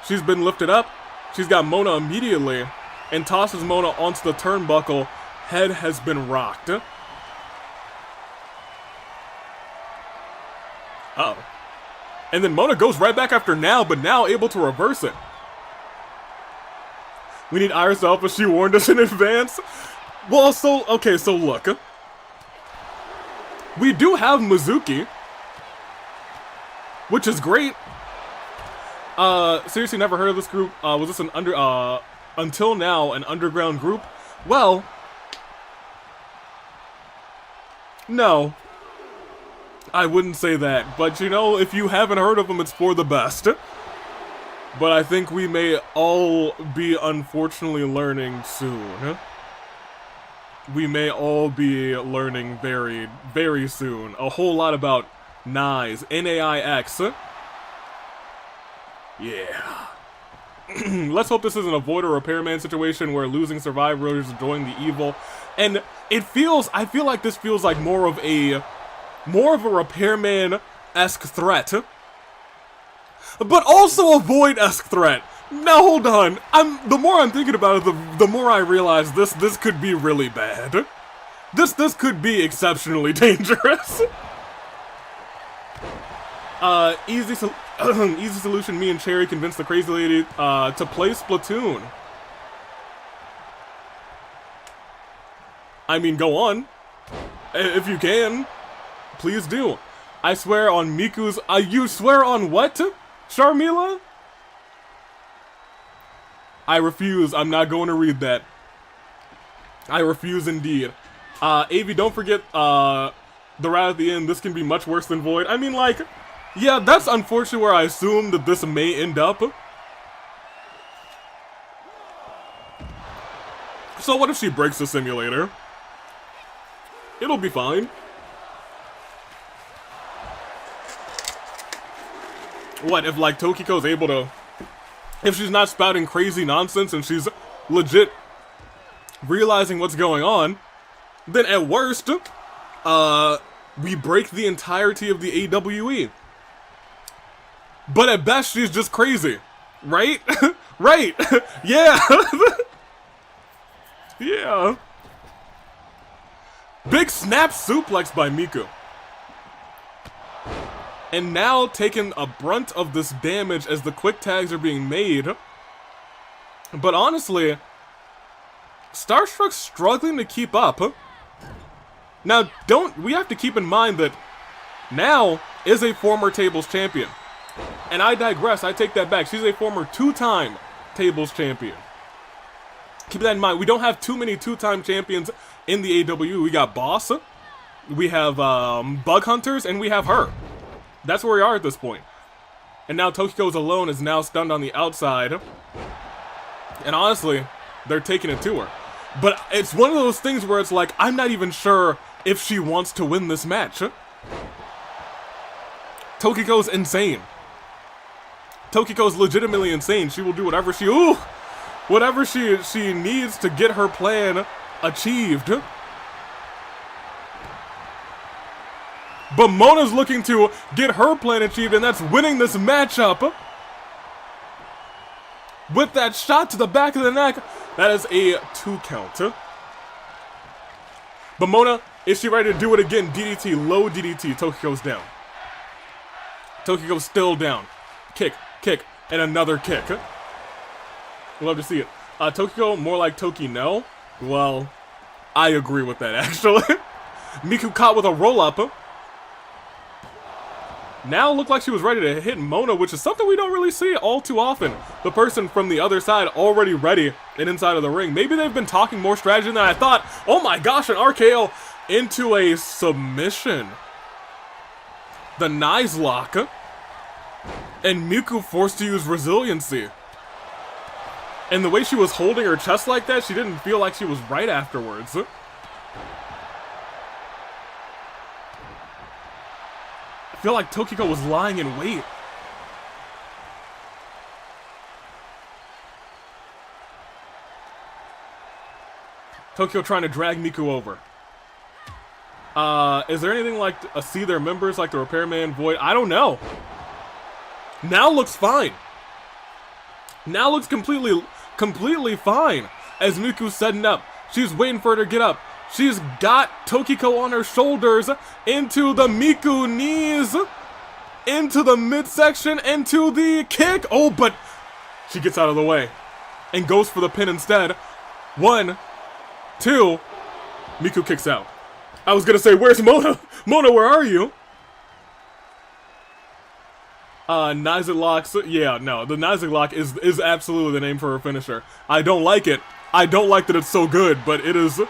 She's been lifted up. She's got Mona immediately and tosses Mona onto the turnbuckle. Head has been rocked. Uh-oh. And then Mona goes right back after now, but now able to reverse it. We need Iris Alpha, she warned us in advance. Well, okay, so look. We do have Mizuki, which is great. Seriously, never heard of this group. Was this until now, an underground group? Well, no. I wouldn't say that, but you know, if you haven't heard of them, it's for the best. but I think we may all be unfortunately learning soon. We may all be learning very, very soon a whole lot about Naix, N-A-I-X. Yeah. Let's hope this isn't a Void or Repairman situation where losing survivors join the evil. And I feel like this feels like more of a Repairman-esque threat. But also a Void-esque threat. Now hold on. The more I'm thinking about it, the more I realize this could be really bad. This could be exceptionally dangerous. Easy solution. Me and Cherry convinced the crazy lady to play Splatoon. I mean, go on. If you can, please do. I swear on Miku's. You swear on what, Sharmila? I refuse. I'm not going to read that. I refuse indeed. AvI, don't forget the rat at the end. This can be much worse than Void. I mean, like, yeah, that's unfortunately where I assume that this may end up. So what if she breaks the simulator? It'll be fine. What if, like, Tokiko's able to... If she's not spouting crazy nonsense and she's legit realizing what's going on, then at worst, we break the entirety of the AWE. But at best, she's just crazy. Right? Right! Yeah! Yeah. Big snap suplex by Miku. And now taking a brunt of this damage as the quick tags are being made. But honestly, Starstruck's struggling to keep up. Now, we have to keep in mind that now is a former tables champion. And I digress, I take that back. She's a former 2-time tables champion. Keep that in mind. We don't have too many 2-time champions in the AWE. We got Boss, we have Bug Hunters, and we have her. That's where we are at this point. And now Tokiko's alone is now stunned on the outside. And honestly, they're taking it to her. But it's one of those things where it's like, I'm not even sure if she wants to win this match. Tokiko's insane. Tokiko's legitimately insane. She will do whatever she needs to get her plan achieved. But Mona's looking to get her plan achieved, and that's winning this matchup. With that shot to the back of the neck, that is a 2 count. But Mona, is she ready to do it again? DDT, low DDT, Tokiko's down. Tokiko's still down. Kick, and another kick. Love to see it. Tokiko, more like Toki, no? Well, I agree with that, actually. Miku caught with a roll-up. Now looked like she was ready to hit Mona, which is something we don't really see all too often. The person from the other side already ready and inside of the ring. Maybe they've been talking more strategy than I thought. Oh my gosh, an RKO into a submission. The Naix lock. And Miku forced to use resiliency. And the way she was holding her chest like that, she didn't feel like she was right afterwards. I feel like Tokiko was lying in wait. Tokiko trying to drag Miku over. Is there anything like see their members like the Repairman, Void? I don't know. Now looks fine. Now looks completely fine. As Miku's setting up, she's waiting for her to get up. She's got Tokiko on her shoulders into the Miku knees, into the midsection, into the kick. Oh, but she gets out of the way and goes for the pin instead. 1, 2, Miku kicks out. I was gonna say, where's Mona? Mona, where are you? Naix locks. Yeah, no, the Naix lock is absolutely the name for her finisher. I don't like it. I don't like that it's so good, but it is.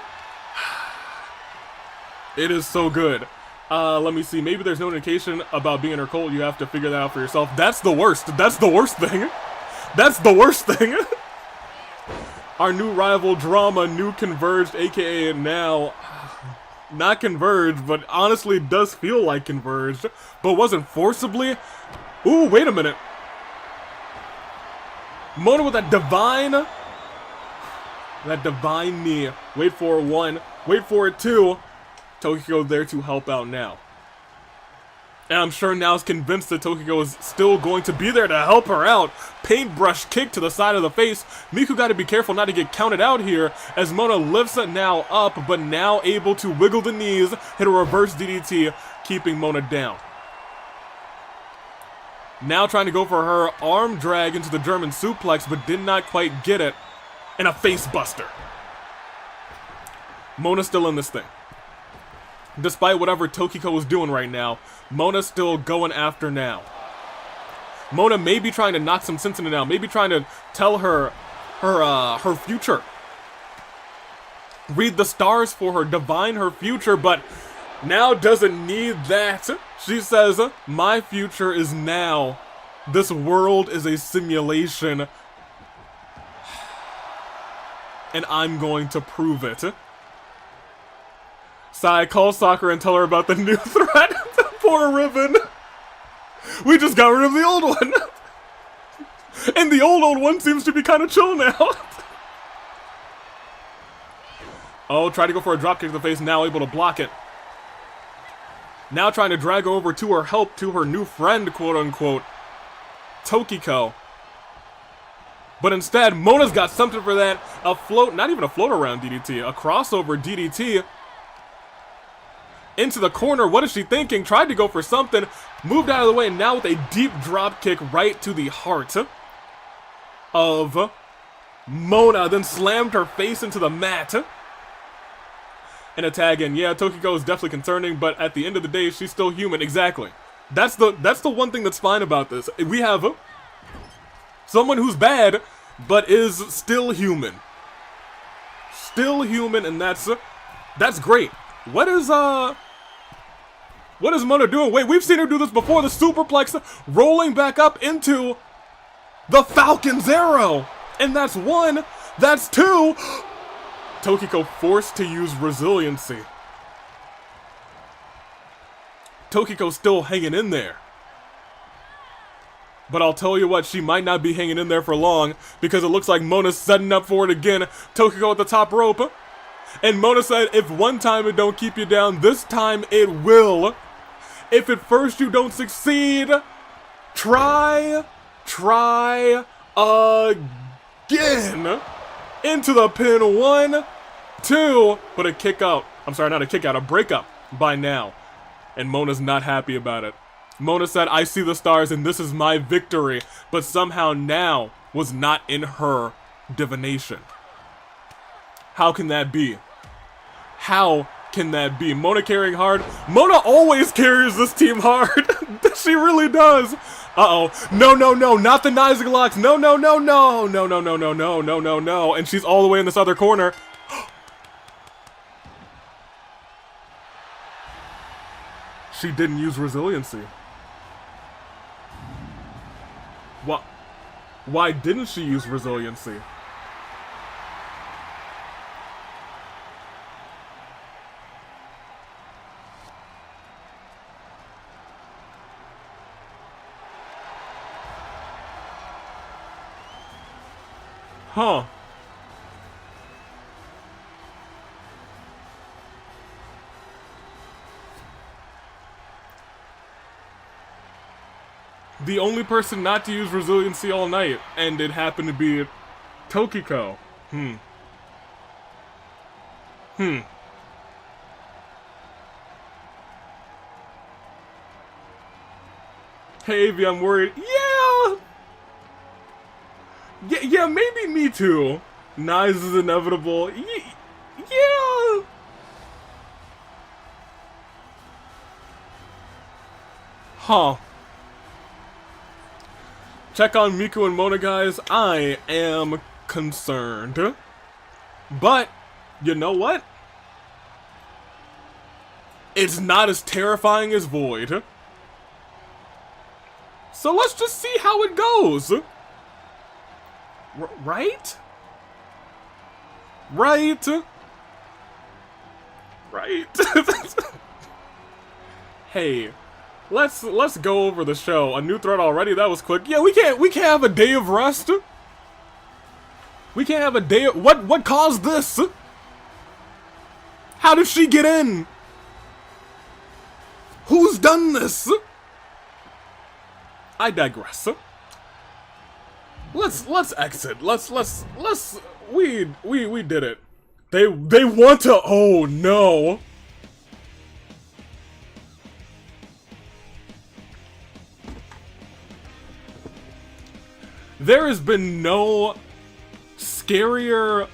It is so good. Let me see. Maybe there's no indication about being in her cult. You have to figure that out for yourself. That's the worst. That's the worst thing. That's the worst thing. Our new rival drama, new Converged, aka now not Converged, but honestly does feel like Converged, but wasn't forcibly. Ooh, wait a minute. Mona with that divine knee. Wait for it, 1. Wait for it, 2. Tokiko there to help out now. And I'm sure now is convinced that Tokiko is still going to be there to help her out. Paintbrush kick to the side of the face. Miku got to be careful not to get counted out here as Mona lifts it now up, but now able to wiggle the knees, hit a reverse DDT, keeping Mona down. Now trying to go for her arm drag into the German suplex, but did not quite get it. And a face buster. Mona's still in this thing. Despite whatever Tokiko was doing right now, Mona's still going after now. Mona may be trying to knock some sense into now, maybe trying to tell her future. Read the stars for her, divine her future, but now doesn't need that. She says, my future is now. This world is a simulation. And I'm going to prove it. Sai, call Sakura and tell her about the new threat. Poor Ribbon. We just got rid of the old one. And the old one seems to be kind of chill now. Oh, try to go for a dropkick to the face, now able to block it. Now trying to drag over to her help, to her new friend, quote-unquote, Tokiko. But instead, Mona's got something for that. A float, not even a float around DDT, a crossover DDT. Into the corner, what is she thinking? Tried to go for something, moved out of the way, and now with a deep drop kick right to the heart of Mona, then slammed her face into the mat. And a tag in. Yeah, Tokiko is definitely concerning, but at the end of the day, she's still human. Exactly. That's the one thing that's fine about this. We have someone who's bad, but is still human. Still human, and that's great. What is Mona doing? Wait, we've seen her do this before. The superplex rolling back up into the Falcon's Arrow. And that's 1. That's 2. Tokiko forced to use resiliency. Tokiko's still hanging in there. But I'll tell you what, she might not be hanging in there for long because it looks like Mona's setting up for it again. Tokiko at the top rope. And Mona said, if one time it don't keep you down, this time it will. If at first you don't succeed, try again. Into the pin, 1, 2, but a kick out. I'm sorry, not a kick out, a breakup by now. And Mona's not happy about it. Mona said, I see the stars and this is my victory, but somehow now was not in her divination. How can that be? How can that be? Mona carrying hard. Mona always carries this team hard. She really does. Uh-oh. No, not the Nagisa locks. No. And she's all the way in this other corner. She didn't use resiliency. What? Why didn't she use resiliency? Huh. The only person not to use resiliency all night, and it happened to be Tokiko. Hey, Avi, I'm worried. Yeah, maybe me too. Knives is inevitable. Yeah. Huh. Check on Miku and Mona, guys. I am concerned. But, you know what? It's not as terrifying as Void. So let's just see how it goes. Right? Right? Right? Hey, let's go over the show. A new thread already? That was quick. Yeah, we can't have a day of rest. We can't have a day of, what caused this? How did she get in? Who's done this? I digress. Let's exit. We did it. They want to, oh no. There has been no scarier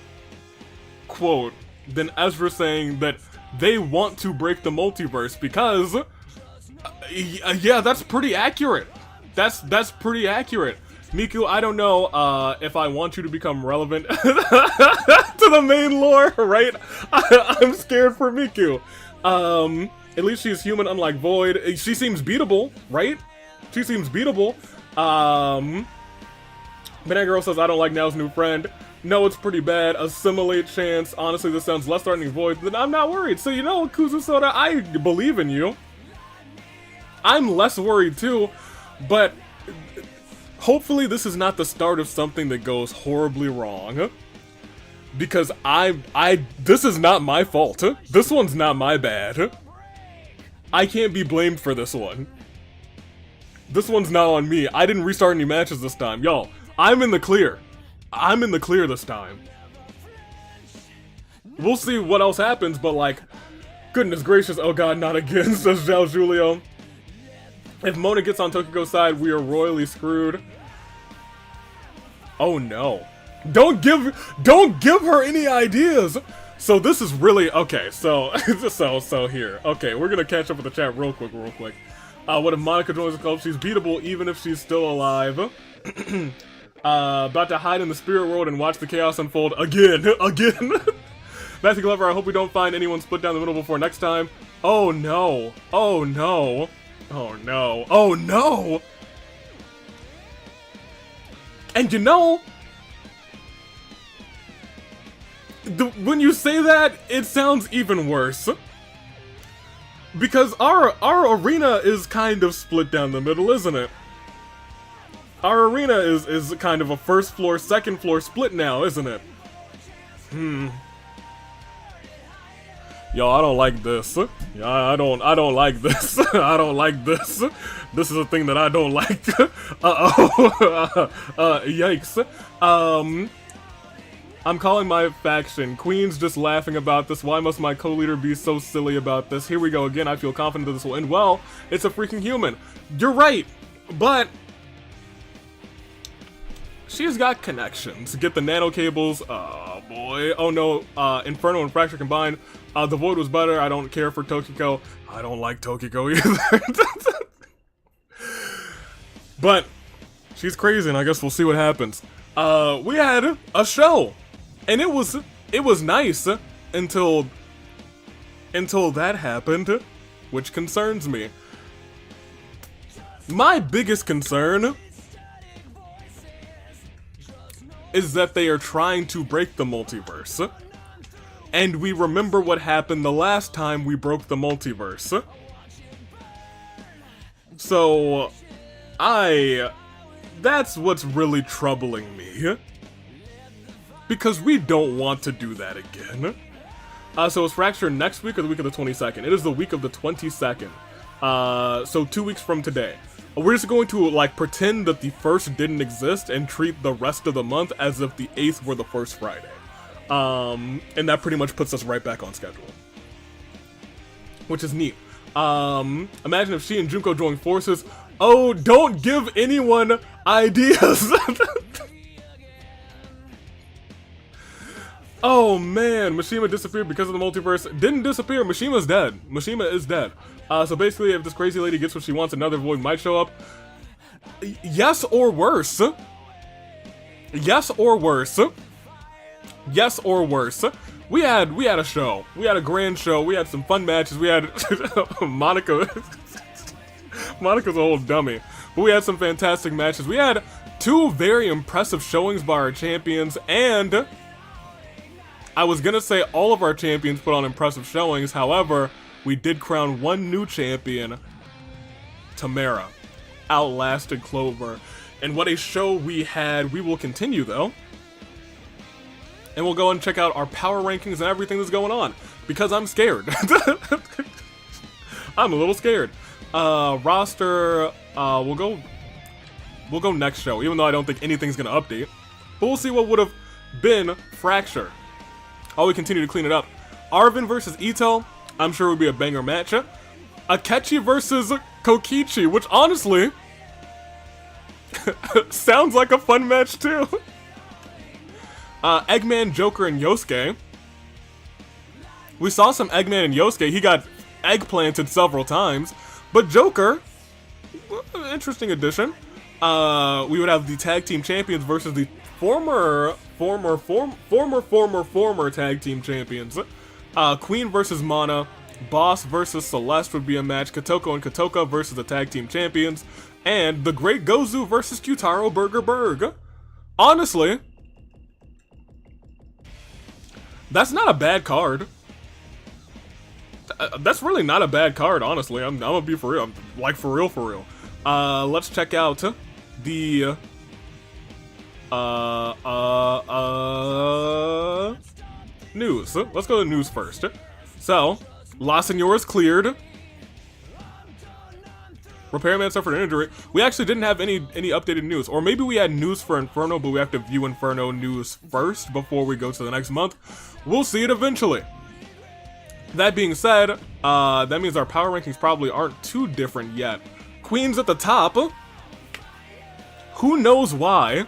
quote than Ezra saying that they want to break the multiverse because, yeah, that's pretty accurate. That's pretty accurate. Miku, I don't know if I want you to become relevant to the main lore, right? I'm scared for Miku. At least she's human, unlike Void. She seems beatable, right? She seems beatable. Banana Girl says, I don't like Now's new friend. No, it's pretty bad. Assimilate chance. Honestly, this sounds less threatening Void. Then I'm not worried. So, you know, Kuzusoda, I believe in you. I'm less worried too, but hopefully this is not the start of something that goes horribly wrong. Because this is not my fault. This one's not my bad. I can't be blamed for this one. This one's not on me. I didn't restart any matches this time. Yo, I'm in the clear. I'm in the clear this time. We'll see what else happens, but like, goodness gracious, oh god, not again, says Zhao Julio. If Mona gets on Tokiko's side, we are royally screwed. Oh no. Don't give her any ideas! So this is really, okay, so here. Okay, we're gonna catch up with the chat real quick. What if Monaca joins the club? She's beatable even if she's still alive. About to hide in the spirit world and watch the chaos unfold again. Matthew Clover, I hope we don't find anyone split down the middle before next time. Oh no. Oh no. Oh no. Oh no! And you know, when you say that, it sounds even worse. Because our arena is kind of split down the middle, isn't it? Our arena is kind of a first floor, second floor split now, isn't it? Yo, I don't like this. Yeah, I don't like this. I don't like this. This is a thing that I don't like. Yikes. I'm calling my faction. Queen's just laughing about this. Why must my co-leader be so silly about this? Here we go again. I feel confident that this will end well. It's a freaking human. You're right, but she's got connections. Get the nano cables. Oh boy. Oh no. Inferno and Infraction combined. The Void was better. I don't care for Tokiko. I don't like Tokiko either. But she's crazy, and I guess we'll see what happens. We had a show, and it was nice until that happened, which concerns me. My biggest concern is that they are trying to break the multiverse. And we remember what happened the last time we broke the multiverse. So, that's what's really troubling me. Because we don't want to do that again. So is Fracture next week or the week of the 22nd? It is the week of the 22nd. So 2 weeks from today. We're just going to, like, pretend that the 1st didn't exist and treat the rest of the month as if the 8th were the first Friday. And that pretty much puts us right back on schedule. Which is neat. Imagine if she and Junko join forces. Oh, don't give anyone ideas! Oh man, Mishima disappeared because of the multiverse. Didn't disappear, Mishima's dead. Mishima is dead. So basically, if this crazy lady gets what she wants, another Void might show up. Yes or worse. Yes or worse. Yes or worse. We had a show. We had a grand show. We had some fun matches. We had Monaca. Monaca's a whole dummy. But we had some fantastic matches. We had Two very impressive showings by our champions, and I was gonna say all of our champions put on impressive showings. However, we did crown one new champion. Timerra outlasted Clover. And what a show we had. We will continue though. And we'll go and check out our power rankings and everything that's going on. Because I'm scared. I'm a little scared. Roster, we'll go next show, even though I don't think anything's gonna update. But we'll see what would have been Fracture. While we continue to clean it up. Arvin versus Ito, I'm sure would be a banger match. Akechi versus Kokichi, which honestly sounds like a fun match too. Eggman, Joker, and Yosuke. We saw some Eggman and Yosuke. He got eggplanted several times, but Joker, interesting addition. We would have the tag team champions versus the former tag team champions. Queen versus Mana. Boss versus Celeste would be a match. Kotoko and Kotoka versus the tag team champions. And the Great Gozu versus Kyutaro Berg. Honestly, that's not a bad card. That's really not a bad card, honestly. I'm gonna be for real. I'm, like, for real. Let's check out the news. Let's go to news first. So, La Señora's cleared. Repairman suffered an injury. We actually didn't have any updated news. Or maybe we had news for Inferno, but we have to view Inferno news first before we go to the next month. We'll see it eventually. That being said, that means our power rankings probably aren't too different yet. Queen's at the top. Who knows why?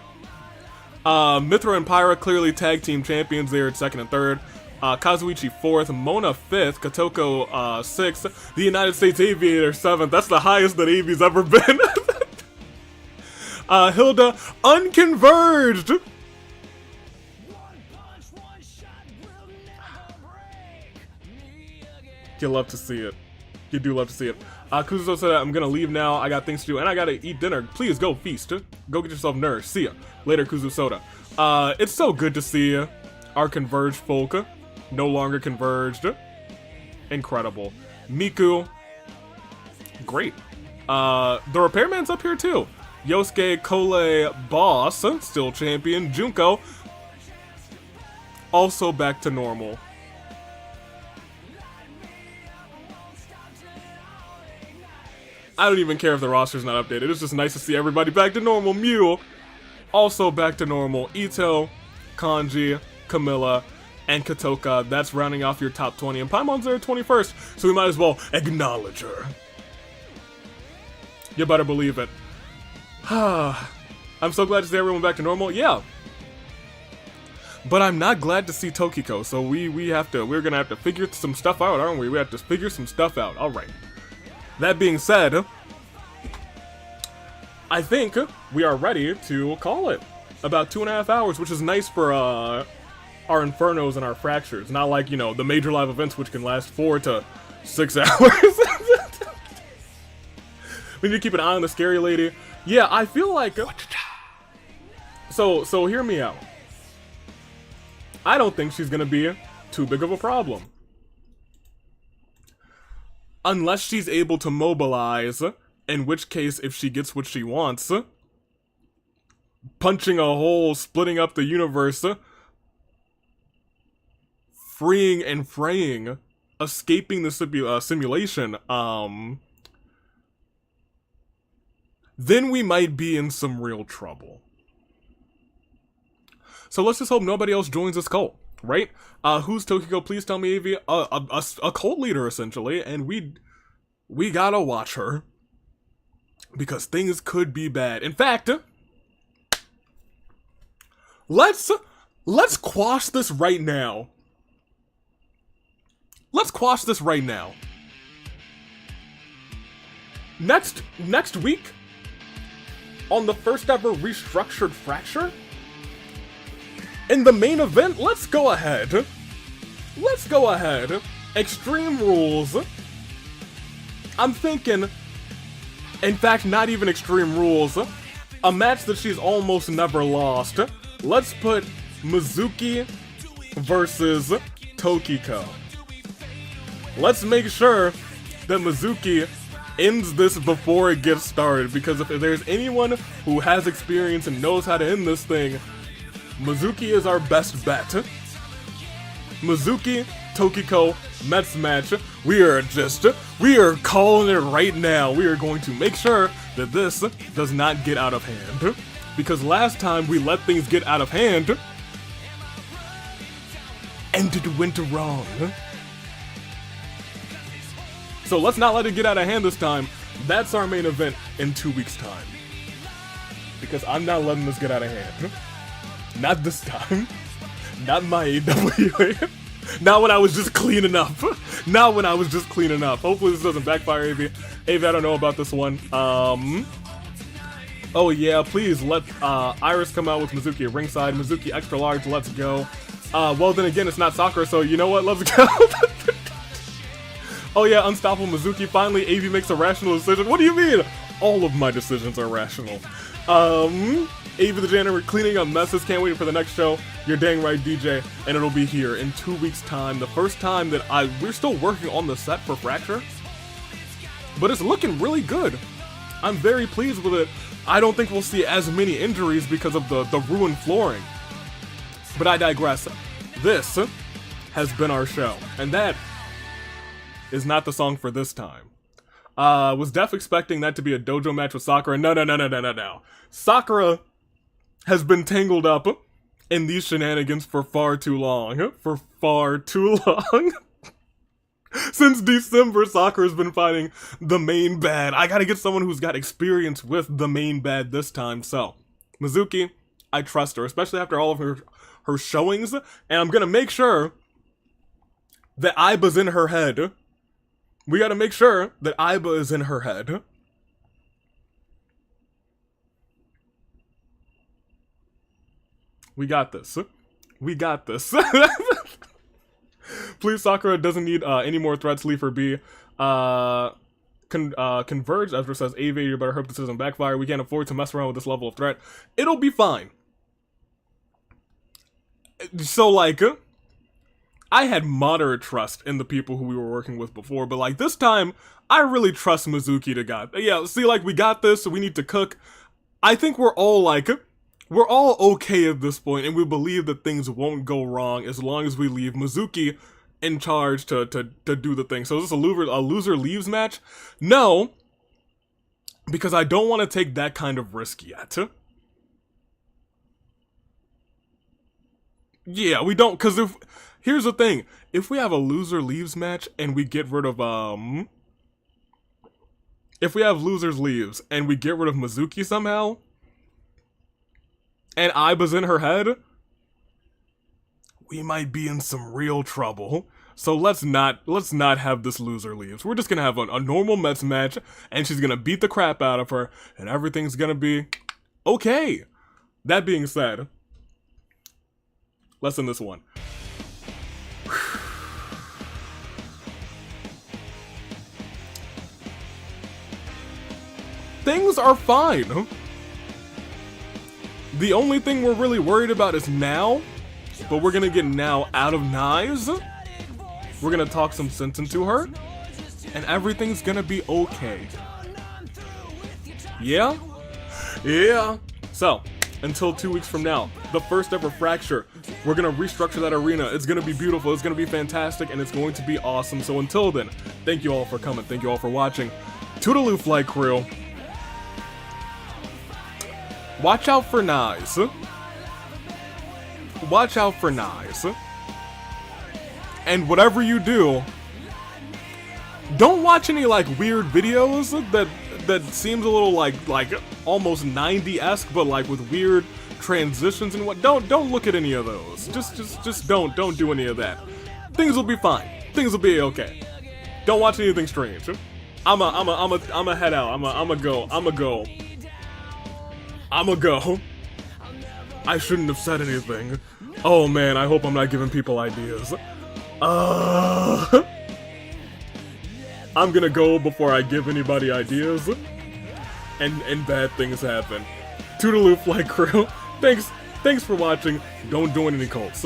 Mithra and Pyra clearly tag team champions. They're at 2nd and 3rd. Kazuichi 4th, Mona 5th, Kotoko 6th, the United States Aviator 7th. That's the highest that Avi's ever been. Hilda unconverged. You love to see it. You do love to see it. Kuzuzo said, I'm gonna leave now. I got things to do and I gotta eat dinner. Please go feast. Go get yourself nourished. See ya. Later, Kuzusoda. It's so good to see our converged folk no longer converged. Incredible. Miku. Great. The Repairman's up here too. Yosuke, Kole, Boss, still champion. Junko, also back to normal. I don't even care if the roster's not updated. It's just nice to see everybody back to normal. Mew, also back to normal. Ito, Kanji, Camilla, and Kotoka. That's rounding off your top 20. And Paimon's there at 21st, so we might as well acknowledge her. You better believe it. I'm so glad to see everyone back to normal. Yeah. But I'm not glad to see Tokiko, so we're gonna have to figure some stuff out, aren't we? We have to figure some stuff out. Alright. That being said, I think we are ready to call it. About 2.5 hours, which is nice for our Infernos and our Fractures. Not like, you know, the major live events, which can last 4 to 6 hours. We need to keep an eye on the scary lady. Yeah, I feel like... So hear me out. I don't think she's gonna be too big of a problem. Unless she's able to mobilize, in which case, if she gets what she wants, punching a hole, splitting up the universe, freeing and fraying, escaping the simulation, then we might be in some real trouble. So let's just hope nobody else joins this cult, right? Who's Tokiko? Please tell me, Avi. A cult leader, essentially, and we gotta watch her. Because things could be bad. In fact, let's quash this right now. Let's quash this right now. Next week, on the first ever restructured Fracture, in the main event, let's go ahead. Extreme Rules. I'm thinking, in fact, not even Extreme Rules. a match that she's almost never lost. Let's put Mizuki versus Tokiko. Let's make sure that Mizuki ends this before it gets started, because if there's anyone who has experience and knows how to end this thing, Mizuki is our best bet. Mizuki, Tokiko, Mets match. We are calling it right now. We are going to make sure that this does not get out of hand. Because last time we let things get out of hand, and it went wrong. So let's not let it get out of hand this time. That's our main event in 2 weeks' time. Because I'm not letting this get out of hand. Not this time. Not my AWA. Not when I was just cleaning up. Not when I was just cleaning up. Hopefully this doesn't backfire, AvI. AvI, I don't know about this one. Oh yeah, please let Iris come out with Mizuki at ringside. Mizuki extra large, let's go. Well then again, it's not Sakura, so you know what, let's go. Oh yeah, Unstoppable Mizuki, finally AvI makes a rational decision. What do you mean? All of my decisions are rational. AvI the janitor cleaning up messes, can't wait for the next show. You're dang right, DJ, and it'll be here in 2 weeks' time. The first time that we're still working on the set for Fracture, but it's looking really good. I'm very pleased with it. I don't think we'll see as many injuries because of the ruined flooring. But I digress. This has been our show, and that is not the song for this time. Was Def expecting that to be a dojo match with Sakura? No. Sakura has been tangled up in these shenanigans for far too long. For far too long. Since December, Sakura's been fighting the main bad. I gotta get someone who's got experience with the main bad this time. So, Mizuki, I trust her, especially after all of her showings. And I'm gonna make sure that Aiba's in her head. We gotta make sure that Aiba is in her head. We got this. We got this. Please, Sakura doesn't need any more threats. Leave her be. Converged, Ezra says, AvI, you better hope this doesn't backfire. We can't afford to mess around with this level of threat. It'll be fine. So, like, I had moderate trust in the people who we were working with before, but, like, this time, I really trust Mizuki to God. Yeah, see, like, we got this, so we need to cook. I think we're all, like, we're all okay at this point, and we believe that things won't go wrong as long as we leave Mizuki in charge to do the thing. So is this a loser leaves match? No, because I don't want to take that kind of risk yet. Yeah, we don't, because here's the thing, if we have a loser leaves match and we get rid of, if we have losers leaves and we get rid of Mizuki somehow, and Aiba's in her head, we might be in some real trouble. So let's not have this loser leaves. We're just gonna have a normal Mets match, and she's gonna beat the crap out of her, and everything's gonna be okay. That being said, let's end this one. Things are fine. The only thing we're really worried about is now, but we're gonna get now out of knives. We're gonna talk some sense into her, and everything's gonna be okay. Yeah? Yeah. So, until 2 weeks from now, the first ever Fracture, we're gonna restructure that arena. It's gonna be beautiful, it's gonna be fantastic, and it's going to be awesome. So until then, thank you all for coming, thank you all for watching. Toodaloo, Flight Crew. Watch out for knives. Watch out for knives. And whatever you do, don't watch any like weird videos that seems a little like almost 90-esque, but like with weird transitions and what. Don't look at any of those. Just don't do any of that. Things will be fine. Things will be okay. Don't watch anything strange. I'ma head out. I'ma go. I shouldn't have said anything. Oh man, I hope I'm not giving people ideas. I'm gonna go before I give anybody ideas, and bad things happen. Toodaloo Flight Crew. Thanks for watching. Don't join any cults.